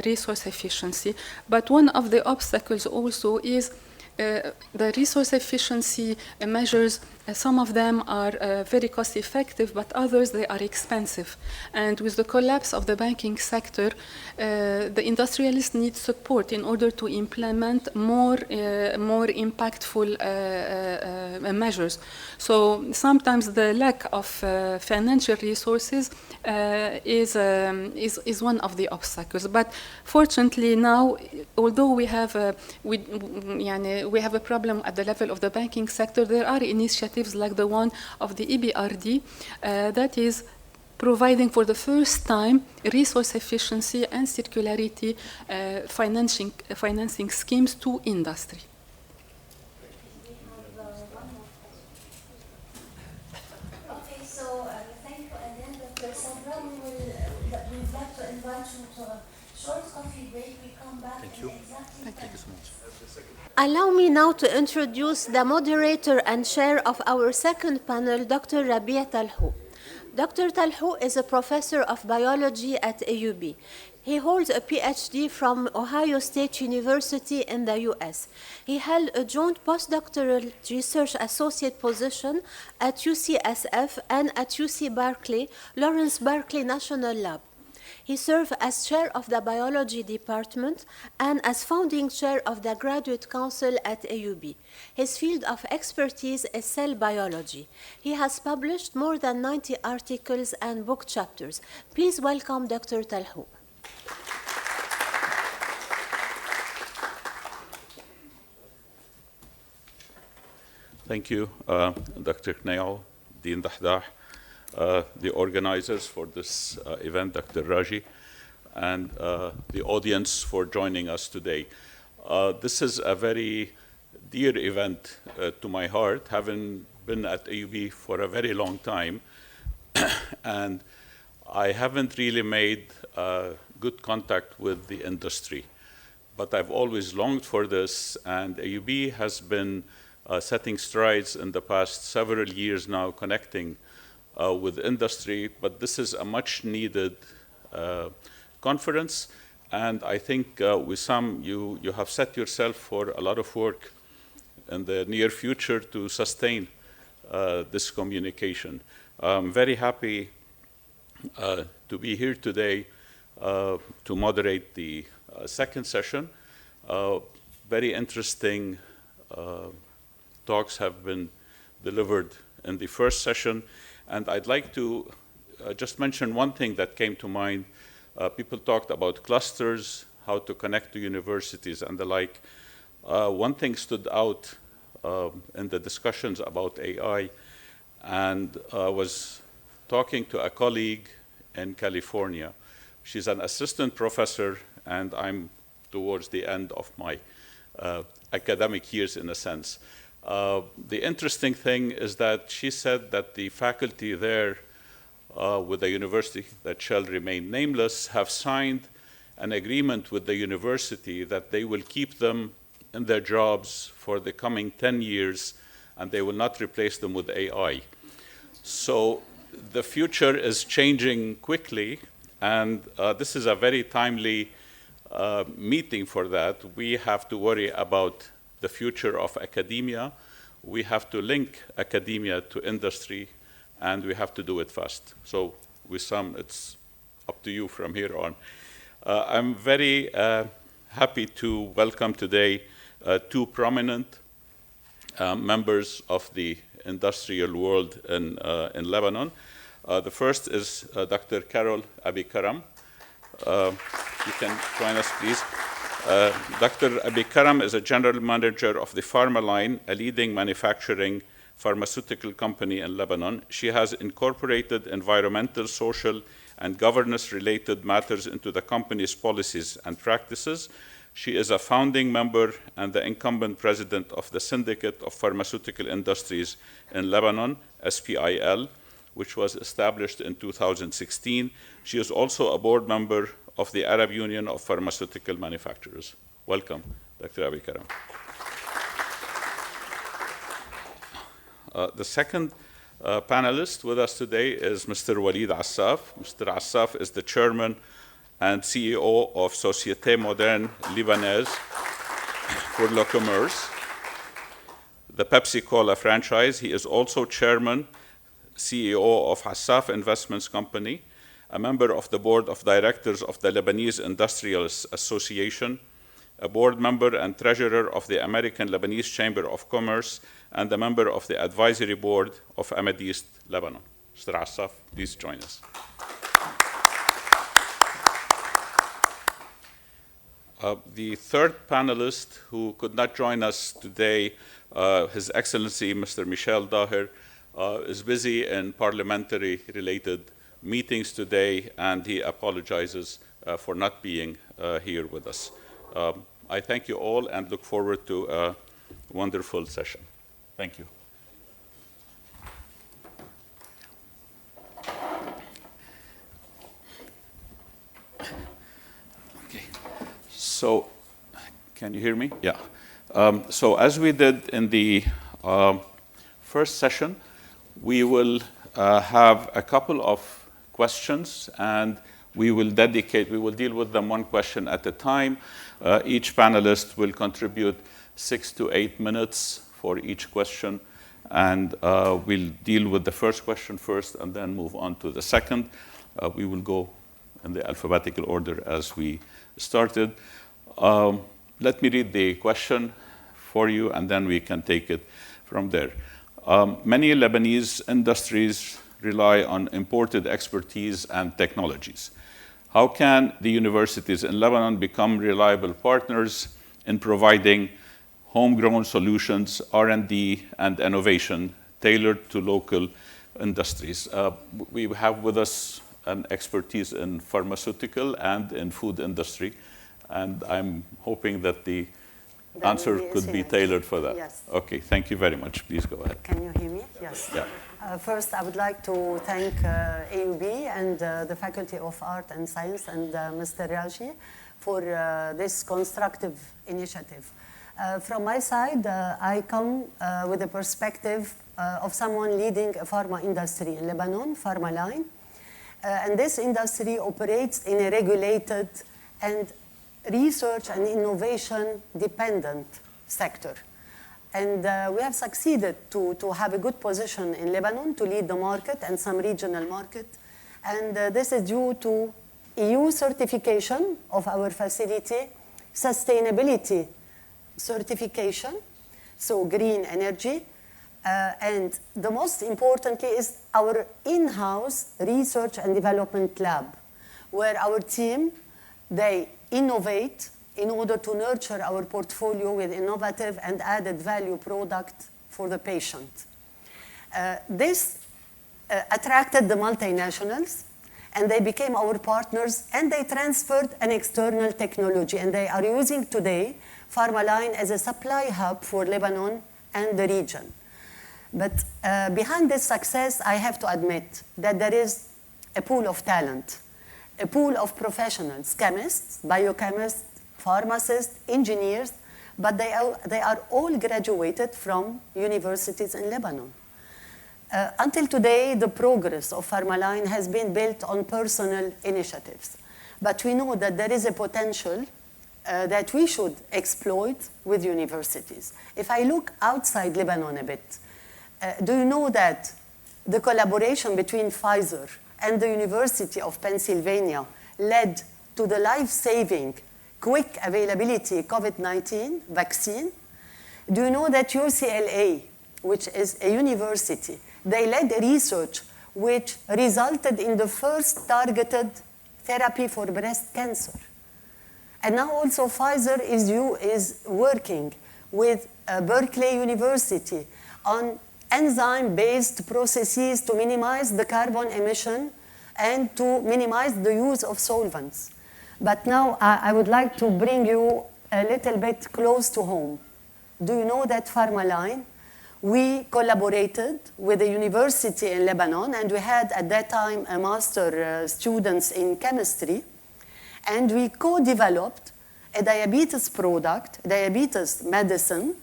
Speaker 12: resource efficiency. But one of the obstacles also is the resource efficiency measures. Some of them are very cost effective, but others, they are expensive. And with the collapse of the banking sector, the industrialists need support in order to implement more impactful measures. So sometimes the lack of financial resources is one of the obstacles. But fortunately now, although we have a problem at the level of the banking sector, there are initiatives like the one of the EBRD that is providing for the first time resource efficiency and circularity financing schemes to industry.
Speaker 1: Okay, so thank you. And then Dr. Sabra, we'd like to invite you to a short coffee break. We come back in exactly 10 minutes. Allow me now to introduce the moderator and chair of our second panel, Dr. Rabia Talhou. Dr. Talhou is a professor of biology at AUB. He holds a PhD from Ohio State University in the US. He held a joint postdoctoral research associate position at UCSF and at UC Berkeley, Lawrence Berkeley National Lab. He served as chair of the biology department and as founding chair of the graduate council at AUB. His field of expertise is cell biology. He has published more than 90 articles and book chapters. Please welcome Dr. Talhou.
Speaker 14: Thank you, Dr. Knayal, Dean Dahdah, the organizers for this event, Dr. Raji, and the audience for joining us today. This is a very dear event to my heart, having been at AUB for a very long time. And I haven't really made good contact with the industry. But I've always longed for this, and AUB has been setting strides in the past several years now, connecting with industry. But this is a much needed conference. And I think, Wissam, you have set yourself for a lot of work in the near future to sustain this communication. I'm very happy to be here today to moderate the second session. Very interesting talks have been delivered in the first session. And I'd like to just mention one thing that came to mind. People talked about clusters, how to connect to universities and the like. One thing stood out in the discussions about AI, and I was talking to a colleague in California. She's an assistant professor, and I'm towards the end of my academic years in a sense. The interesting thing is that she said that the faculty there with the university that shall remain nameless have signed an agreement with the university that they will keep them in their jobs for the coming 10 years, and they will not replace them with AI. So the future is changing quickly, and this is a very timely meeting for that. We have to worry about the future of academia. We have to link academia to industry, and we have to do it fast. So Wissam, it's up to you from here on. I'm very happy to welcome today two prominent members of the industrial world in Lebanon. The first is Dr. Carol Abi Karam. You can join us, please. Dr. Abi Karam is a general manager of the Pharma Line, a leading manufacturing pharmaceutical company in Lebanon. She has incorporated environmental, social, and governance-related matters into the company's policies and practices. She is a founding member and the incumbent president of the Syndicate of Pharmaceutical Industries in Lebanon, SPIL, which was established in 2016. She is also a board member of the Arab Union of Pharmaceutical Manufacturers. Welcome, Dr. Abi Karam. The second panelist with us today is Mr. Walid Assaf. Mr. Assaf is the chairman and CEO of Société Moderne Libanaise pour le Commerce, the Pepsi-Cola franchise. He is also chairman, CEO of Assaf Investments Company, a member of the board of directors of the Lebanese Industrialists Association, a board member and treasurer of the American Lebanese Chamber of Commerce, and a member of the advisory board of Ahmadiyist Lebanon. Mr. Assaf, please join us. The third panelist who could not join us today, His Excellency Mr. Michel Daher, is busy in parliamentary related meetings today, and he apologizes for not being here with us. I thank you all and look forward to a wonderful session. Thank you. Okay. So, can you hear me? Yeah. So as we did in the first session, we will have a couple of questions, and we will deal with them one question at a time. Each panelist will contribute 6 to 8 minutes for each question, and we'll deal with the first question first and then move on to the second. We will go in the alphabetical order as we started. Let me read the question for you, and then we can take it from there. Many Lebanese industries rely on imported expertise and technologies. How can the universities in Lebanon become reliable partners in providing homegrown solutions, R&D, and innovation tailored to local industries? We have with us an expertise in pharmaceutical and in food industry, and I'm hoping that the answer could be tailored for that.
Speaker 15: Yes.
Speaker 14: Okay, thank you very much. Please go ahead.
Speaker 15: Can you hear me? Yes.
Speaker 14: Yeah.
Speaker 15: First, I would like to thank AUB and the Faculty of Art and Science and Mr. Raji for this constructive initiative. From my side, I come with the perspective of someone leading a pharma industry in Lebanon, Pharma Line. And this industry operates in a regulated and research and innovation dependent sector. And we have succeeded to have a good position in Lebanon to lead the market and some regional market. And this is due to EU certification of our facility, sustainability certification, so green energy, and the most importantly is our in-house research and development lab, where our team, they innovate in order to nurture our portfolio with innovative and added value product for the patient. This attracted the multinationals, and they became our partners, and they transferred an external technology, and they are using today Pharma Line as a supply hub for Lebanon and the region. But behind this success, I have to admit that there is a pool of talent, a pool of professionals, chemists, biochemists, pharmacists, engineers, but they are all graduated from universities in Lebanon. Until today, the progress of Pharma Line has been built on personal initiatives. But we know that there is a potential that we should exploit with universities. If I look outside Lebanon a bit, do you know that the collaboration between Pfizer and the University of Pennsylvania led to the life-saving, quick availability COVID-19 vaccine? Do you know that UCLA, which is a university, they led research which resulted in the first targeted therapy for breast cancer? And now also Pfizer is working with Berkeley University on enzyme-based processes to minimize the carbon emission and to minimize the use of solvents. But now I would like to bring you a little bit close to home. Do you know that Pharma Line, we collaborated with a university in Lebanon, and we had at that time a master students in chemistry, and we co-developed a diabetes product, diabetes medicine.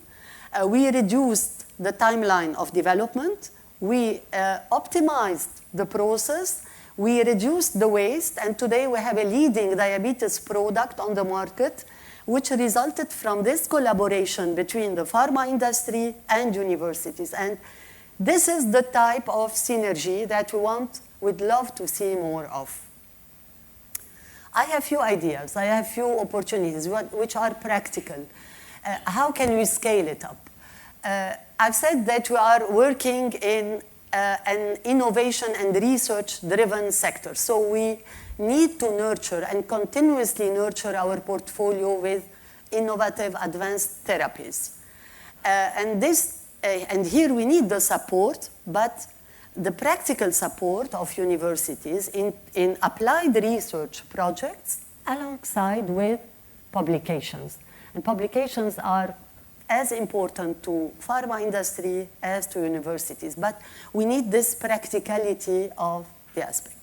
Speaker 15: We reduced the timeline of development. We optimized the process. We reduced the waste, and today we have a leading diabetes product on the market, which resulted from this collaboration between the pharma industry and universities. And this is the type of synergy that we'd love to see more of. I have few ideas, I have few opportunities which are practical. How can we scale it up? I've said that we are working in an innovation and research-driven sector. So we need to nurture and continuously nurture our portfolio with innovative advanced therapies. And here we need the support, but the practical support of universities in applied research projects alongside with publications. And publications are as important to pharma industry as to universities, but we need this practicality of the aspect.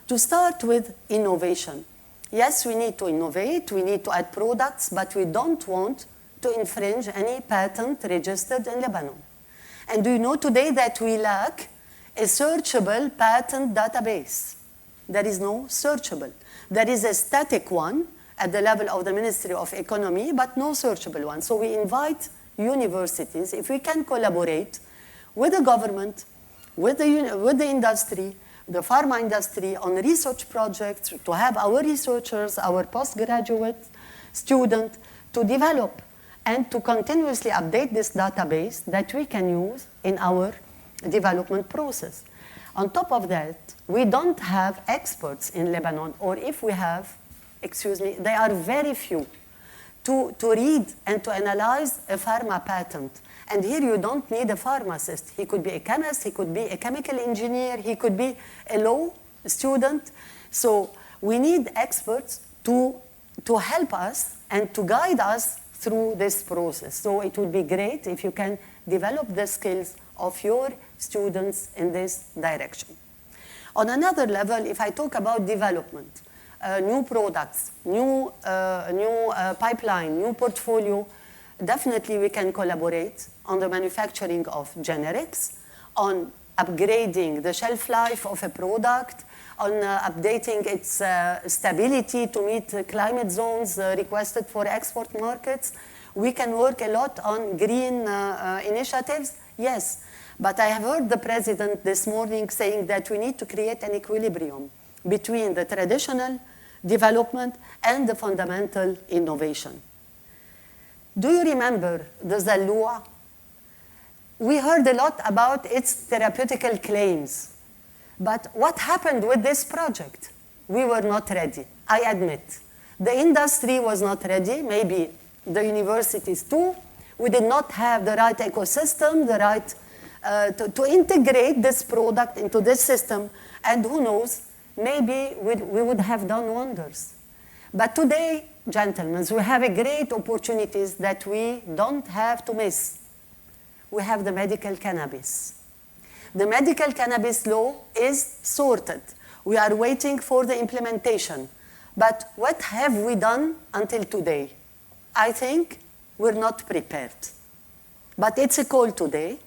Speaker 15: To start with innovation, yes, we need to innovate, we need to add products, but we don't want to infringe any patent registered in Lebanon. And do you know today that we lack a searchable patent database? There is no searchable. There is a static one at the level of the Ministry of Economy, but no searchable one. So we invite universities, if we can collaborate with the government, with the industry, the pharma industry on research projects, to have our researchers, our postgraduate students to develop and to continuously update this database that we can use in our development process. On top of that, we don't have experts in Lebanon, or if we have, they are very few to read and to analyze a pharma patent. And here you don't need a pharmacist. He could be a chemist, he could be a chemical engineer, he could be a law student. So we need experts to help us and to guide us through this process. So it would be great if you can develop the skills of your students in this direction. On another level, if I talk about development, new products, new pipeline, new portfolio, definitely we can collaborate on the manufacturing of generics, on upgrading the shelf life of a product, on updating its stability to meet climate zones requested for export markets. We can work a lot on green initiatives, yes. But I have heard the president this morning saying that we need to create an equilibrium between the traditional development and the fundamental innovation. Do you remember the Zallua? We heard a lot about its therapeutical claims. But what happened with this project? We were not ready, I admit. The industry was not ready, maybe the universities too. We did not have the right ecosystem, the right to integrate this product into this system, and who knows, maybe we would have done wonders. But today, gentlemen, we have a great opportunities that we don't have to miss. We have the medical cannabis. The medical cannabis law is sorted. We are waiting for the implementation. But what have we done until today? I think we're not prepared. But it's a call today.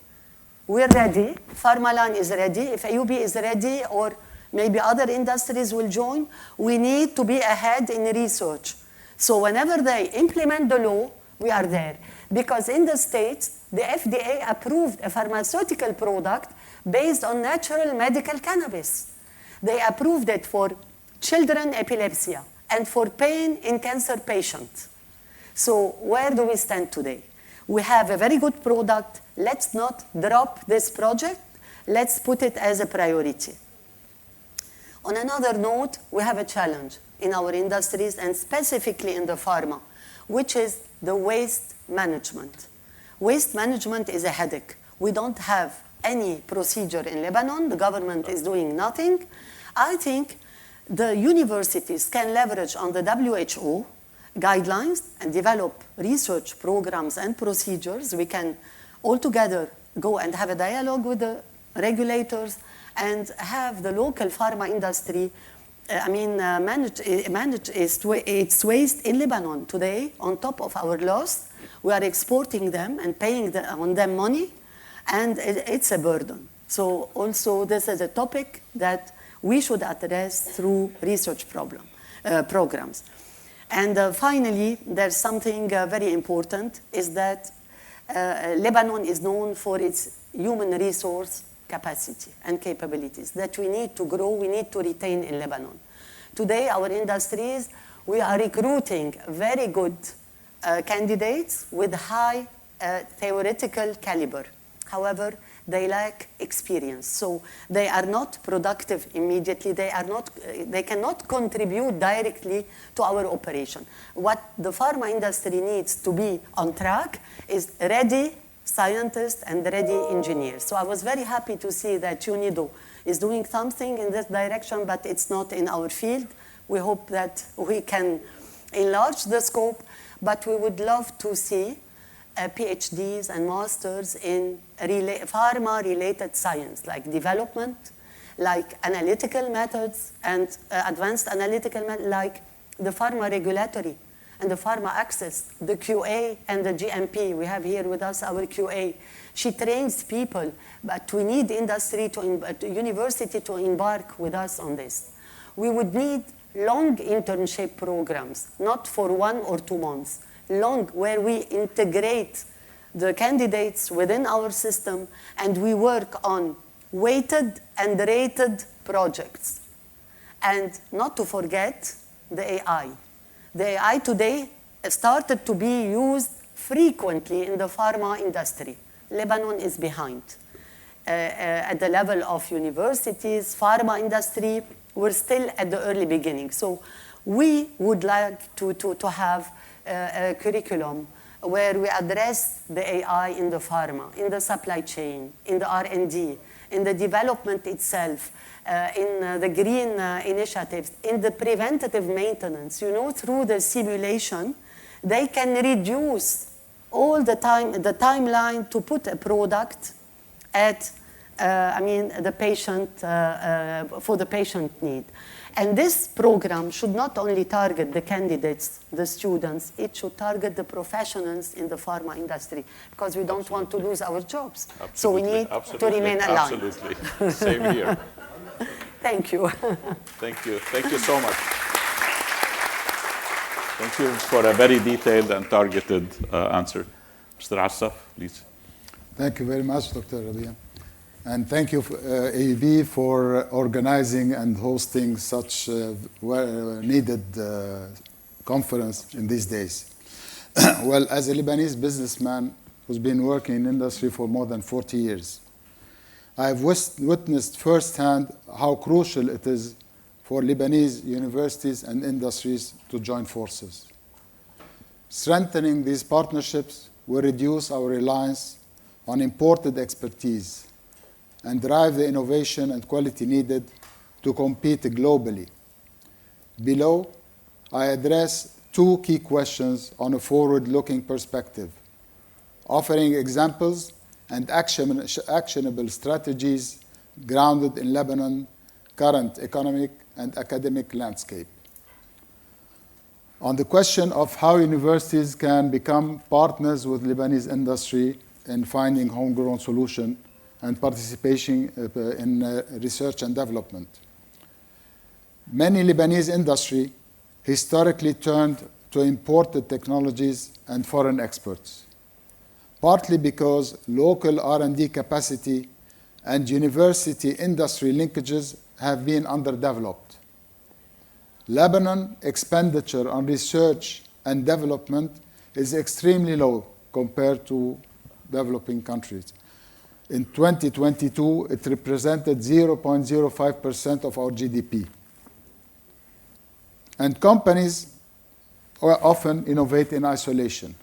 Speaker 15: We're ready. Pharmalan is ready. If AUB is ready, or maybe other industries will join, we need to be ahead in research. So whenever they implement the law, we are there. Because in the States, the FDA approved a pharmaceutical product based on natural medical cannabis. They approved it for children epilepsy and for pain in cancer patients. So where do we stand today? We have a very good product. Let's not drop this project. Let's put it as a priority. On another note, we have a challenge in our industries and specifically in the pharma, which is the waste management. Waste management is a headache. We don't have any procedure in Lebanon. The government is doing nothing. I think the universities can leverage on the WHO guidelines and develop research programs and procedures. We can all together go and have a dialogue with the regulators and have the local pharma industry manage its waste in Lebanon. Today, on top of our loss, we are exporting them and paying on them money, and it's a burden. So also this is a topic that we should address through research programs. And finally, there's something very important, is that Lebanon is known for its human resource capacity and capabilities that we need to grow, we need to retain in Lebanon. Today, our industries, we are recruiting very good candidates with high theoretical caliber. However, they lack experience, so they are not productive immediately. They cannot contribute directly to our operation. What the pharma industry needs to be on track is ready scientists and ready engineers. So I was very happy to see that UNIDO is doing something in this direction, but it's not in our field. We hope that we can enlarge the scope, but we would love to see PhDs and masters in pharma-related science, like development, like analytical methods and advanced analytical methods, like the pharma regulatory and the pharma access, the QA and the GMP. We have here with us our QA. She trains people, but we need industry university to embark with us on this. We would need long internship programs, not for 1 or 2 months, long, where we integrate the candidates within our system and we work on weighted and rated projects. And not to forget the AI. The AI today started to be used frequently in the pharma industry. Lebanon is behind. At the level of universities, pharma industry, we're still at the early beginning. So we would like to have a curriculum where we address the AI in the pharma, in the supply chain, in the R&D, in the development itself, in the green initiatives, in the preventative maintenance. You know, through the simulation, they can reduce all the timeline to put a product at, the patient, for the patient need. And this program should not only target the candidates, the students, it should target the professionals in the pharma industry, because we don't want to lose our jobs. So we need to remain aligned.
Speaker 14: Absolutely. Same here.
Speaker 15: Thank you.
Speaker 14: Thank you. Thank you so much. Thank you for a very detailed and targeted answer. Mr. Assaf, please.
Speaker 16: Thank you very much, Dr. Rabia. And thank you, AUB, for organizing and hosting such needed conference in these days. Well, as a Lebanese businessman who's been working in industry for more than 40 years, I have witnessed firsthand how crucial it is for Lebanese universities and industries to join forces. Strengthening these partnerships will reduce our reliance on imported expertise and drive the innovation and quality needed to compete globally. Below, I address two key questions on a forward-looking perspective, offering examples and actionable strategies grounded in Lebanon's current economic and academic landscape. On the question of how universities can become partners with Lebanese industry in finding homegrown solutions and participation in research and development. Many Lebanese industry historically turned to imported technologies and foreign experts, partly because local R&D capacity and university-industry linkages have been underdeveloped. Lebanon expenditure on research and development is extremely low compared to developing countries. In 2022, it represented 0.05% of our GDP. And companies often innovate in isolation.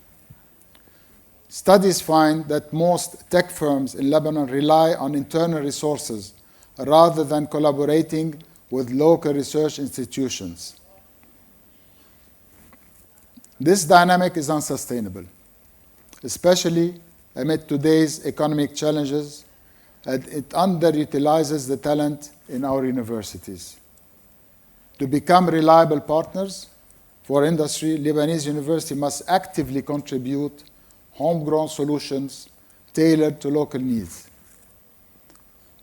Speaker 16: Studies find that most tech firms in Lebanon rely on internal resources rather than collaborating with local research institutions. This dynamic is unsustainable, especially amid today's economic challenges, and it underutilizes the talent in our universities. To become reliable partners for industry, Lebanese university must actively contribute homegrown solutions tailored to local needs.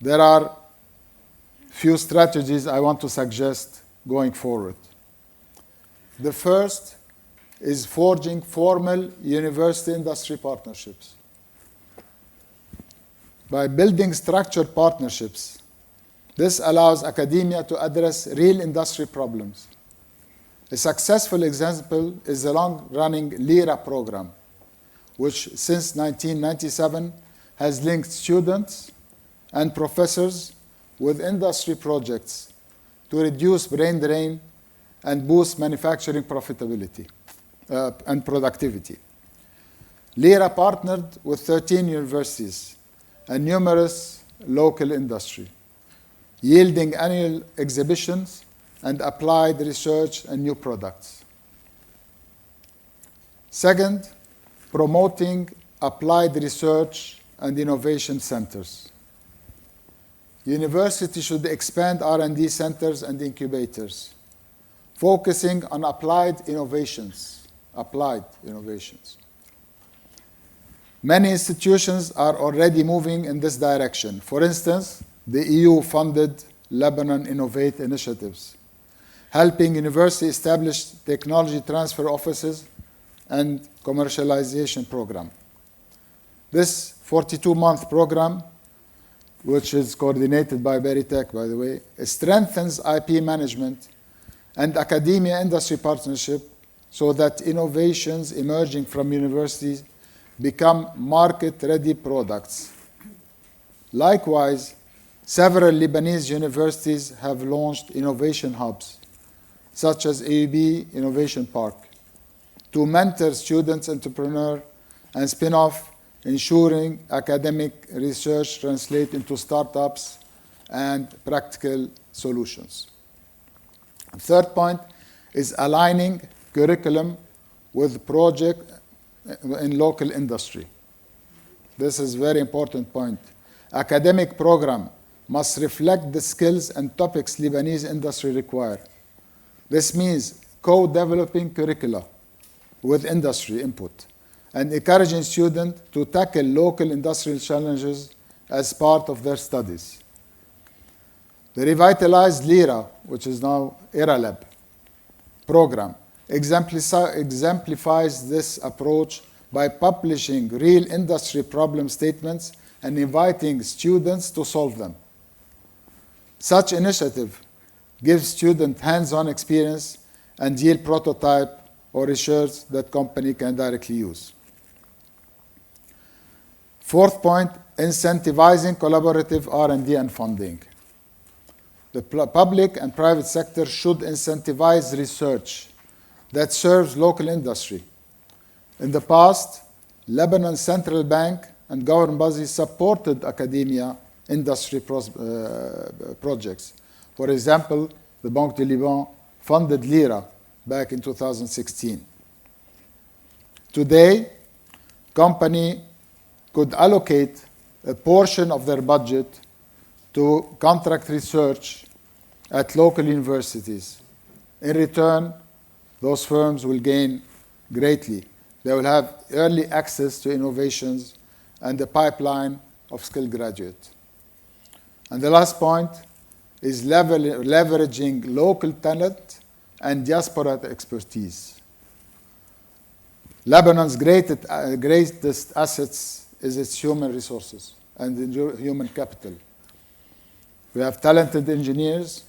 Speaker 16: There are few strategies I want to suggest going forward. The first is forging formal university-industry partnerships. By building structured partnerships, this allows academia to address real industry problems. A successful example is the long-running LIRA program, which since 1997 has linked students and professors with industry projects to reduce brain drain and boost manufacturing profitability and productivity. LIRA partnered with 13 universities and numerous local industry, yielding annual exhibitions and applied research and new products. Second, promoting applied research and innovation centers. Universities should expand R&D centers and incubators, focusing on applied innovations. Many institutions are already moving in this direction. For instance, the EU-funded Lebanon Innovate initiatives, helping universities establish technology transfer offices and commercialization program. This 42-month program, which is coordinated by Beritech, by the way, strengthens IP management and academia-industry partnership so that innovations emerging from universities become market-ready products. Likewise, several Lebanese universities have launched innovation hubs, such as AUB Innovation Park, to mentor students, entrepreneurs, and spin-off, ensuring academic research translates into startups and practical solutions. The third point is aligning curriculum with project in local industry. This is a very important point. Academic program must reflect the skills and topics Lebanese industry require. This means co-developing curricula with industry input and encouraging students to tackle local industrial challenges as part of their studies. The revitalized LIRA, which is now ERALab program, exemplifies this approach by publishing real industry problem statements and inviting students to solve them. Such initiative gives students hands-on experience and yield prototype or research that company can directly use. Fourth point, incentivizing collaborative R&D and funding. The public and private sector should incentivize research that serves local industry. In the past, Lebanon Central Bank and government bodies supported academia industry projects. For example, the Banque de Liban funded LIRA back in 2016. Today, company could allocate a portion of their budget to contract research at local universities. In return, those firms will gain greatly. They will have early access to innovations and a pipeline of skilled graduates. And the last point is leveraging local talent and diaspora expertise. Lebanon's greatest assets is its human resources and human capital. We have talented engineers,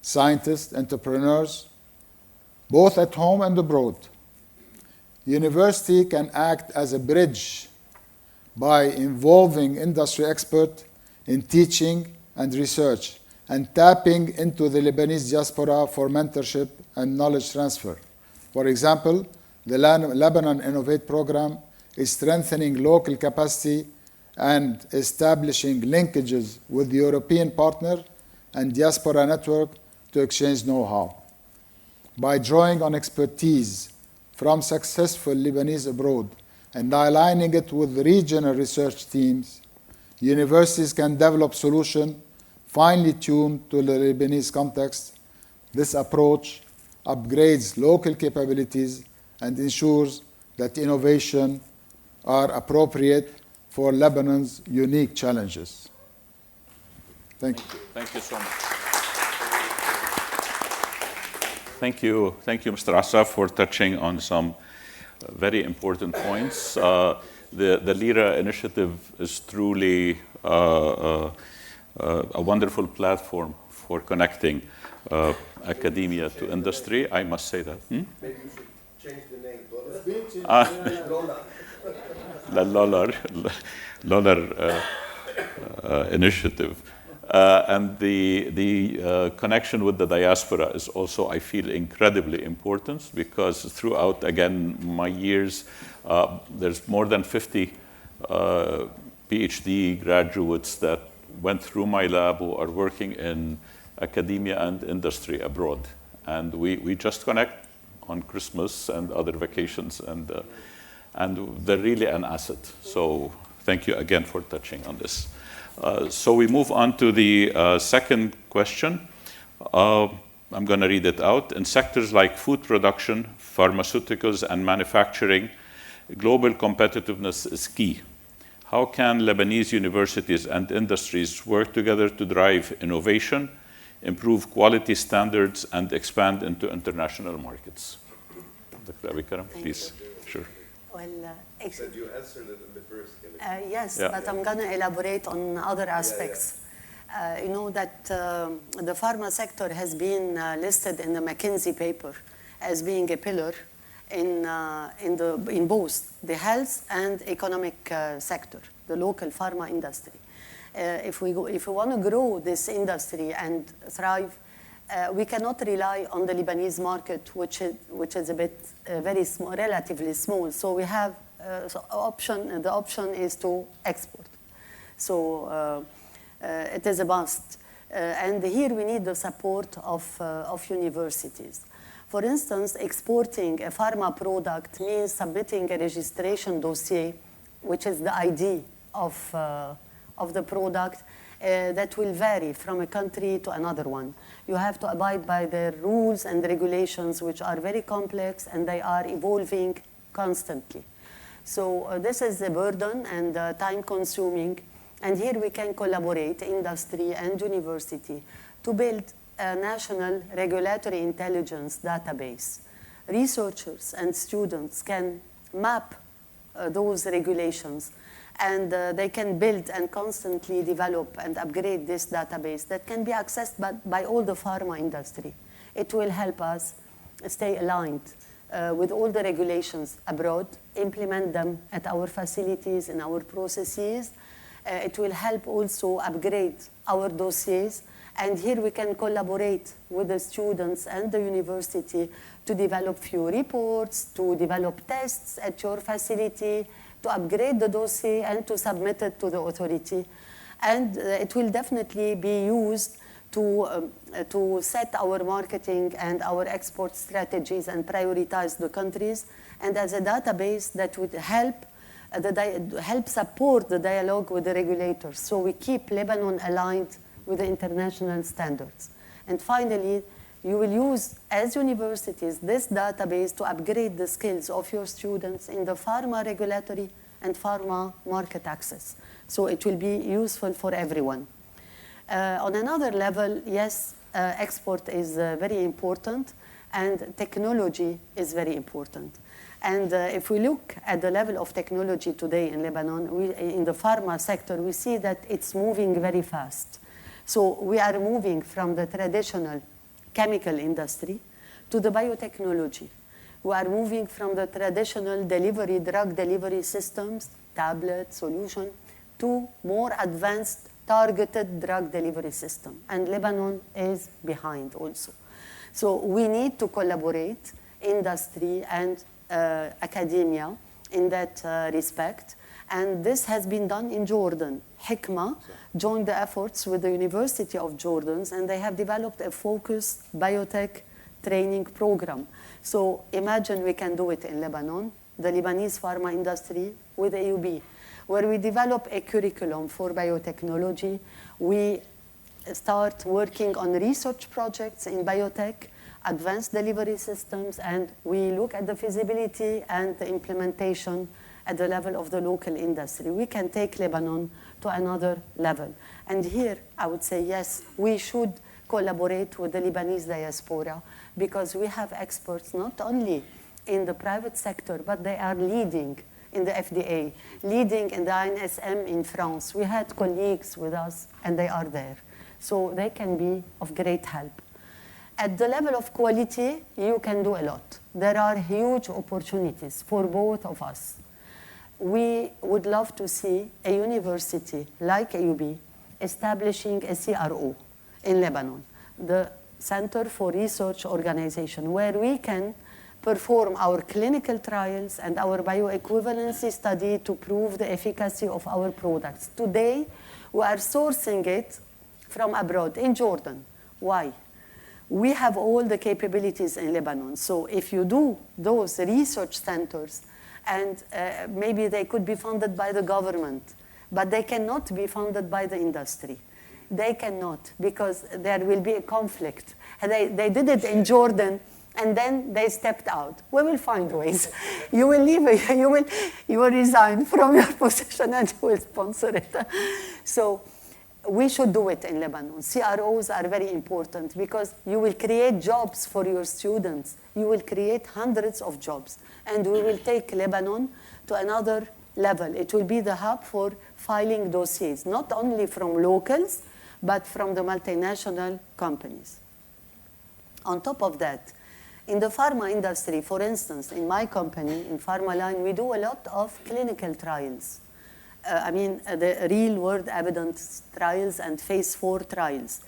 Speaker 16: scientists, entrepreneurs, both at home and abroad. University can act as a bridge by involving industry experts in teaching and research and tapping into the Lebanese diaspora for mentorship and knowledge transfer. For example, the Lebanon Innovate program is strengthening local capacity and establishing linkages with the European partner and diaspora network to exchange know-how. By drawing on expertise from successful Lebanese abroad and aligning it with regional research teams, universities can develop solutions finely tuned to the Lebanese context. This approach upgrades local capabilities and ensures that innovation are appropriate for Lebanon's unique challenges. Thank you.
Speaker 14: Thank you so much. Thank you, Mr. Assaf, for touching on some very important points. The LIRA initiative is truly a wonderful platform for connecting academia to industry. I must say that.
Speaker 2: Maybe you should change the name.
Speaker 14: The LOLAR initiative. And the connection with the diaspora is also, I feel, incredibly important because throughout, again, my years, there's more than 50 PhD graduates that went through my lab who are working in academia and industry abroad. And we just connect on Christmas and other vacations, and they're really an asset. So thank you again for touching on this. So we move on to the second question. I'm going to read it out. In sectors like food production, pharmaceuticals, and manufacturing, global competitiveness is key. How can Lebanese universities and industries work together to drive innovation, improve quality standards, and expand into international markets? Dr. Karam, please. Sure.
Speaker 15: Well,
Speaker 4: you said you answered it in the first.
Speaker 15: yes, yeah. But I'm going to elaborate on other aspects. You know that the pharma sector has been listed in the McKinsey paper as being a pillar in both the health and economic sector, the local pharma industry. If we want to grow this industry and thrive, we cannot rely on the Lebanese market, which is a bit very small, relatively small. So we have the option is to export. So it is a must. And here we need the support of universities. For instance, exporting a pharma product means submitting a registration dossier, which is the ID of the product, that will vary from a country to another one. You have to abide by their rules and regulations, which are very complex, and they are evolving constantly. So this is a burden and time-consuming, and here we can collaborate, industry and university, to build a national regulatory intelligence database. Researchers and students can map those regulations, and they can build and constantly develop and upgrade this database that can be accessed by all the pharma industry. It will help us stay aligned with all the regulations abroad, implement them at our facilities, in our processes. It will help also upgrade our dossiers. And here we can collaborate with the students and the university to develop few reports, to develop tests at your facility, to upgrade the dossier and to submit it to the authority. And it will definitely be used to set our marketing and our export strategies and prioritize the countries, and as a database that would help support the dialogue with the regulators. So we keep Lebanon aligned with the international standards. And finally, you will use, as universities, this database to upgrade the skills of your students in the pharma regulatory and pharma market access. So it will be useful for everyone. On another level, yes, export is very important, and technology is very important. And if we look at the level of technology today in Lebanon, in the pharma sector, we see that it's moving very fast. So we are moving from the traditional chemical industry to the biotechnology. We are moving from the traditional drug delivery systems, tablet, solution, to more advanced targeted drug delivery system. And Lebanon is behind also. So we need to collaborate, industry and academia, in that respect. And this has been done in Jordan. Hikma joined the efforts with the University of Jordan, and they have developed a focused biotech training program. So imagine we can do it in Lebanon, the Lebanese pharma industry with AUB, where we develop a curriculum for biotechnology. We start working on research projects in biotech, advanced delivery systems, and we look at the feasibility and the implementation at the level of the local industry. We can take Lebanon to another level. And here, I would say, yes, we should collaborate with the Lebanese diaspora, because we have experts not only in the private sector, but they are leading in the FDA, leading in the A.M.A.M in France. We had colleagues with us, and they are there. So they can be of great help. At the level of quality, you can do a lot. There are huge opportunities for both of us. We would love to see a university like AUB establishing a CRO in Lebanon, the Center for Research Organization, where we can perform our clinical trials and our bioequivalency study to prove the efficacy of our products. Today, we are sourcing it from abroad, in Jordan. Why? We have all the capabilities in Lebanon. So if you do those research centers, and maybe they could be funded by the government, but they cannot be funded by the industry. They cannot, because there will be a conflict. And they did it in Jordan, and then they stepped out. We will find ways. You will leave, you will resign from your position, and you will sponsor it. So we should do it in Lebanon. CROs are very important, because you will create jobs for your students. You will create hundreds of jobs. And we will take Lebanon to another level. It will be the hub for filing dossiers, not only from locals, but from the multinational companies. On top of that, in the pharma industry, for instance, in my company, in PharmaLine, we do a lot of clinical trials. The real-world evidence trials and phase 4 trials.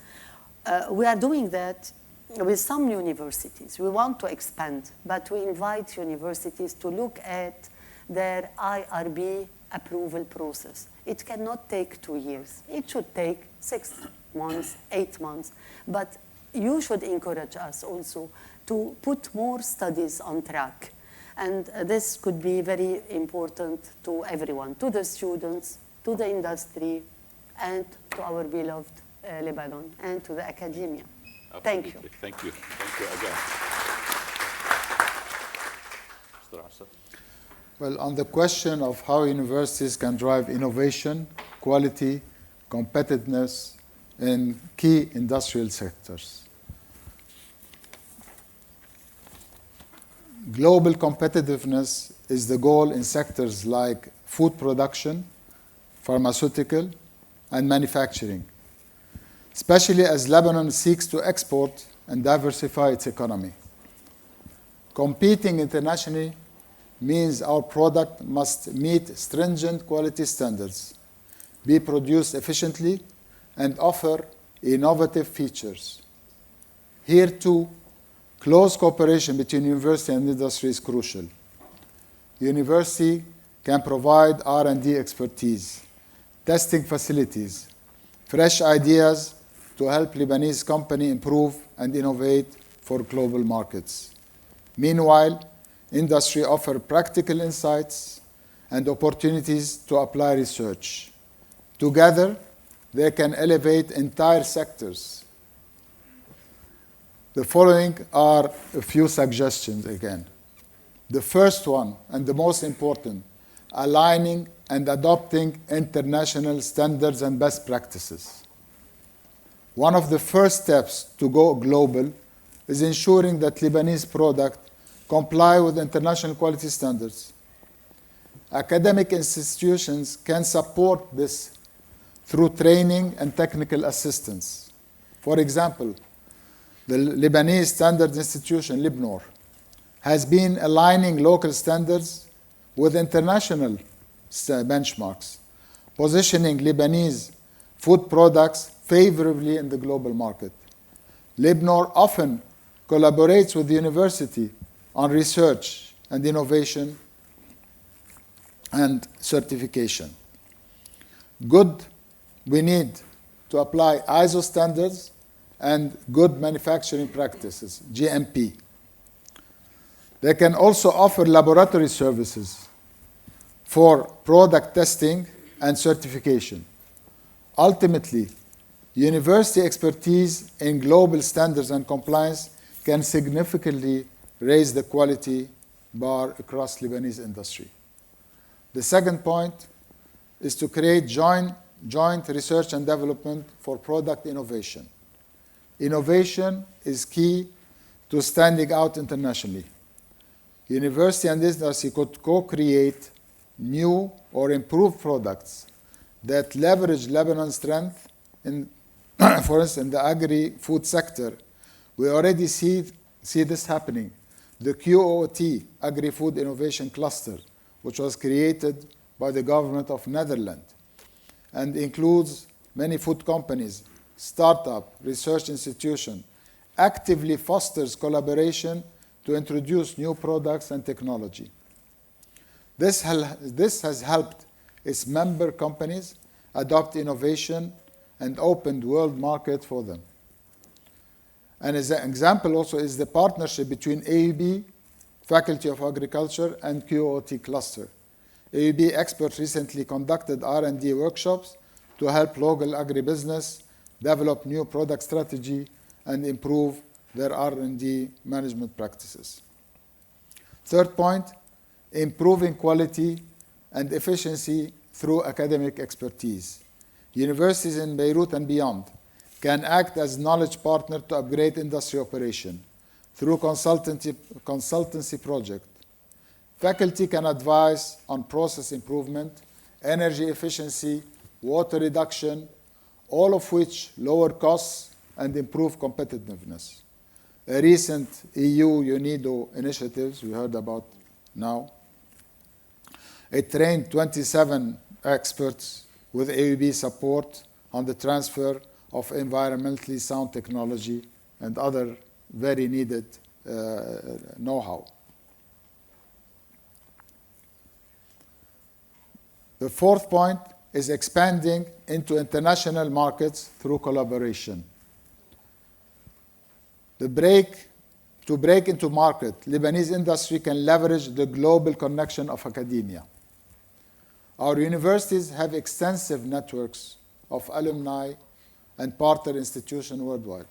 Speaker 15: We are doing that with some universities. We want to expand, but we invite universities to look at their IRB approval process. It cannot take 2 years. It should take 6 months, 8 months. But you should encourage us also to put more studies on track. And this could be very important to everyone, to the students, to the industry, and to our beloved Lebanon, and to the academia.
Speaker 14: Absolutely.
Speaker 15: Thank you.
Speaker 14: Thank you. Thank you again. Mr. Assaf.
Speaker 16: Well, on the question of how universities can drive innovation, quality, competitiveness in key industrial sectors. Global competitiveness is the goal in sectors like food production, pharmaceutical, and manufacturing, especially as Lebanon seeks to export and diversify its economy. Competing internationally means our product must meet stringent quality standards, be produced efficiently, and offer innovative features. Here too, close cooperation between university and industry is crucial. University can provide R&D expertise, testing facilities, fresh ideas to help Lebanese companies improve and innovate for global markets. Meanwhile, industry offers practical insights and opportunities to apply research. Together, they can elevate entire sectors. The following are a few suggestions again. The first one, and the most important, aligning and adopting international standards and best practices. One of the first steps to go global is ensuring that Lebanese products comply with international quality standards. Academic institutions can support this through training and technical assistance. For example, the Lebanese Standards Institution, LIBNOR, has been aligning local standards with international benchmarks, positioning Lebanese food products favorably in the global market. LIBNOR often collaborates with the university on research and innovation and certification. We need to apply ISO standards and good manufacturing practices, GMP. They can also offer laboratory services for product testing and certification. Ultimately, university expertise in global standards and compliance can significantly raise the quality bar across Lebanese industry. The second point is to create joint research and development for product innovation. Innovation is key to standing out internationally. University and industry could co-create new or improved products that leverage Lebanon's strength in, for instance, in the agri-food sector. We already see this happening. The QOT, Agri-Food Innovation Cluster, which was created by the government of Netherlands and includes many food companies, startup, research institution, actively fosters collaboration to introduce new products and technology. This has helped its member companies adopt innovation and opened world market for them. And as an example also is the partnership between AUB, Faculty of Agriculture, and QOT Cluster. AUB experts recently conducted R&D workshops to help local agribusiness develop new product strategy and improve their R&D management practices. Third point, improving quality and efficiency through academic expertise. Universities in Beirut and beyond can act as knowledge partner to upgrade industry operation through consultancy project. Faculty can advise on process improvement, energy efficiency, water reduction, all of which lower costs and improve competitiveness. A recent EU-UNIDO initiatives we heard about now. It trained 27 experts with AUB support on the transfer of environmentally sound technology and other very needed know-how. The fourth point is expanding into international markets through collaboration. To break into market, Lebanese industry can leverage the global connection of academia. Our universities have extensive networks of alumni and partner institutions worldwide.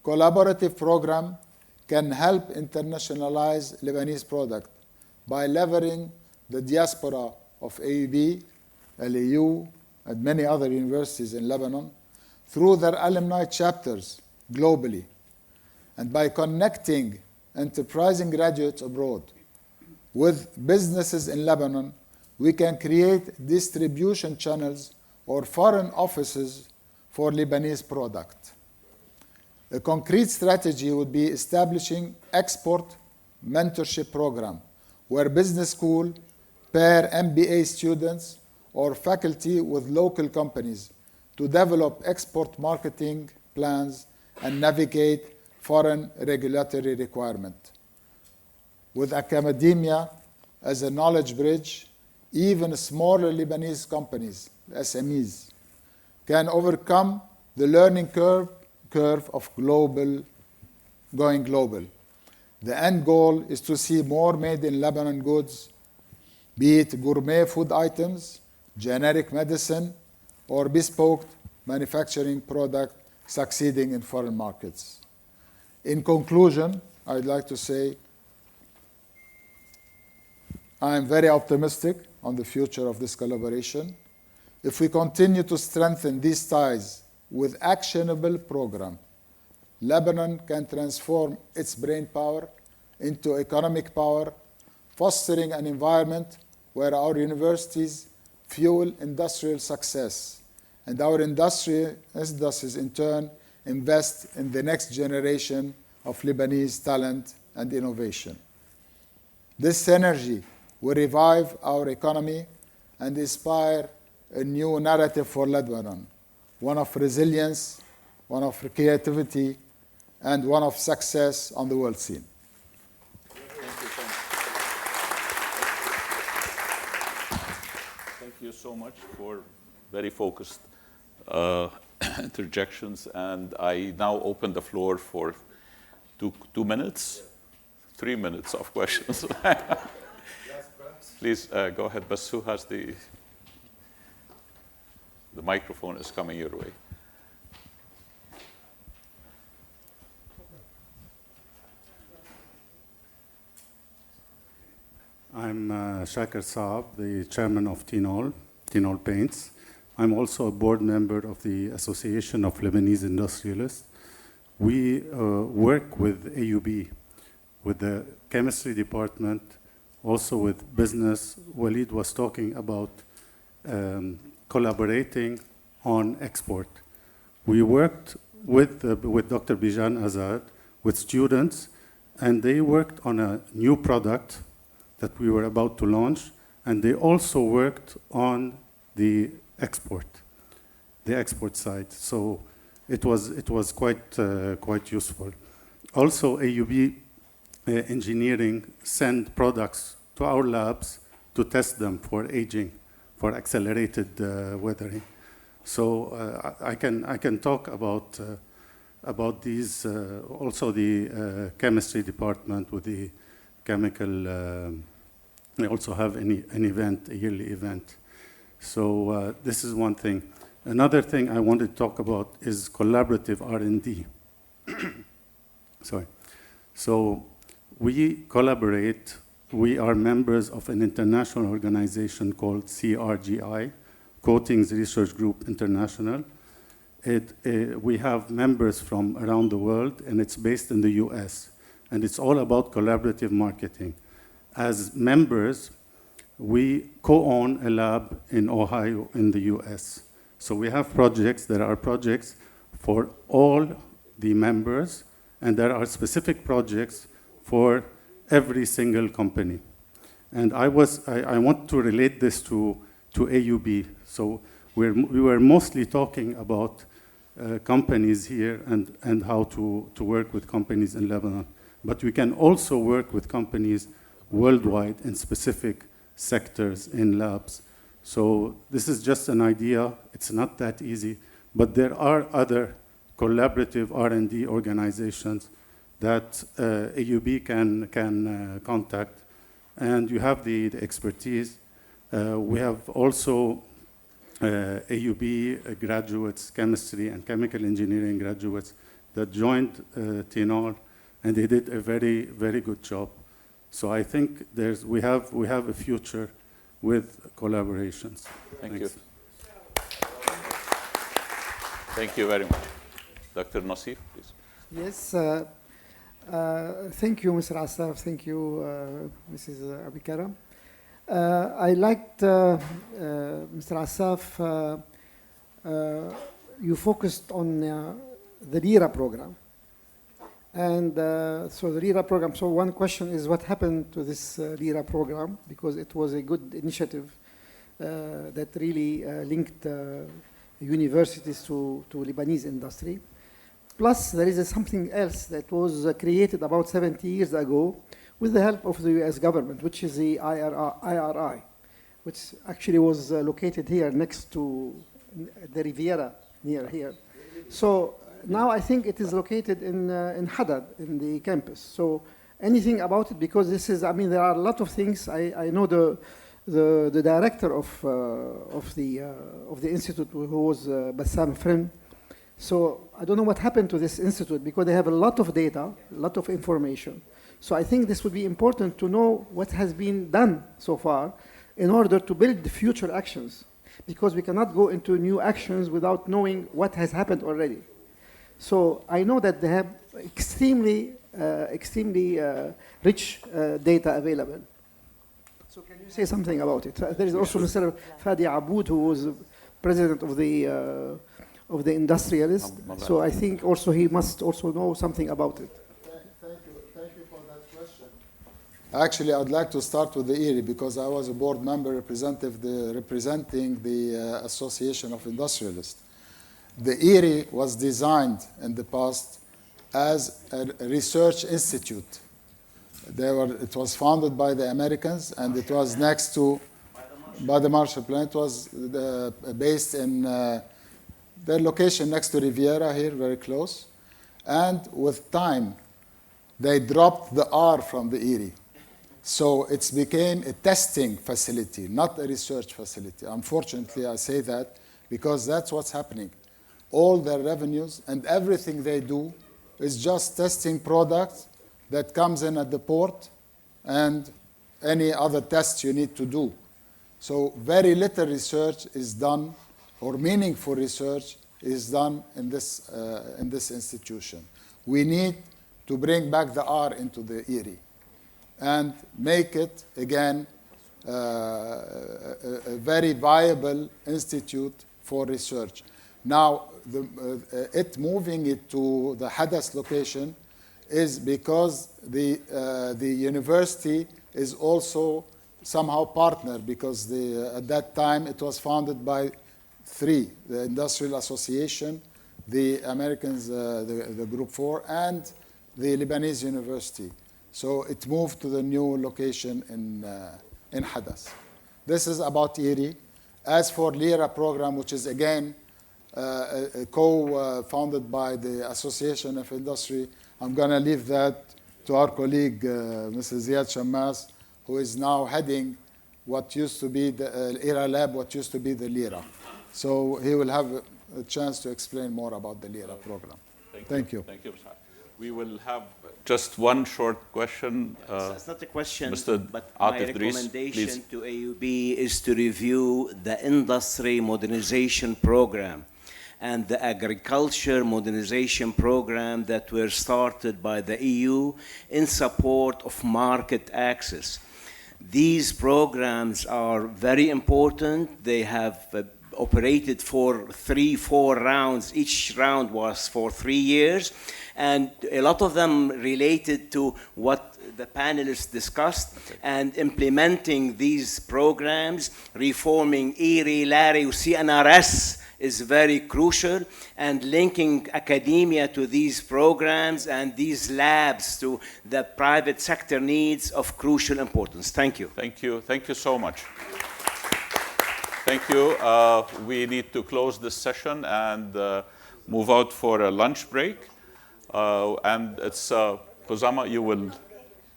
Speaker 16: Collaborative program can help internationalize Lebanese product by leveraging the diaspora of AUB, LAU, and many other universities in Lebanon through their alumni chapters globally, and by connecting enterprising graduates abroad with businesses in Lebanon, we can create distribution channels or foreign offices for Lebanese product. A concrete strategy would be establishing export mentorship program where business school pair MBA students or faculty with local companies to develop export marketing plans and navigate foreign regulatory requirement. With academia as a knowledge bridge, even smaller Lebanese companies, SMEs, can overcome the learning curve of going global. The end goal is to see more made in Lebanon goods, be it gourmet food items, generic medicine, or bespoke manufacturing product succeeding in foreign markets. In conclusion, I'd like to say I am very optimistic on the future of this collaboration. If we continue to strengthen these ties with actionable program, Lebanon can transform its brain power into economic power, fostering an environment where our universities fuel industrial success, and our industries in turn invest in the next generation of Lebanese talent and innovation. This synergy will revive our economy and inspire a new narrative for Lebanon, one of resilience, one of creativity, and one of success on the world scene.
Speaker 14: Thank you so much for very focused interjections, and I now open the floor for 2 minutes, 3 minutes of questions. Please go ahead, but who has the microphone is coming your way.
Speaker 17: I'm Shakir Saab, the chairman of Tinol Paints. I'm also a board member of the Association of Lebanese Industrialists. We work with AUB, with the chemistry department, also with business. Walid was talking about collaborating on export. We worked with Dr. Bijan Azad, with students, and they worked on a new product that we were about to launch, and they also worked on the export side. So it was quite useful. Also, AUB engineering send products to our labs to test them for aging, for accelerated weathering. So I can talk about these. Also, the chemistry department with the chemical. They also have an event, a yearly event. So this is one thing. Another thing I want to talk about is collaborative R&D. Sorry. So we collaborate. We are members of an international organization called CRGI, Coatings Research Group International. We have members from around the world, and it's based in the US. And it's all about collaborative marketing. As members, we co-own a lab in Ohio in the US. So we have projects. There are projects for all the members, and there are specific projects for every single company. And I want to relate this to AUB. So we were mostly talking about companies here and how to work with companies in Lebanon. But we can also work with companies worldwide in specific sectors in labs So this is just an idea. It's not that easy, but there are other collaborative R&D organizations that AUB can contact, and you have the expertise. We have also AUB graduates, chemistry and chemical engineering graduates that joined TNR, and they did a very, very good job. So I think we have a future with collaborations.
Speaker 14: Thank you. Thank you very much. Dr. Nassif, please.
Speaker 18: Yes, thank you, Mr. Assaf. Thank you, Mrs. Abi Karam. I liked, Mr. Assaf, you focused on the LIRA program. And so the LIRA program, so one question is what happened to this LIRA program? Because it was a good initiative that really linked universities to Lebanese industry. Plus, there is something else that was created about 70 years ago with the help of the US government, which is the IRI, which actually was located here next to the Riviera near here. So now I think it is located in Dahdah, in the campus. So anything about it, because this is, I mean, there are a lot of things. I know the director of the institute, who was Bassam friend. So I don't know what happened to this institute, because they have a lot of data, a lot of information. So I think this would be important to know what has been done so far in order to build the future actions, because we cannot go into new actions without knowing what has happened already. So I know that they have extremely rich data available. So can you say something about it? There is also Mr. Fadi Aboud, who was president of the industrialists. So I think also he must also know something about it.
Speaker 16: Thank you for that question. Actually, I'd like to start with the ERI, because I was a board member representing the Association of Industrialists. The ERI was designed in the past as a research institute. It was founded by the Americans, and it was next to, by the Marshall Plan. It was based in their location next to Riviera here, very close. And with time, they dropped the R from the ERI. So it became a testing facility, not a research facility. Unfortunately, I say that because that's what's happening. All their revenues and everything they do is just testing products that comes in at the port and any other tests you need to do. So very little research is done, or meaningful research is done in this institution. We need to bring back the R into the ERI and make it, again, a very viable institute for research. Now, moving it to the Dahdah location is because the university is also somehow partner, because at that time it was founded by three: the Industrial Association, the Americans, the Group 4, and the Lebanese University. So it moved to the new location in Dahdah. This is about ERI. As for LIRA program, which is again co-founded by the Association of Industry, I'm going to leave that to our colleague, Mr. Ziad Shammas, who is now heading what used to be the LIRA lab, what used to be the LIRA. So he will have a chance to explain more about the LIRA program. Thank you.
Speaker 14: Thank you, Mr. We will have just one short question.
Speaker 13: It's not a question,
Speaker 14: Mr.
Speaker 13: but my
Speaker 14: Atif Dries,
Speaker 13: recommendation
Speaker 14: please.
Speaker 13: to AUB is to review the industry modernization program and the agriculture modernization program that were started by the EU in support of market access. These programs are very important. They have operated for 3-4 rounds. Each round was for 3 years. And a lot of them related to what the panelists discussed, and implementing these programs, reforming ERI, LARI, CNRS is very crucial, and linking academia to these programs and these labs to the private sector needs of crucial importance. Thank you.
Speaker 14: Thank you. Thank you so much. Thank you. We need to close this session and move out for a lunch break. And it's Kusama, you will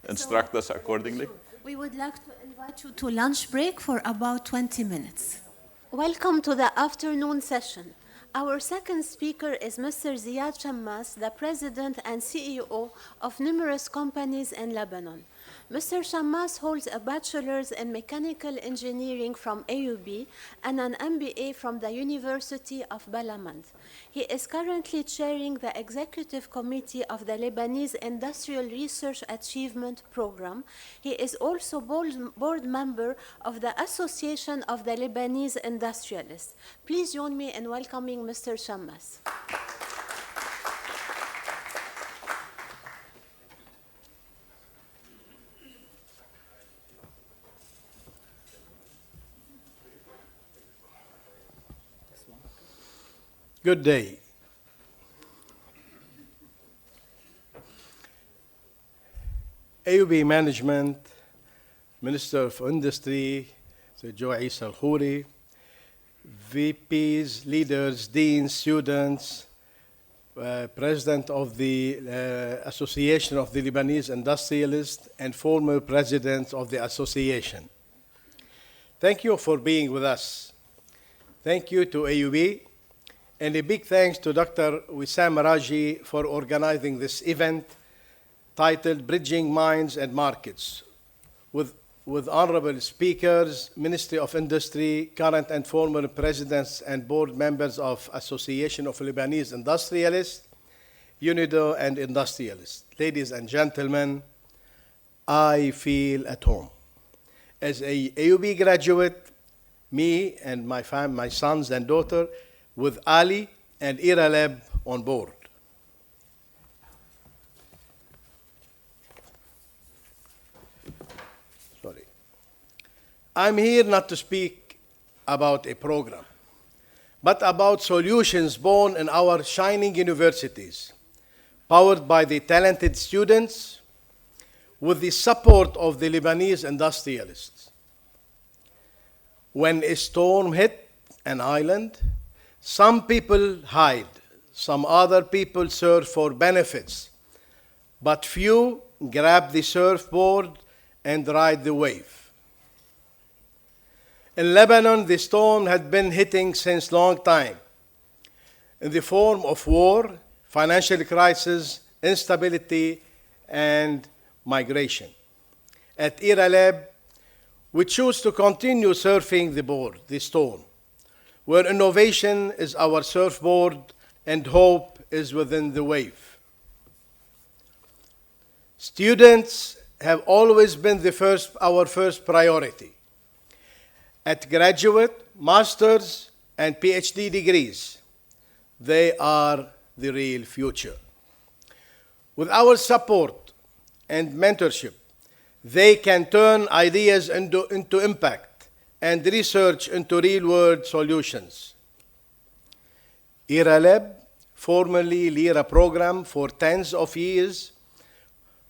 Speaker 14: instruct us accordingly.
Speaker 1: We would like to invite you to lunch break for about 20 minutes. Welcome to the afternoon session. Our second speaker is Mr. Ziad Shammas, the president and CEO of numerous companies in Lebanon. Mr. Shammas holds a bachelor's in mechanical engineering from AUB and an MBA from the University of Balamand. He is currently chairing the executive committee of the Lebanese Industrial Research Achievement Program. He is also board member of the Association of the Lebanese Industrialists. Please join me in welcoming Mr. Shammas.
Speaker 19: Good day. AUB Management, Minister of Industry, Sir Issa Khoury, VPs, leaders, deans, students, President of the Association of the Lebanese Industrialists, and former President of the Association. Thank you for being with us. Thank you to AUB. And a big thanks to Dr. Wissam Raji for organizing this event titled Bridging Minds and Markets with honorable speakers, Ministry of Industry, current and former presidents and board members of Association of Lebanese Industrialists, UNIDO and Industrialists. Ladies and gentlemen, I feel at home. As a AUB graduate, me and my sons and daughter, with Ali and IRA Lab on board. Sorry. I'm here not to speak about a program, but about solutions born in our shining universities, powered by the talented students, with the support of the Lebanese industrialists. When a storm hit an island, some people hide, some other people search for benefits, but few grab the surfboard and ride the wave. In Lebanon, the storm had been hitting since long time, in the form of war, financial crisis, instability, and migration. At IRA Lab, we choose to continue surfing the storm, where innovation is our surfboard and hope is within the wave. Students have always been our first priority. At graduate, master's, and PhD degrees, they are the real future. With our support and mentorship, they can turn ideas into impact and research into real-world solutions. IRA Lab, formerly LIRA program for tens of years,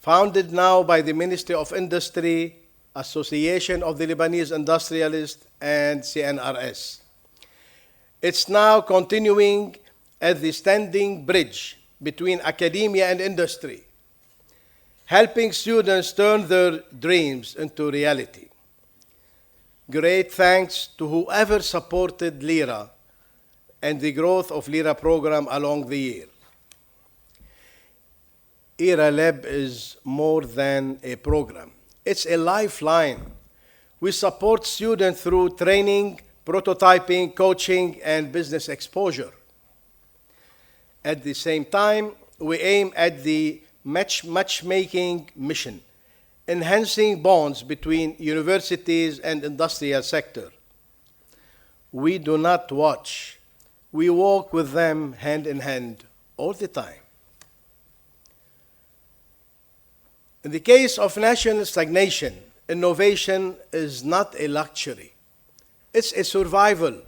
Speaker 19: founded now by the Ministry of Industry, Association of the Lebanese Industrialists, and CNRS. It's now continuing as the standing bridge between academia and industry, helping students turn their dreams into reality. Great thanks to whoever supported LIRA and the growth of LIRA program along the year. IRA Lab is more than a program. It's a lifeline. We support students through training, prototyping, coaching, and business exposure. At the same time, we aim at the matchmaking mission, enhancing bonds between universities and industrial sector. We do not watch. We walk with them hand in hand all the time. In the case of national stagnation, innovation is not a luxury. It's a survival.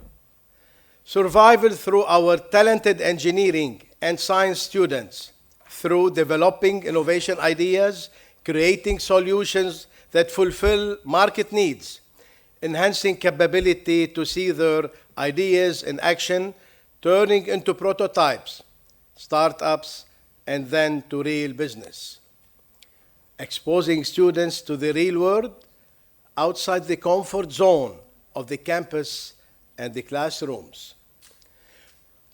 Speaker 19: Survival through our talented engineering and science students, through developing innovation ideas, creating solutions that fulfill market needs, enhancing capability to see their ideas in action, turning into prototypes, startups, and then to real business. Exposing students to the real world outside the comfort zone of the campus and the classrooms.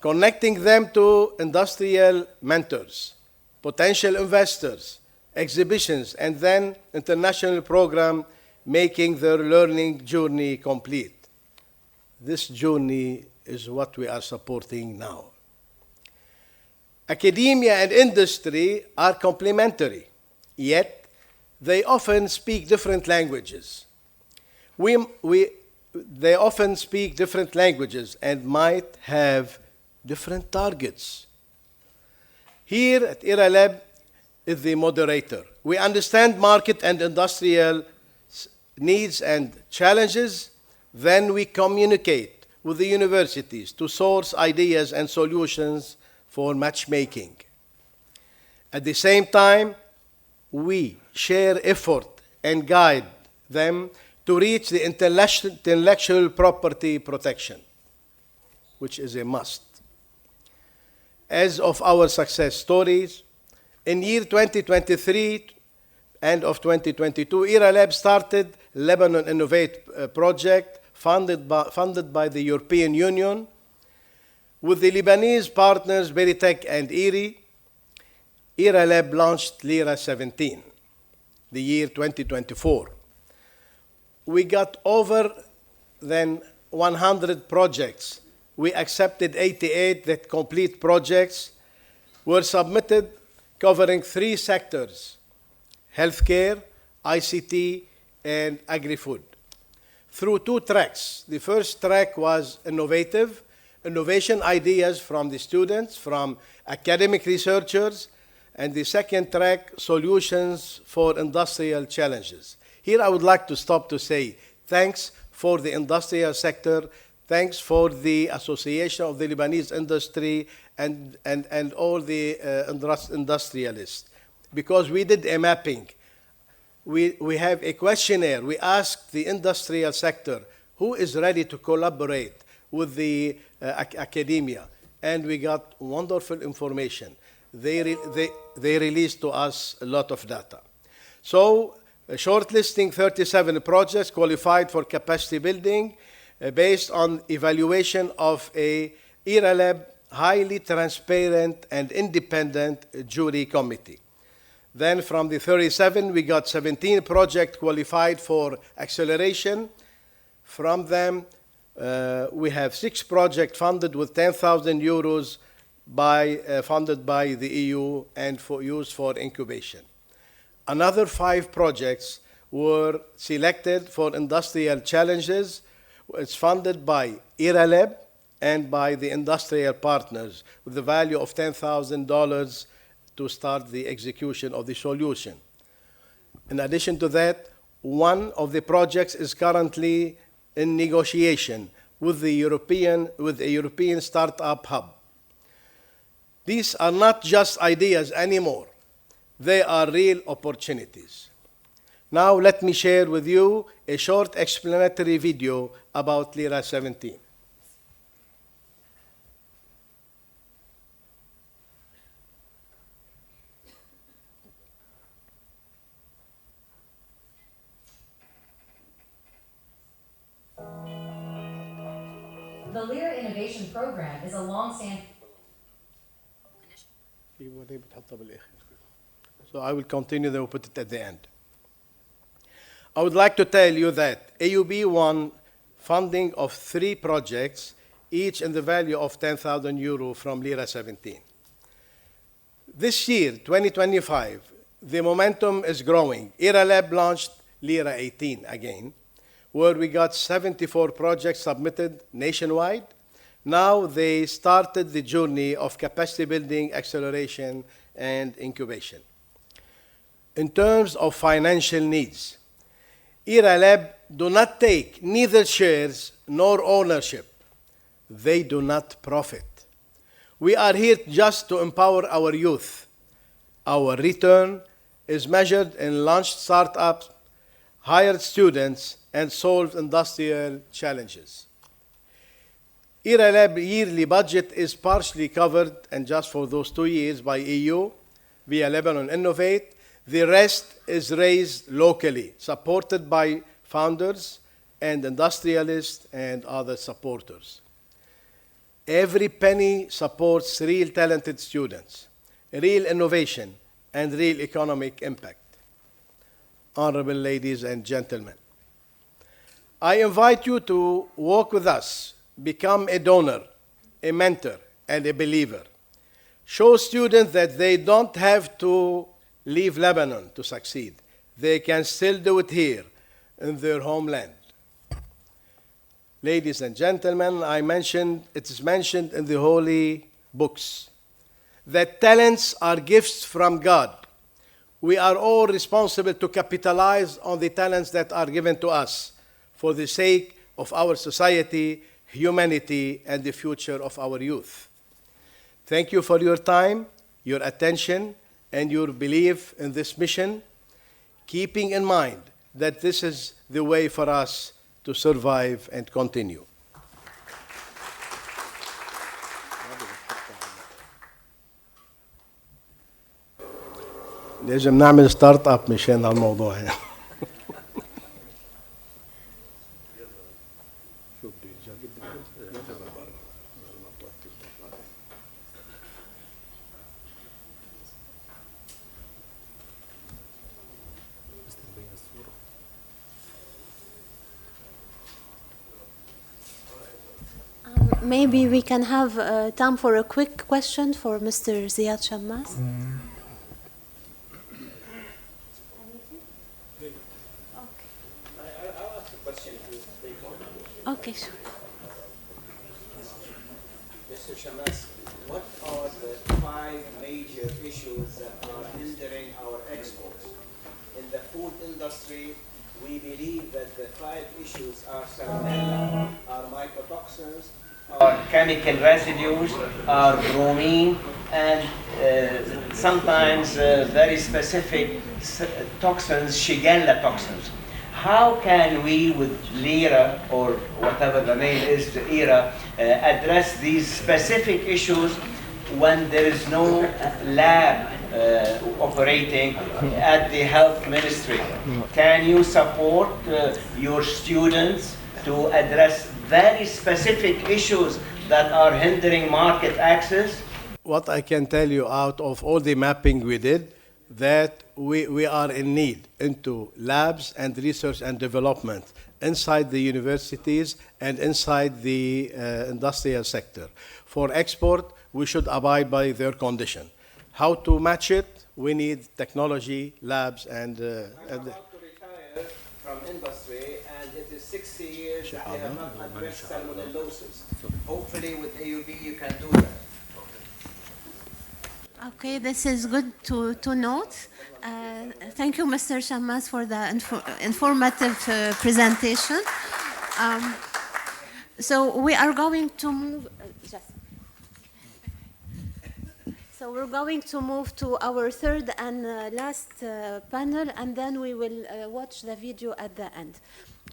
Speaker 19: Connecting them to industrial mentors, potential investors, exhibitions, and then international program, making their learning journey complete. This journey is what we are supporting now. Academia and industry are complementary, yet they often speak different languages. They often speak different languages and might have different targets. Here at IRA Lab is the moderator. We understand market and industrial needs and challenges, then we communicate with the universities to source ideas and solutions for matchmaking. At the same time, we share effort and guide them to reach the intellectual property protection, which is a must. As of our success stories, in year 2023, end of 2022, IRA Lab started Lebanon Innovate project funded by the European Union with the Lebanese partners Beritech and IRI. IRA Lab launched LIRA 17, the year 2024. We got over than 100 projects. We accepted 88 that complete projects were submitted covering 3 sectors: healthcare, ICT, and agri-food. Through 2 tracks. The first track was innovation ideas from the students, from academic researchers, and the second track, solutions for industrial challenges. Here I would like to stop to say thanks for the industrial sector, thanks for the Association of the Lebanese Industry and all the industrialists, because we did a mapping. We have a questionnaire. We asked the industrial sector who is ready to collaborate with the academia, and we got wonderful information. They released to us a lot of data. So, shortlisting 37 projects qualified for capacity building based on evaluation of a IRA Lab highly transparent and independent jury committee. Then from the 37, we got 17 projects qualified for acceleration. From them, we have 6 projects funded with 10,000 euros funded by the EU and used for incubation. Another 5 projects were selected for industrial challenges. It's funded by IRA Lab and by the industrial partners with the value of $10,000 to start the execution of the solution. In addition to that, one of the projects is currently in negotiation with a European startup hub. These are not just ideas anymore. They are real opportunities. Now let me share with you a short explanatory video about LIRA 17.
Speaker 20: The LIRA Innovation Program is a long-standing...
Speaker 19: So I will continue, then we'll put it at the end. I would like to tell you that AUB won funding of 3 projects, each in the value of 10,000 euro from LIRA 17. This year, 2025, the momentum is growing. IRA Lab launched LIRA 18 again, where we got 74 projects submitted nationwide. Now they started the journey of capacity building, acceleration, and incubation. In terms of financial needs, IRA Lab do not take neither shares nor ownership. They do not profit. We are here just to empower our youth. Our return is measured in launched startups, hired students, and solved industrial challenges. ERA Lab yearly budget is partially covered, and just for those 2 years, by EU via Lebanon Innovate. The rest is raised locally, supported by founders and industrialists and other supporters. Every penny supports real talented students, real innovation, and real economic impact. Honorable ladies and gentlemen, I invite you to walk with us, become a donor, a mentor, and a believer. Show students that they don't have to leave Lebanon to succeed. They can still do it here in their homeland. Ladies and gentlemen, it is mentioned in the holy books that talents are gifts from God. We are all responsible to capitalize on the talents that are given to us for the sake of our society, humanity, and the future of our youth. Thank you for your time, your attention, and your belief in this mission, keeping in mind that this is the way for us to survive and continue. لازم نعمل ستارت اب مشان هالموضوع هنا.
Speaker 1: Maybe we can have time for a quick question for Mr. Ziad Shammas. Okay, sure.
Speaker 13: Mr. Shammas, what are the 5 major issues that are hindering our exports? In the food industry, we believe that the 5 issues are salmonella, are mycotoxins, are chemical residues, are bromine, and sometimes very specific toxins, Shigella toxins. How can we, with LIRA, or whatever the name is, the ERA, address these specific issues when there is no lab operating at the health ministry? Can you support your students to address very specific issues that are hindering market access?
Speaker 19: What I can tell you out of all the mapping we did, that we are in need into labs and research and development inside the universities and inside the industrial sector. For export, we should abide by their condition. How to match it? We need technology, labs, and...
Speaker 13: I'm about to retire from industry, and it is 60 years that they have not addressed salmonellosis. Hopefully with AUB you can do that.
Speaker 1: Okay, this is good to note. Thank you, Mr. Shammas, for the informative presentation. So we are going to move. So we're going to move to our third and last panel, and then we will watch the video at the end.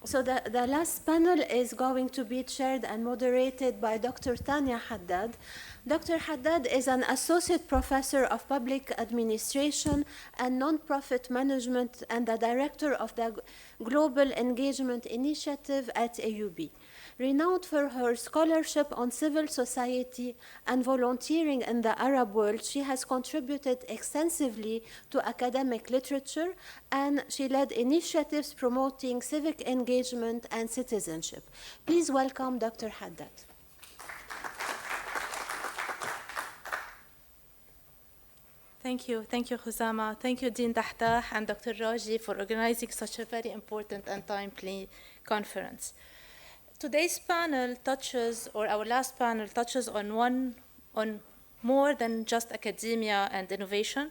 Speaker 1: So the last panel is going to be chaired and moderated by Dr. Tanya Haddad. Dr. Haddad is an associate professor of public administration and nonprofit management and the director of the Global Engagement Initiative at AUB. Renowned for her scholarship on civil society and volunteering in the Arab world, she has contributed extensively to academic literature, and she led initiatives promoting civic engagement and citizenship. Please welcome Dr. Haddad.
Speaker 21: Thank you, Wissam. Thank you, Dean Dahdah and Dr. Raji, for organizing such a very important and timely conference. Today's panel touches, or our last panel touches on more than just academia and innovation.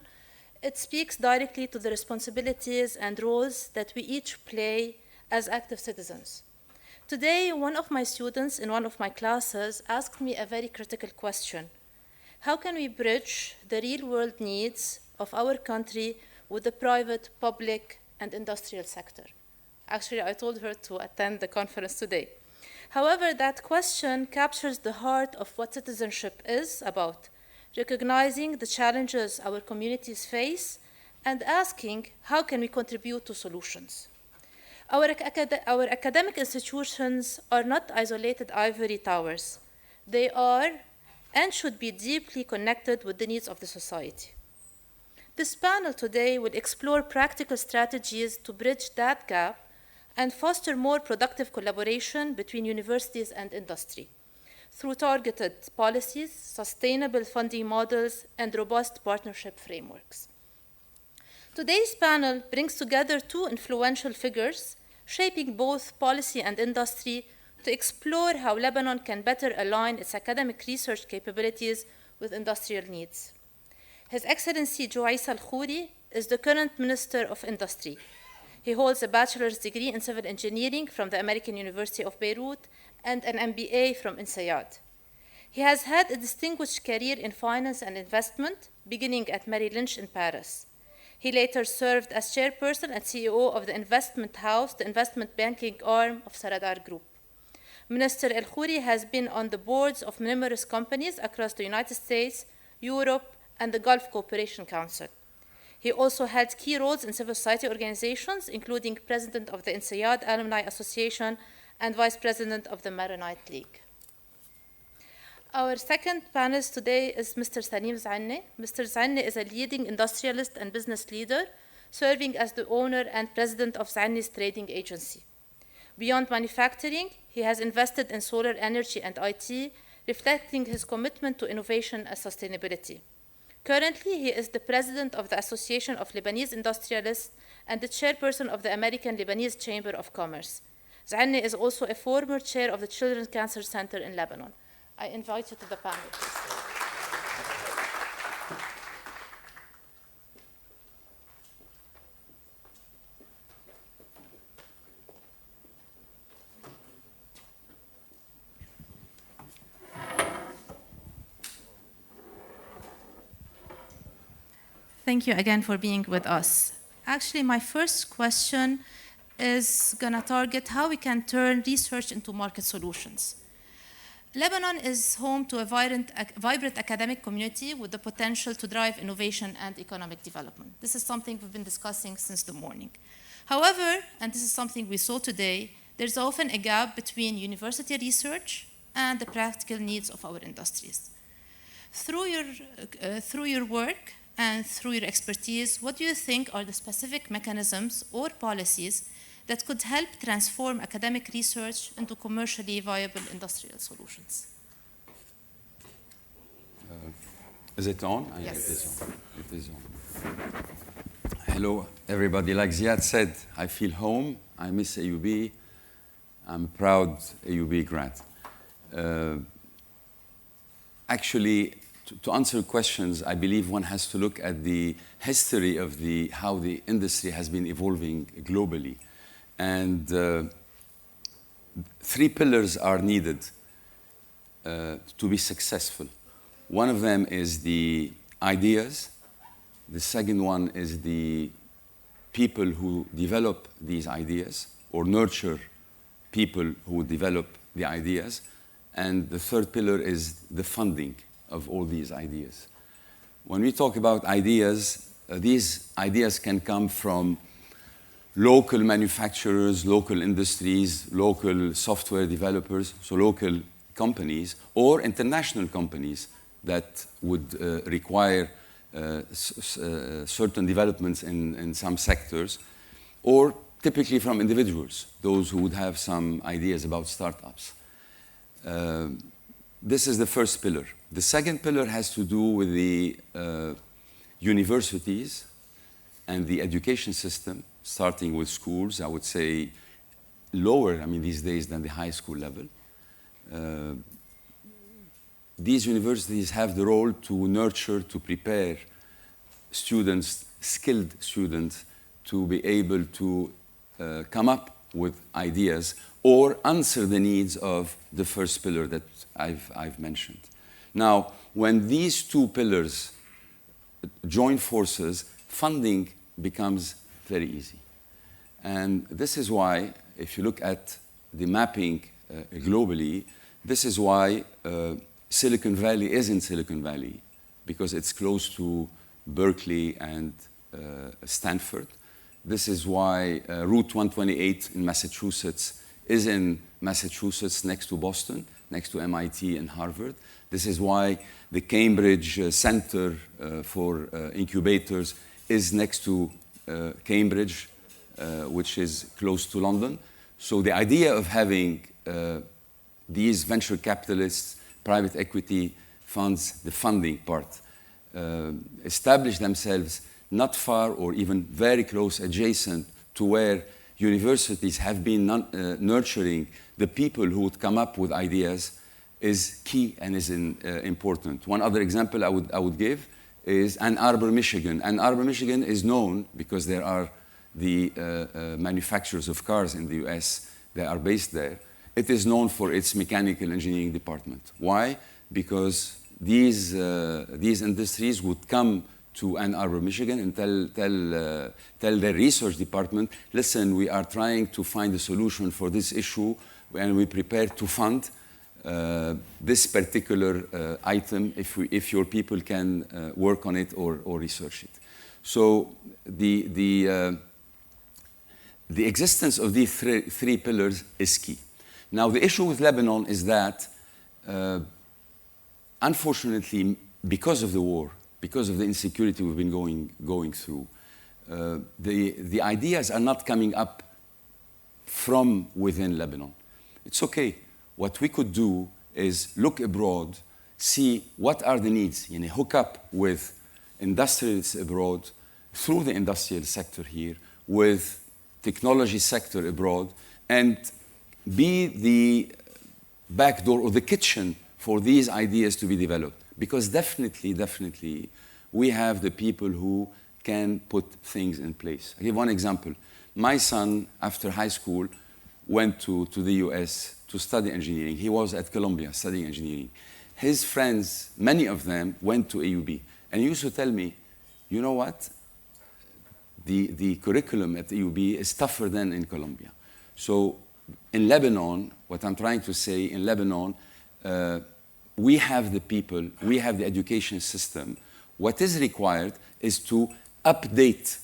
Speaker 21: It speaks directly to the responsibilities and roles that we each play as active citizens. Today, one of my students in one of my classes asked me a very critical question. How can we bridge the real-world needs of our country with the private, public, and industrial sector? Actually, I told her to attend the conference today. However, that question captures the heart of what citizenship is about, recognizing the challenges our communities face and asking how can we contribute to solutions. Our academic institutions are not isolated ivory towers. They are and should be deeply connected with the needs of the society. This panel today will explore practical strategies to bridge that gap and foster more productive collaboration between universities and industry through targeted policies, sustainable funding models, and robust partnership frameworks. Today's panel brings together two influential figures shaping both policy and industry to explore how Lebanon can better align its academic research capabilities with industrial needs. His Excellency Issa Khoury is the current Minister of Industry. He holds a bachelor's degree in civil engineering from the American University of Beirut and an MBA from Ziad. He has had a distinguished career in finance and investment, beginning at Merrill Lynch in Paris. He later served as chairperson and CEO of the investment house, the investment banking arm of Saradar Group. Minister El Khoury has been on the boards of numerous companies across the United States, Europe, and the Gulf Cooperation Council. He also held key roles in civil society organizations, including president of the Ziad Alumni Association and vice president of the Maronite League. Our second panelist today is Mr. Salim Zeenni. Mr. Zeenni is a leading industrialist and business leader, serving as the owner and president of Zeenni's trading agency. Beyond manufacturing, he has invested in solar energy and IT, reflecting his commitment to innovation and sustainability. Currently, he is the president of the Association of Lebanese Industrialists and the chairperson of the American Lebanese Chamber of Commerce. Zeenni is also a former chair of the Children's Cancer Center in Lebanon. I invite you to the panel. Thank you again for being with us. Actually, my first question is going to target how we can turn research into market solutions. Lebanon is home to a vibrant academic community with the potential to drive innovation and economic development. This is something we've been discussing since the morning. However, and this is something we saw today, there's often a gap between university research and the practical needs of our industries. Through your work and through your expertise, what do you think are the specific mechanisms or policies that could help transform academic research into commercially viable industrial solutions?
Speaker 3: Is it on?
Speaker 21: Yes.
Speaker 3: It is on. It is on. Hello, everybody. Like Ziad said, I feel home. I miss AUB. I'm a proud AUB grad. Actually, to answer questions, I believe one has to look at the history of how the industry has been evolving globally. And 3 pillars are needed to be successful. One of them is the ideas. The second one is the people who develop these ideas or nurture people who develop the ideas. And the third pillar is the funding of all these ideas. When we talk about ideas, these ideas can come from local manufacturers, local industries, local software developers, so local companies, or international companies that would require certain developments in some sectors, or typically from individuals, those who would have some ideas about startups. This is the first pillar. The second pillar has to do with the universities and the education system, starting with schools, I would say lower, these days than the high school level. These universities have the role to nurture, to prepare students, skilled students, to be able to come up with ideas or answer the needs of the first pillar that I've mentioned. Now, when these 2 pillars join forces, funding becomes very easy. And this is why, if you look at the mapping globally, this is why Silicon Valley is in Silicon Valley, because it's close to Berkeley and Stanford. This is why Route 128 in Massachusetts is in Massachusetts next to Boston, next to MIT and Harvard. This is why the Cambridge Center for Incubators is next to Cambridge, which is close to London. So the idea of having these venture capitalists, private equity funds, the funding part, establish themselves not far or even very close adjacent to where universities have been nurturing the people who would come up with ideas is key and is important. One other example I would give is Ann Arbor, Michigan. Ann Arbor, Michigan is known because there are the manufacturers of cars in the US that are based there. It is known for its mechanical engineering department. Why? Because these industries would come to Ann Arbor, Michigan and tell their research department, listen, we are trying to find a solution for this issue and we prepare to fund this particular item if your people can work on it or research it. So the existence of these three pillars is key. Now the issue with Lebanon is that unfortunately, because of the war, because of the insecurity we've been going through, the ideas are not coming up from within Lebanon. It's okay. What we could do is look abroad, see what are the needs, hook up with industrialists abroad, through the industrial sector here, with technology sector abroad, and be the back door or the kitchen for these ideas to be developed. Because definitely, we have the people who can put things in place. I'll give one example. My son, after high school, went to the US to study engineering. He was at Columbia studying engineering. His friends, many of them, went to AUB. And he used to tell me, you know what? The curriculum at AUB is tougher than in Columbia. So in Lebanon, what I'm trying to say, in Lebanon, we have the people, we have the education system. What is required is to update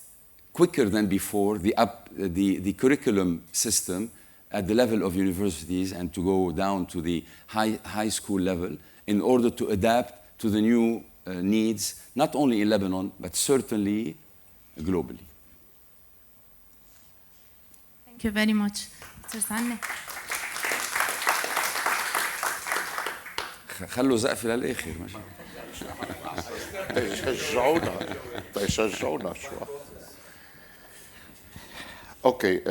Speaker 3: quicker than before the curriculum system at the level of universities and to go down to the high school level in order to adapt to the new needs, not only in Lebanon, but certainly globally.
Speaker 21: Thank you very much. Zeenni.
Speaker 3: خلوا زقفة للآخر ماشي.
Speaker 5: يشجعونا شوي. Okay,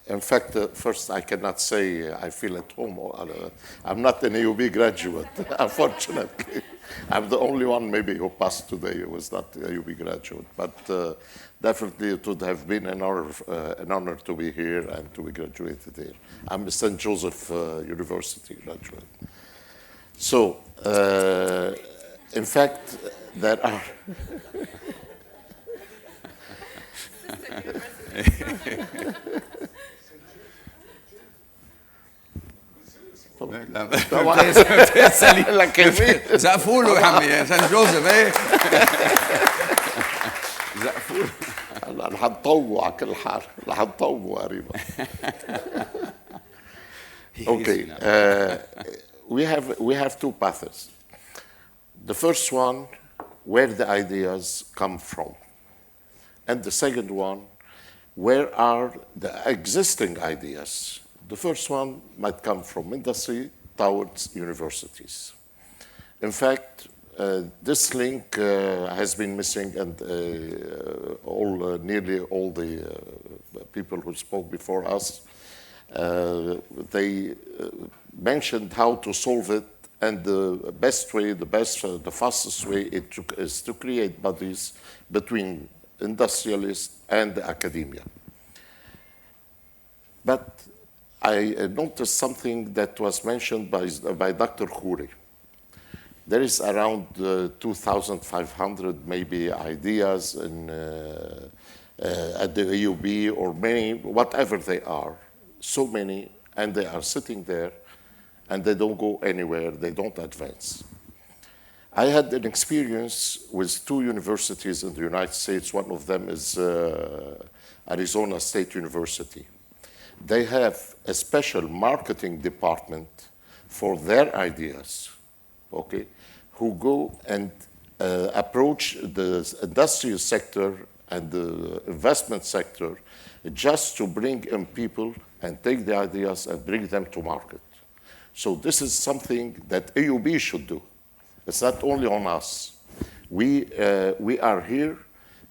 Speaker 5: in fact, first I cannot say I feel at home. I'm not an AUB graduate, unfortunately. I'm the only one maybe who passed today who was not an AUB graduate. But definitely it would have been an honor to be here and to be graduated here. I'm a St. Joseph University graduate. So, in fact, there are...
Speaker 3: زقفوا له يا عمي سان جوزيف ايه زقفوا له
Speaker 5: هلا رح نطوع على كل حال رح نطوع قريبا. Okay, we have two paths. The first one, where the ideas come from, and the second one, where are the existing ideas. The first one might come from industry towards universities. In fact, this link has been missing, and nearly all the people who spoke before us, they mentioned how to solve it, and the best way, the fastest way is to create bodies between industrialists and academia. But I noticed something that was mentioned by Dr. Khoury. There is around 2,500 maybe ideas at the AUB or many, whatever they are, so many, and they are sitting there and they don't go anywhere, they don't advance. I had an experience with 2 universities in the United States. One of them is Arizona State University. They have a special marketing department for their ideas, okay, who go and approach the industrial sector and the investment sector just to bring in people and take the ideas and bring them to market. So this is something that AUB should do. It's not only on us. We are here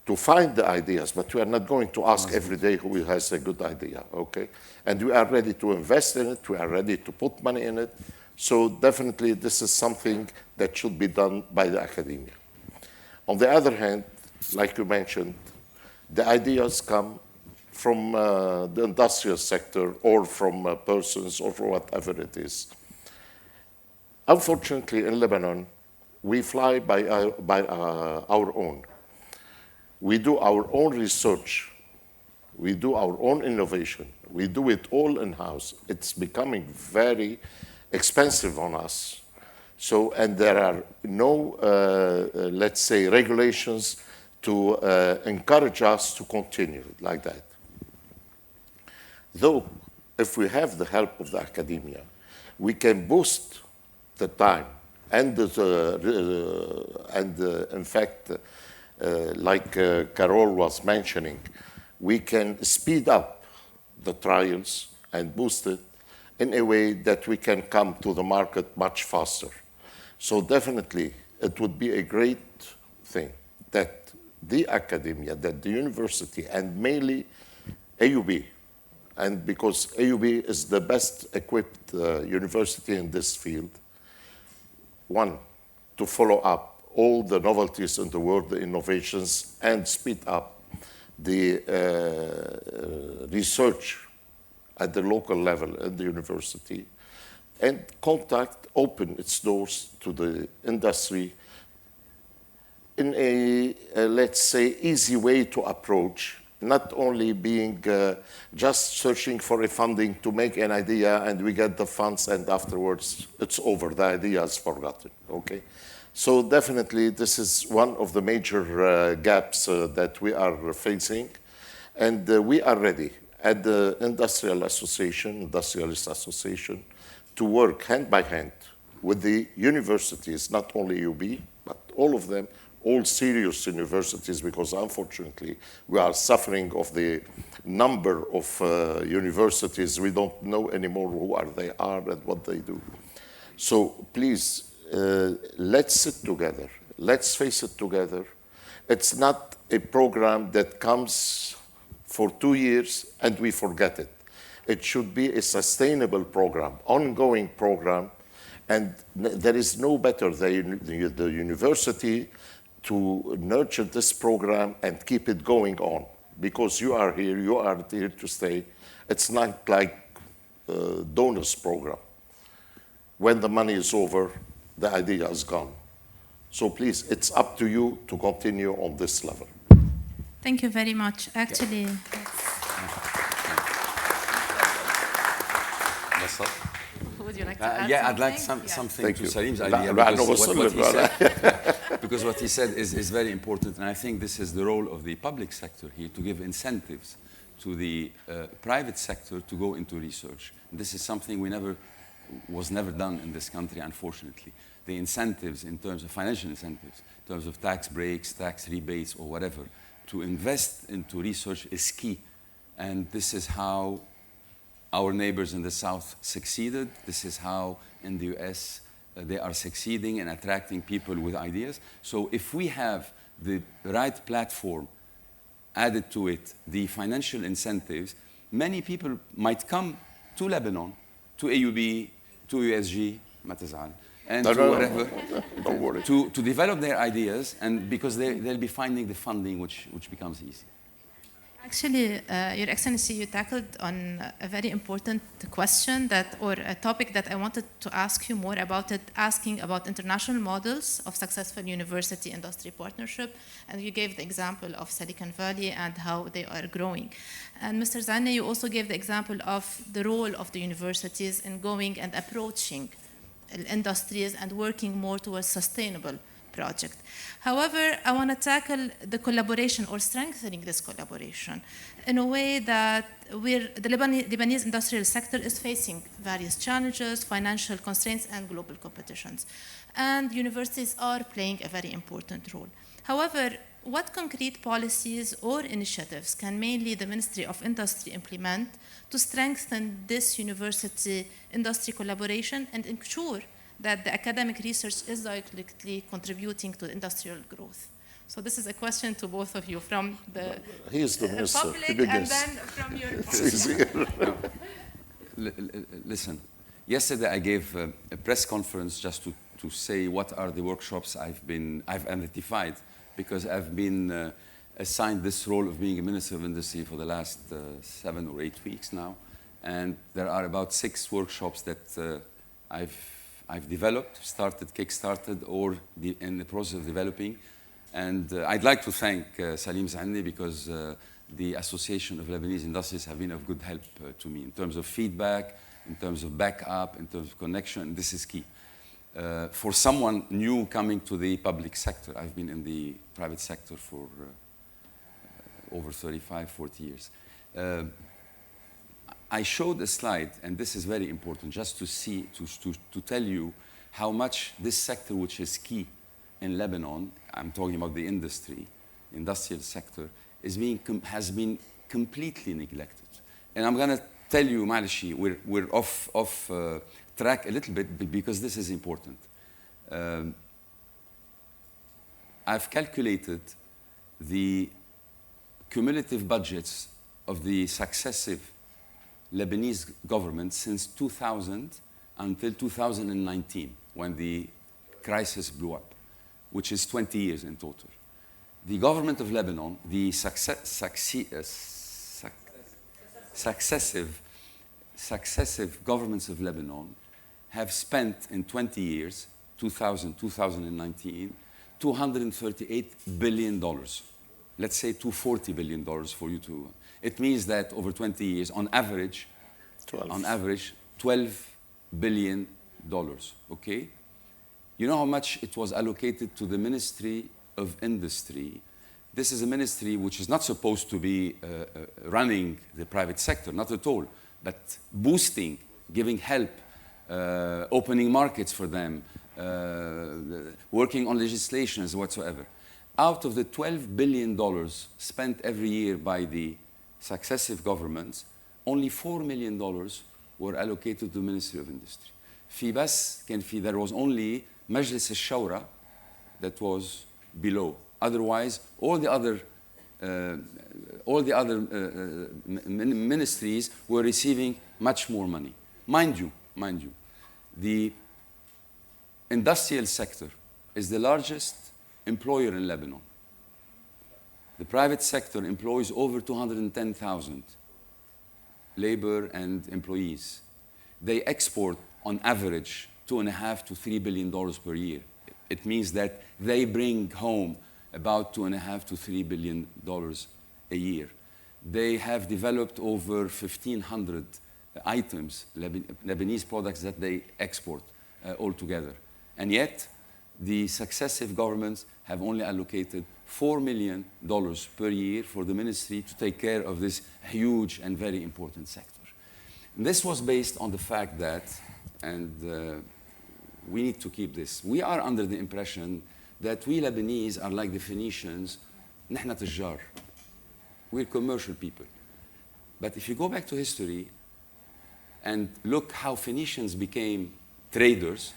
Speaker 5: to find the ideas, but we are not going to ask every day who has a good idea, okay? And we are ready to invest in it. We are ready to put money in it. So definitely this is something that should be done by the academia. On the other hand, like you mentioned, the ideas come from the industrial sector or from persons or whatever it is. Unfortunately, in Lebanon, we fly by our own. We do our own research. We do our own innovation. We do it all in-house. It's becoming very expensive on us. So, and there are no, let's say, regulations to encourage us to continue like that. Though, if we have the help of the academia, we can boost the time and in fact, like Carol was mentioning, we can speed up the trials and boost it in a way that we can come to the market much faster. So definitely, it would be a great thing that the academia, that the university, and mainly AUB, and because AUB is the best equipped university in this field, one, to follow up all the novelties in the world, the innovations, and speed up the research at the local level at the university, and open its doors to the industry in a, let's say, easy way to approach, not only being just searching for a funding to make an idea and we get the funds and afterwards it's over, the idea is forgotten, okay? So definitely this is one of the major gaps that we are facing, and we are ready at the Industrialist Association to work hand by hand with the universities, not only UB, but all of them, all serious universities, because unfortunately we are suffering of the number of universities. We don't know anymore who they are and what they do. So please, let's sit together. Let's face it together. It's not a program that comes for 2 years and we forget it. It should be a sustainable program, ongoing program, and there is no better than the university to nurture this program and keep it going on, because you are here to stay. It's not like a donors program. When the money is over, the idea is gone. So please, it's up to you to continue on this level.
Speaker 21: Thank you very much. Actually, would you like to add
Speaker 3: yeah, I'd like something to Salim's idea, because what he said is very important, and I think this is the role of the public sector here, to give incentives to the private sector to go into research. This is something was never done in this country, unfortunately. The incentives in terms of financial incentives, in terms of tax breaks, tax rebates, or whatever, to invest into research is key. And this is how our neighbors in the South succeeded. This is how in the US they are succeeding in attracting people with ideas. So if we have the right platform added to it, the financial incentives, many people might come to Lebanon, to AUB, to USG, and to whatever,
Speaker 5: don't worry.
Speaker 3: to develop their ideas, and because they'll be finding the funding which becomes easy.
Speaker 10: Actually, Your Excellency, you tackled on a very important question or a topic that I wanted to ask you more about it, asking about international models of successful university-industry partnership, and you gave the example of Silicon Valley and how they are growing. And Mr. Zeenni, you also gave the example of the role of the universities in going and approaching industries and working more towards sustainable project. However, I want to tackle the collaboration or strengthening this collaboration in a way that the Lebanese industrial sector is facing various challenges, financial constraints, and global competitions. And universities are playing a very important role. However, what concrete policies or initiatives can mainly the Ministry of Industry implement to strengthen this university-industry collaboration and ensure that the academic research is directly contributing to industrial growth? So this is a question to both of you from the
Speaker 5: He is the minister,
Speaker 10: public
Speaker 5: the biggest.
Speaker 10: and then from your
Speaker 3: Listen, yesterday I gave a press conference just to say what are the workshops I've identified, because I've been assigned this role of being a Minister of Industry for the last 7 or 8 weeks now. And there are about 6 workshops that I've developed, kick-started, or in the process of developing. And I'd like to thank Salim Zeenni, because the Association of Lebanese Industries have been of good help to me in terms of feedback, in terms of backup, in terms of connection, and this is key. For someone new coming to the public sector, I've been in the private sector for over 35, 40 years. I showed a slide, and this is very important, just to see, to tell you how much this sector, which is key in Lebanon, I'm talking about the industrial sector, has been completely neglected. And I'm going to tell you, Malishi, we're off track a little bit, because this is important. I've calculated the cumulative budgets of the successive Lebanese government since 2000 until 2019, when the crisis blew up, which is 20 years in total. The government of Lebanon, the successive governments of Lebanon have spent in 20 years, 2019, $238 billion. Let's say $240 billion for you to. It means that over 20 years, on average, 12 billion dollars. Okay? You know how much it was allocated to the Ministry of Industry? This is a ministry which is not supposed to be running the private sector, not at all, but boosting, giving help, opening markets for them, working on legislations whatsoever. Out of the $12 billion spent every year by the successive governments, only $4 million were allocated to the Ministry of Industry. There was only Majlis al-Shawra that was below. Otherwise, all the other ministries were receiving much more money. Mind you, the industrial sector is the largest employer in Lebanon. The private sector employs over 210,000 labor and employees. They export, on average, $2.5 to $3 billion per year. It means that they bring home about $2.5 to $3 billion a year. They have developed over 1,500 items, Lebanese products that they export altogether. And yet, the successive governments have only allocated $4 million per year for the ministry to take care of this huge and very important sector. And this was based on the fact that, and we need to keep this, we are under the impression that we Lebanese are like the Phoenicians, نحن تجار. We're commercial people. But if you go back to history and look how Phoenicians became traders,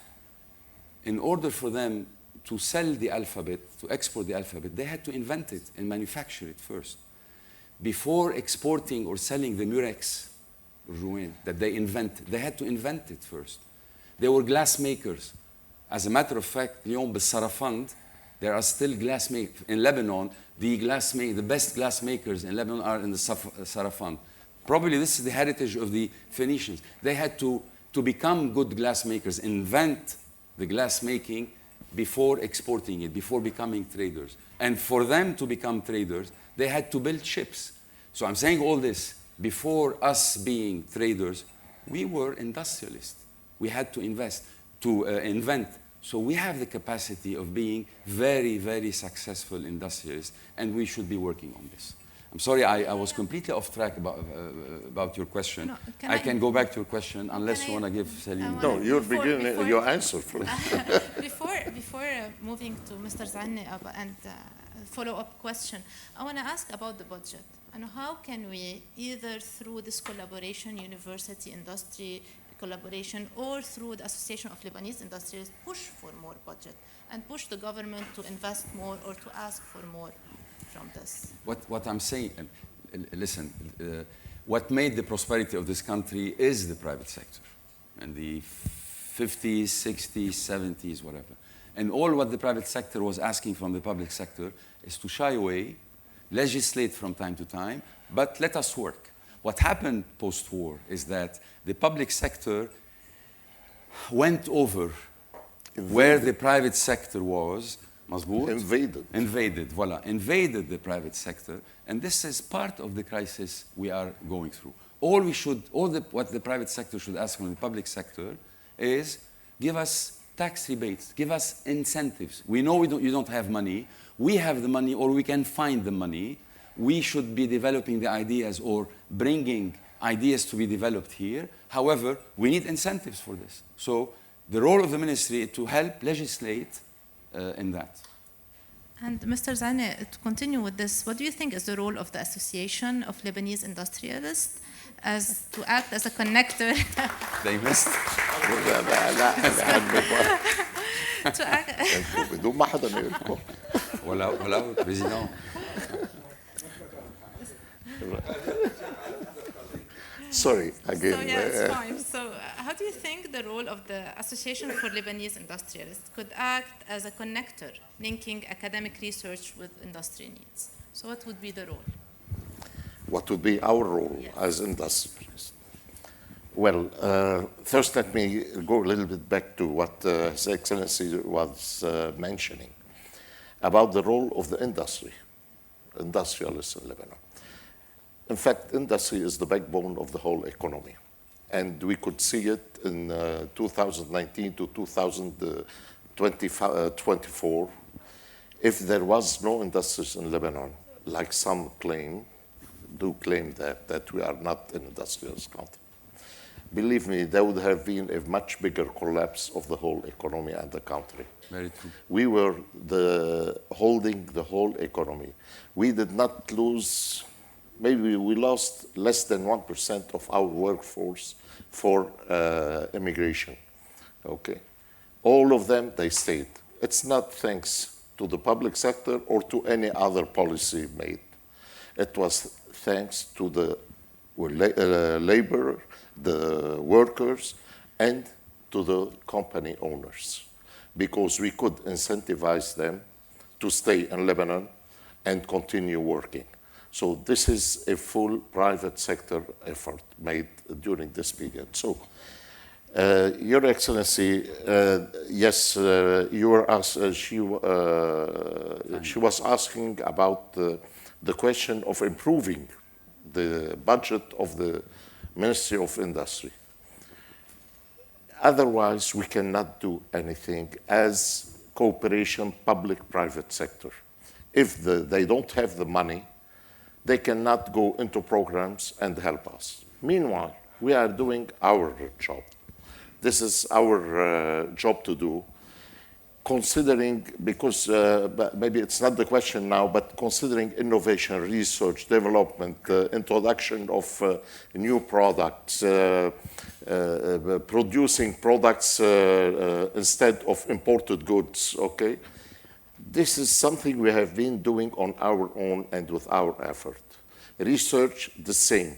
Speaker 3: in order for them to sell the alphabet, to export the alphabet, they had to invent it and manufacture it first. Before exporting or selling the murex, that they invented, they had to invent it first. They were glass makers. As a matter of fact, اليوم بالصرفند There are still glass makers in Lebanon. The best glass makers in Lebanon are in the Sarafan. Probably this is the heritage of the Phoenicians. They had to become good glass makers, invent the glass making before exporting it, before becoming traders. And for them to become traders, they had to build ships. So I'm saying all this, before us being traders, we were industrialists. We had to invent. So we have the capacity of being very, very successful industrialists, and we should be working on this. I'm sorry, I was completely off track about your question. No, I can go back to your question unless you want to give Salim.
Speaker 5: No, you're beginning your answer, please.
Speaker 21: Before moving to Mr. Zeenni and follow-up question, I want to ask about the budget. And how can we, either through this collaboration, university, industry collaboration, or through the Association of Lebanese Industrialists, push for more budget and push the government to invest more or to ask for more from this?
Speaker 3: What I'm saying, listen, what made the prosperity of this country is the private sector. In the 50s, 60s, 70s, whatever. And all what the private sector was asking from the public sector is to shy away, legislate from time to time, but let us work. What happened post-war is that the public sector went over where the private sector was, invaded the private sector, and this is part of the crisis we are going through. What the private sector should ask from the public sector is, give us tax rebates, give us incentives. We know you don't have money, we have the money, or we can find the money. We should be developing the ideas or bringing ideas to be developed here. However, we need incentives for this. So the role of the ministry is to help legislate in that.
Speaker 21: And Mr. Zeenni, to continue with this, what do you think is the role of the Association of Lebanese Industrialists as to act as a connector?
Speaker 3: They missed.
Speaker 5: Sorry, again.
Speaker 21: So, yeah, it's fine. So, how do you think the role of the Association for Lebanese Industrialists could act as a connector, linking academic research with industry needs? So, what would be the role?
Speaker 5: What would be our role as industrialists? Well, first let me go a little bit back to what His Excellency was mentioning about the role of the industrialists in Lebanon. In fact, industry is the backbone of the whole economy. And we could see it in 2019 to 2024. If there was no industries in Lebanon, like some claim that we are not an industrialist country, believe me, there would have been a much bigger collapse of the whole economy and the country.
Speaker 3: Very true.
Speaker 5: We were holding the whole economy. We did not lose, maybe we lost less than 1% of our workforce for immigration, okay? All of them, they stayed. It's not thanks to the public sector or to any other policy made. It was thanks to the labor, the workers, and to the company owners, because we could incentivize them to stay in Lebanon and continue working. So this is a full private sector effort made during this period. So, Your Excellency, yes, you were she was asking about the question of improving the budget of the Ministry of Industry. Otherwise, we cannot do anything as cooperation public-private sector. If they don't have the money, they cannot go into programs and help us. Meanwhile, we are doing our job. This is our job to do, considering, because maybe it's not the question now, but considering innovation, research, development, introduction of new products, producing products instead of imported goods, okay? This is something we have been doing on our own and with our effort. Research, the same.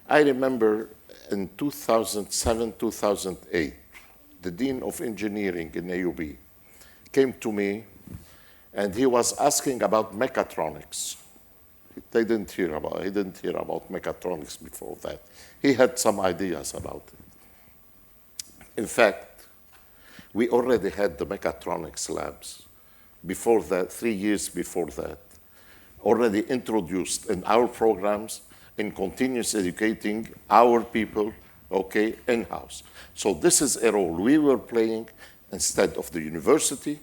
Speaker 5: I remember in 2007, 2008, the Dean of Engineering in AUB came to me and he was asking about mechatronics. He didn't hear about mechatronics before that. He had some ideas about it. In fact, we already had the mechatronics labs before that, 3 years before that, already introduced in our programs in continuous educating our people, okay, in-house. So this is a role we were playing instead of the university,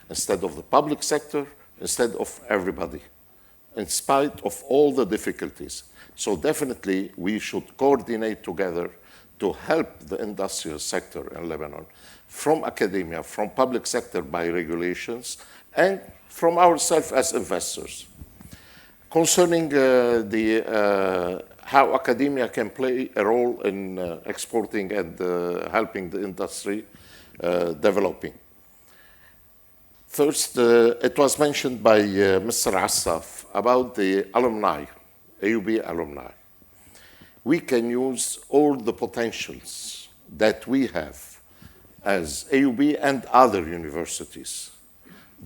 Speaker 5: instead of the public sector, instead of everybody, in spite of all the difficulties. So definitely we should coordinate together to help the industrial sector in Lebanon, from academia, from public sector by regulations, and from ourselves as investors. Concerning how academia can play a role in exporting and helping the industry developing. First, it was mentioned by Mr. Assaf about the alumni, AUB alumni. We can use all the potentials that we have as AUB and other universities.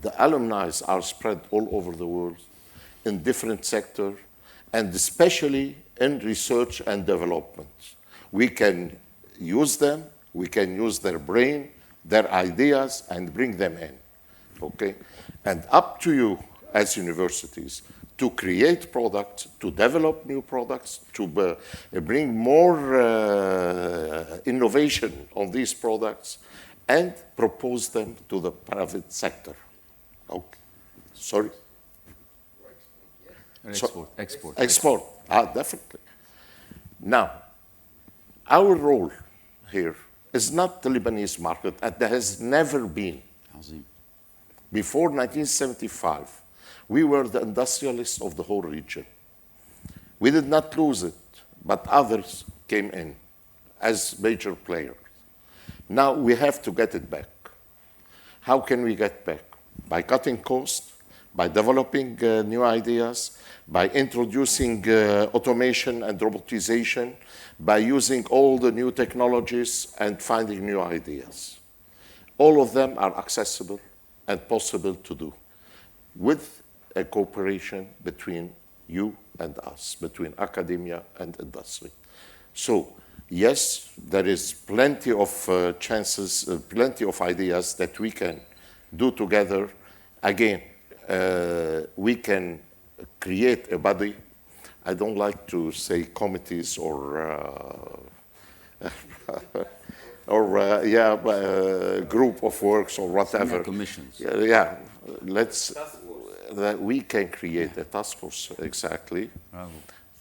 Speaker 5: The alumni are spread all over the world in different sectors, and especially in research and development. We can use them, we can use their brain, their ideas, and bring them in, okay? And up to you as universities to create products, to develop new products, to bring more innovation on these products, and propose them to the private sector. Okay. Sorry? Export. Definitely. Now, our role here is not the Lebanese market, and there has never been. Before 1975, we were the industrialists of the whole region. We did not lose it, but others came in as major players. Now we have to get it back. How can we get back? By cutting costs, by developing new ideas, by introducing automation and robotization, by using all the new technologies and finding new ideas. All of them are accessible and possible to do with a cooperation between you and us, between academia and industry. So, yes, there is plenty of chances, plenty of ideas that we can do together. Again, we can create a body. I don't like to say committees or group of works or whatever.
Speaker 3: Commissions.
Speaker 5: Yeah, let's that we can create a task force exactly.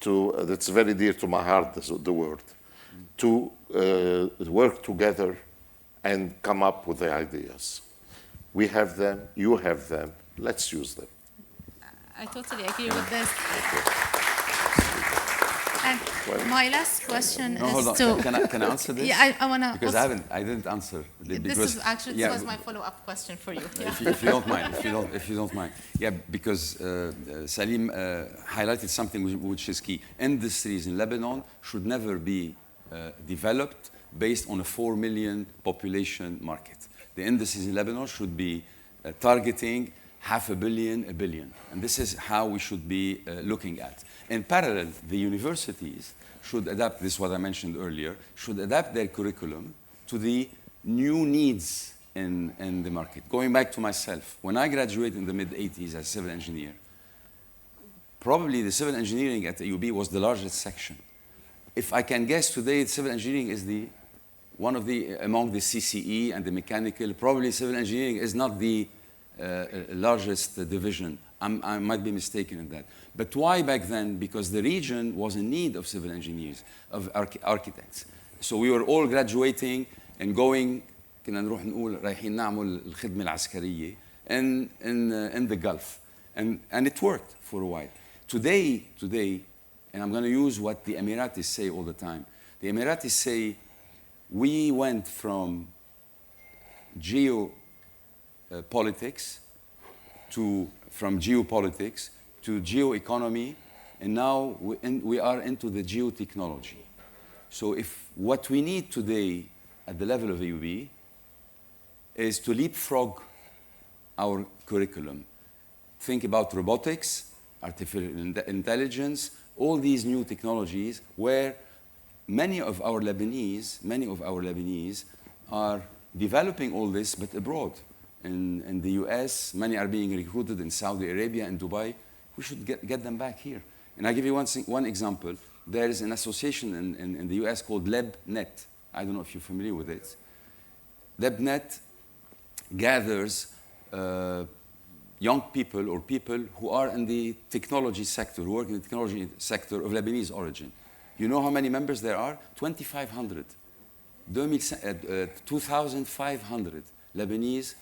Speaker 5: That's very dear to my heart. The word to work together and come up with the ideas. We have them. You have them. Let's use them.
Speaker 10: I totally agree with this. And my last question is to...
Speaker 3: Can I answer this?
Speaker 10: Yeah, I want to...
Speaker 3: Because I didn't answer.
Speaker 10: This was my follow-up question for you.
Speaker 3: Yeah. If you don't mind, if you don't mind. Yeah, because Salim highlighted something which is key. Industries in Lebanon should never be developed based on a 4 million population market. The industries in Lebanon should be targeting 500 million, 1 billion. And this is how we should be looking at. In parallel, the universities should adapt, this is what I mentioned earlier, should adapt their curriculum to the new needs in the market. Going back to myself, when I graduated in the mid-80s as a civil engineer, probably the civil engineering at AUB was the largest section. If I can guess today, civil engineering is among the CCE and the mechanical, probably civil engineering is not the largest division. I might be mistaken in that. But why back then? Because the region was in need of civil engineers, of architects. So we were all graduating and going, كنا نروح نقول رايحين نعمل الخدمة العسكرية in the Gulf. And it worked for a while. Today, and I'm going to use what the Emiratis say all the time. The Emiratis say, we went from geopolitics to geoeconomy, and now we are into the geotechnology. So if what we need today at the level of AUB is to leapfrog our curriculum Think about robotics, artificial intelligence, all these new technologies where many of our Lebanese are developing all this, but abroad. In the US, many are being recruited in Saudi Arabia and Dubai. We should get them back here. And I give you one example. There is an association in the US called LabNet. I don't know if you're familiar with it. LabNet gathers young people or people who are in the technology sector, who work in the technology sector of Lebanese origin. You know how many members there are? 2,500. 2,500 Lebanese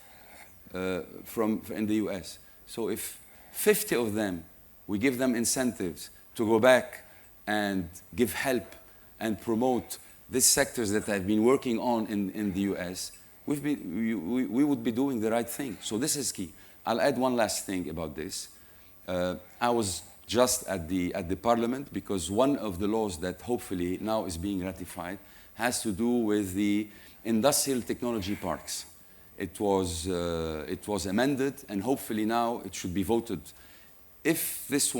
Speaker 3: in the US. So if 50 of them, we give them incentives to go back and give help and promote these sectors that I've been working on in the US, we would be doing the right thing. So this is key. I'll add one last thing about this. I was just at the parliament because one of the laws that hopefully now is being ratified has to do with the industrial technology parks. It was amended, and hopefully now it should be voted. If this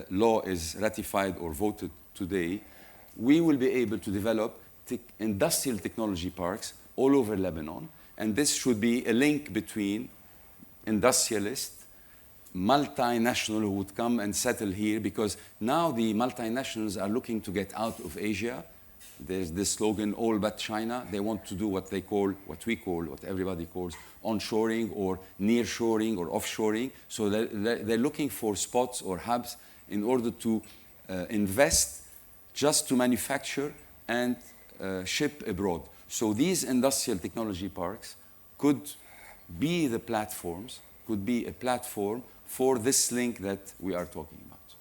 Speaker 3: law is ratified or voted today, we will be able to develop industrial technology parks all over Lebanon, and this should be a link between industrialists, multinational who would come and settle here, because now the multinationals are looking to get out of Asia. There's this slogan, all but China. They want to do what we call, what everybody calls onshoring or nearshoring or offshoring. So they're looking for spots or hubs in order to invest just to manufacture and ship abroad. So these industrial technology parks could be the platforms, could be a platform for this link that we are talking about.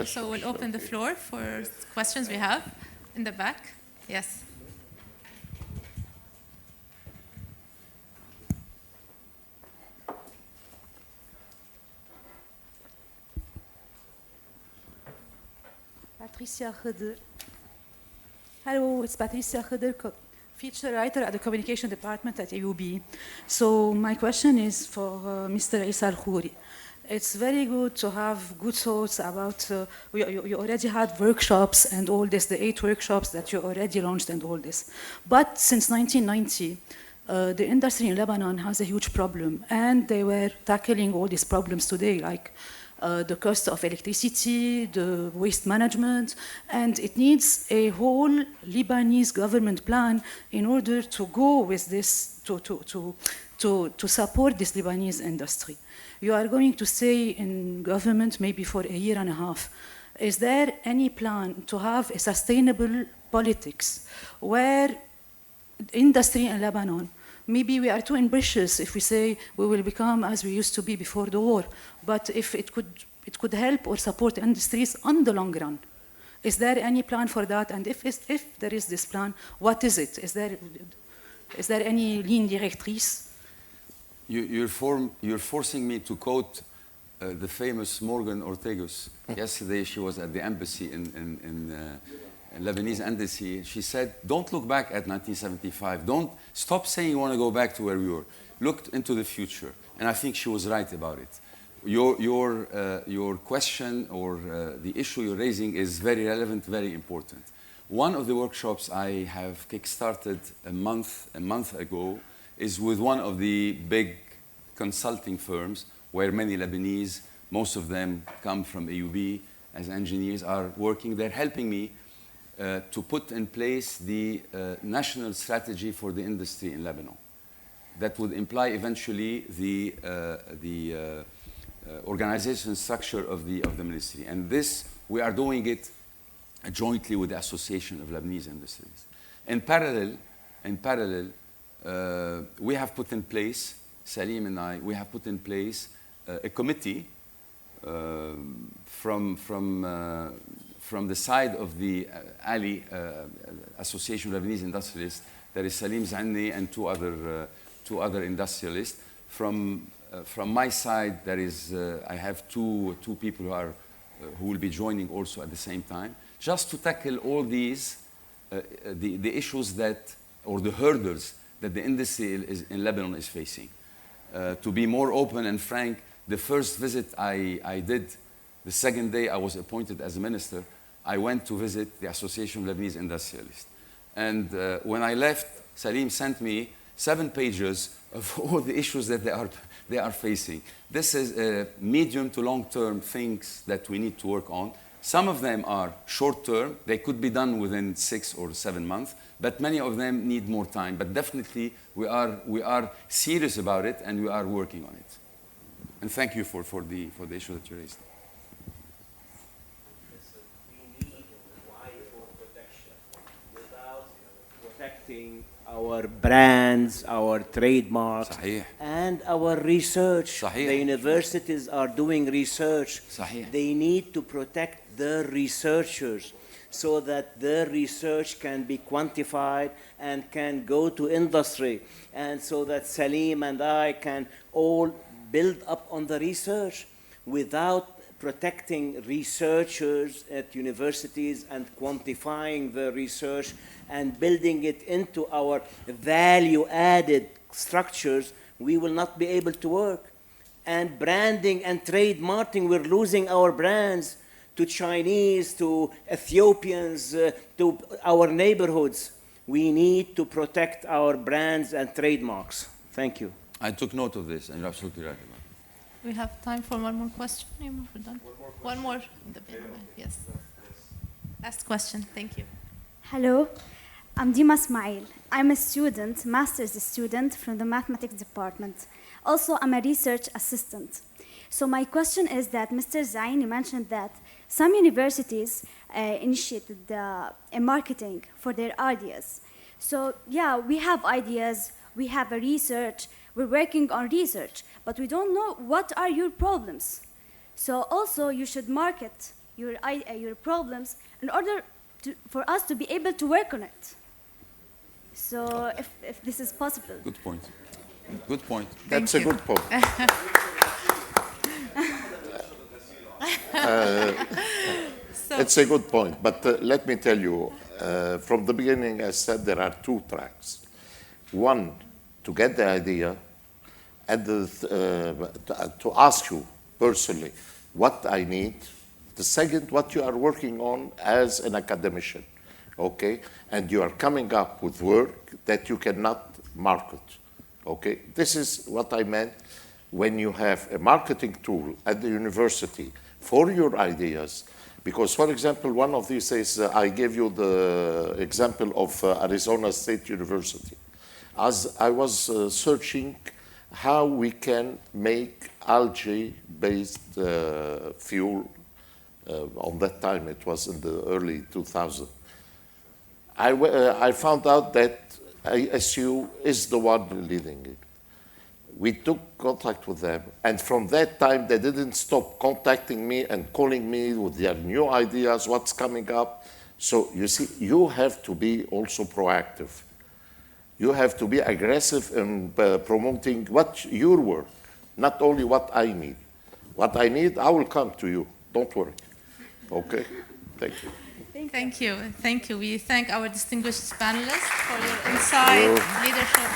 Speaker 10: So we'll open the floor for questions we have in the back. Yes.
Speaker 11: Patricia Khoury. Hello, it's Patricia Khoury, feature writer at the communication department at AUB. So my question is for Mr. Issa Khoury. It's very good to have good thoughts about, you already had workshops and all this, the 8 workshops that you already launched and all this. But since 1990, the industry in Lebanon has a huge problem, and they were tackling all these problems today, like the cost of electricity, the waste management, and it needs a whole Lebanese government plan in order to go with this, to support this Lebanese industry. You are going to stay in government maybe for a year and a half. Is there any plan to have a sustainable politics where industry in Lebanon, maybe we are too ambitious if we say we will become as we used to be before the war, but if it could help or support industries on the long run. Is there any plan for that? And if there is this plan, what is it? Is there any ligne directrice?
Speaker 3: You're forcing me to quote the famous Morgan Ortegus. Yesterday she was at the embassy in Lebanese embassy. She said, don't look back at 1975. Don't stop saying you want to go back to where we were. Look into the future. And I think she was right about it. Your question or the issue you're raising is very relevant, very important. One of the workshops I have kickstarted a month ago is with one of the big consulting firms where many Lebanese, most of them come from AUB as engineers, are working. They're helping me to put in place the national strategy for the industry in Lebanon. That would imply eventually the organization structure of the ministry. And this, we are doing it jointly with the Association of Lebanese Industries. In parallel, we have put in place, Salim and I, we have put in place a committee from the side of the Ali Association of Lebanese Industrialists. There is Salim Zeenni and two other industrialists. From my side, there is I have two people who will be joining also at the same time, just to tackle all these the issues that, or the hurdles that the industry in Lebanon is facing. To be more open and frank, the first visit I did, the second day I was appointed as a minister, I went to visit the Association of Lebanese Industrialists. And when I left, Salim sent me 7 pages of all the issues that they are facing. This is medium to long-term things that we need to work on. Some of them are short-term. They could be done within 6 or 7 months, but many of them need more time. But definitely, we are serious about it, and we are working on it. And thank you for the issue that you raised.
Speaker 7: Protecting our brands, our trademarks, and our research. The universities are doing research. They need to protect their researchers so that their research can be quantified and can go to industry, and so that Salim and I can all build up on the research. Without protecting researchers at universities and quantifying the research and building it into our value-added structures, we will not be able to work. And branding and trademarking, we're losing our brands to Chinese, to Ethiopians, to our neighborhoods. We need to protect our brands and trademarks. Thank you.
Speaker 3: I took note of this, and you're absolutely right about it.
Speaker 10: We have time for one more question. We're done. One more. Yes. Last question. Thank you.
Speaker 22: Hello, I'm Dima Ismail. I'm a student, master's student from the mathematics department. Also, I'm a research assistant. So my question is that Mr. Zeenni mentioned that some universities initiated a marketing for their ideas. So yeah, we have ideas, we have a research, we're working on research, but we don't know what are your problems. So also you should market your problems in order for us to be able to work on it. So if this is possible.
Speaker 3: Good point. Good point.
Speaker 5: That's a good point. It's a good point, but let me tell you, from the beginning I said there are 2 tracks. One, to get the idea, and to ask you personally what I need. The second, what you are working on as an academician, okay? And you are coming up with work that you cannot market, okay? This is what I meant when you have a marketing tool at the university for your ideas. Because, for example, one of these is, I gave you the example of Arizona State University. As I was searching how we can make algae-based fuel. On that time, it was in the early 2000s. I found out that ASU is the one leading it. We took contact with them, and from that time, they didn't stop contacting me and calling me with their new ideas, what's coming up. So you see, you have to be also proactive. You have to be aggressive in promoting your work, not only what I need. What I need, I will come to you. Don't worry. Okay? Thank you.
Speaker 10: Thank you. Thank you. We thank our distinguished panelists for your insight, leadership,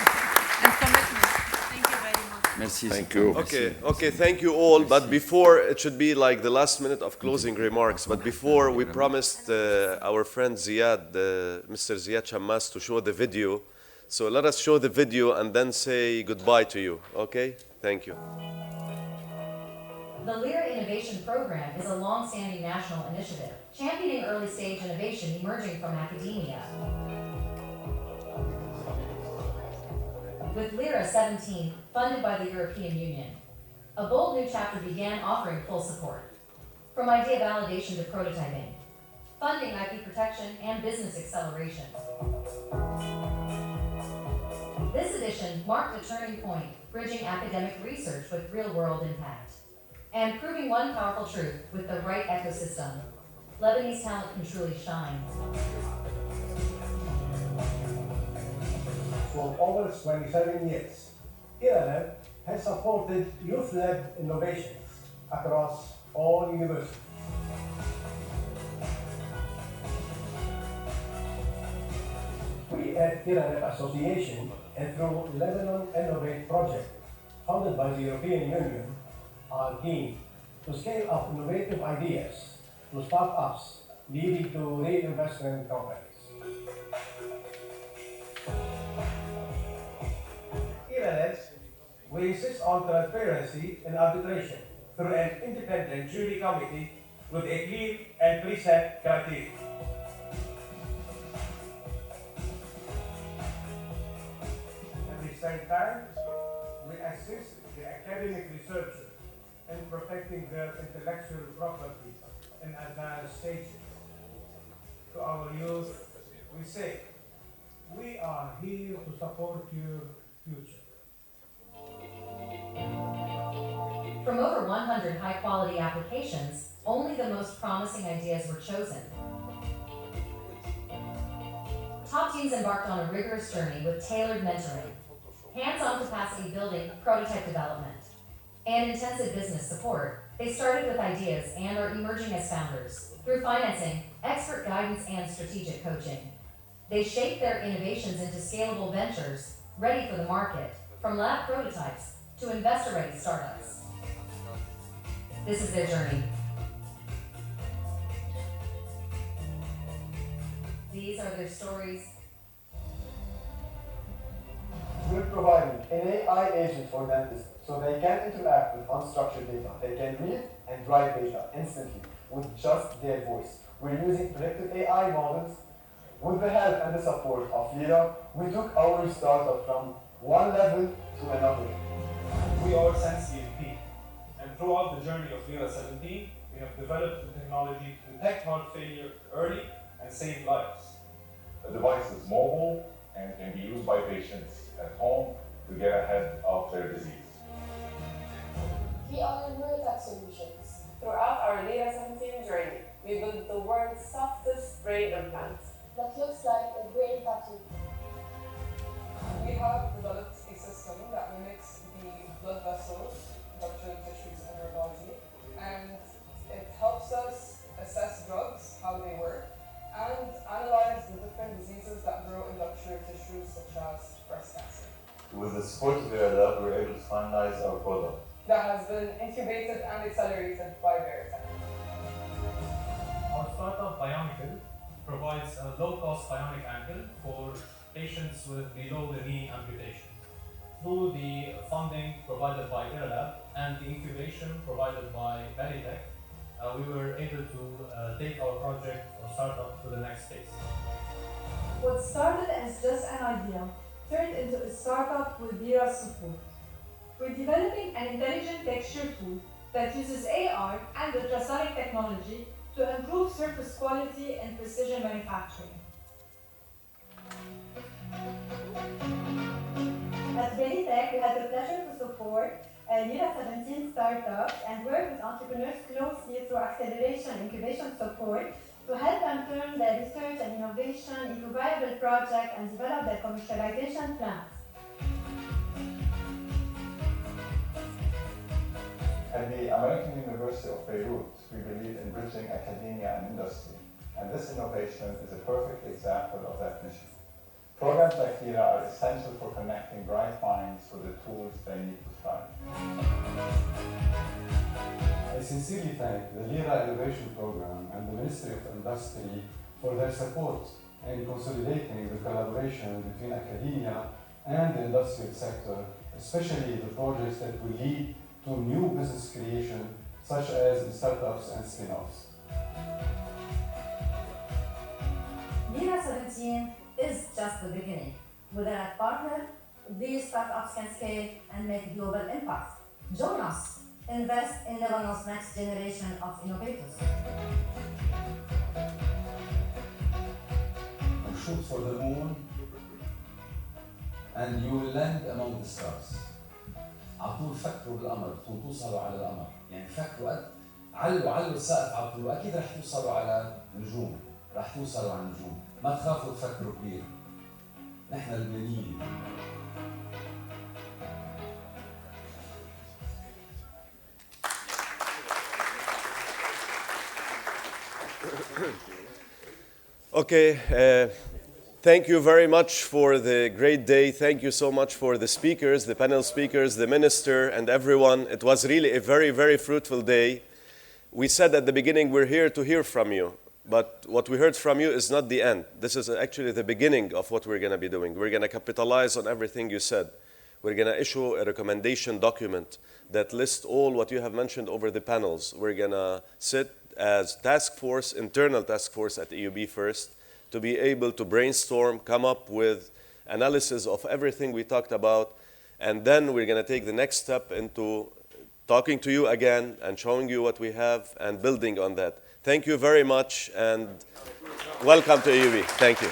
Speaker 10: and commitment. Thank you very much.
Speaker 3: Merci.
Speaker 5: Thank you.
Speaker 4: Okay, thank you all. But before, it should be like the last minute of closing remarks. But before, we promised our friend Ziad, Mr. Ziad Shammas, to show the video. So let us show the video and then say goodbye to you. Okay? Thank you.
Speaker 20: The LIRA Innovation Program is a long-standing national initiative championing early-stage innovation emerging from academia. With LIRA 17, funded by the European Union, a bold new chapter began offering full support. From idea validation to prototyping, funding IP protection and business acceleration. This edition marked a turning point, bridging academic research with real-world impact. And proving one powerful truth with the right ecosystem, Lebanese talent can truly shine.
Speaker 23: For over 27 years, A.M. has supported youth-led innovations across all universities. at LIRA Association and through Lebanon Innovate Project, funded by the European Union, are keen to scale up innovative ideas to startups leading to reinvestment companies. We insist on transparency in arbitration through an independent jury committee with a clear and preset criteria. At the same time, we assist the academic researchers in protecting their intellectual property in advanced stages. To our youth, we say, we are here to support your future.
Speaker 20: From over 100 high-quality applications, only the most promising ideas were chosen. Top teams embarked on a rigorous journey with tailored mentoring, hands-on capacity building, prototype development, and intensive business support. They started with ideas and are emerging as founders through financing, expert guidance, and strategic coaching. They shape their innovations into scalable ventures, ready for the market, from lab prototypes to investor-ready startups. This is their journey. These are their stories.
Speaker 23: We're providing an AI agent for dentists so they can interact with unstructured data. They can read and write data instantly with just their voice. We're using predictive AI models. With the help and the support of LIRA, we took our startup from one level to another.
Speaker 6: We are Sense EMP, and throughout the journey of LIRA 17, we have developed the technology to detect heart failure early and save lives.
Speaker 8: The device is mobile and can be used by patients at home to get ahead of their disease.
Speaker 9: We are Neurotech Solutions. Throughout our LIRA 17 journey, we built the world's softest brain implant
Speaker 24: that looks like a brain tattoo.
Speaker 9: We have developed a system that mimics the blood vessels, structural tissues, and neurology, and it helps us assess drugs, how they work, and analyze the different diseases that grow in luxury tissues such as breast cancer.
Speaker 8: With the support of your lab, we're able to finalize our product
Speaker 9: that has been incubated and accelerated by Veritech.
Speaker 6: Our startup Bionicle provides a low-cost bionic ankle for patients with below-the-knee amputations. Through the funding provided by IRLab and the incubation provided by Veritech, we were able to take our project or startup to the next phase.
Speaker 24: What started as just an idea turned into a startup with LIRA support. We're developing an intelligent texture tool that uses AR and ultrasonic technology to improve surface quality and precision manufacturing.
Speaker 25: At Veritech, we had the pleasure to support LIRA 17 startups and work with entrepreneurs closely through acceleration and incubation support to help them turn their research and innovation into viable projects and develop their commercialization plans.
Speaker 8: At the American University of Beirut, we believe in bridging academia and industry, and this innovation is a perfect example of that mission. Programs like LIRA are essential for connecting bright minds with the tools they need to thrive.
Speaker 26: I sincerely thank the LIRA Innovation Program and the Ministry of Industry for their support in consolidating the collaboration between academia and the industrial sector, especially the projects that will lead to new business creation, such as the startups and spin-offs.
Speaker 25: LIRA 17 is just the beginning. With a partner, these startups can scale and make global impact. Join us. Invest in Lebanon's next generation of innovators.
Speaker 27: Shoot for the moon, and you will land among the stars. على طول فكروا بالقمر، توصلوا على القمر، يعني فكروا علوا السقف على طول، واكيد رح توصلوا على نجوم، رح توصلوا على النجوم، ما تخافوا تفكروا كبير. نحن لبنانيين.
Speaker 4: Okay, Thank you very much for the great day. Thank you so much for the speakers, the panel speakers, the minister, and everyone. It was really a very, very fruitful day. We said at the beginning, we're here to hear from you. But what we heard from you is not the end. This is actually the beginning of what we're going to be doing. We're going to capitalize on everything you said. We're going to issue a recommendation document that lists all what you have mentioned over the panels. We're going to sit as task force, internal task force at AUB first, to be able to brainstorm, come up with analysis of everything we talked about, and then we're going to take the next step into talking to you again and showing you what we have and building on that. Thank you very much, and welcome to AUB. Thank you.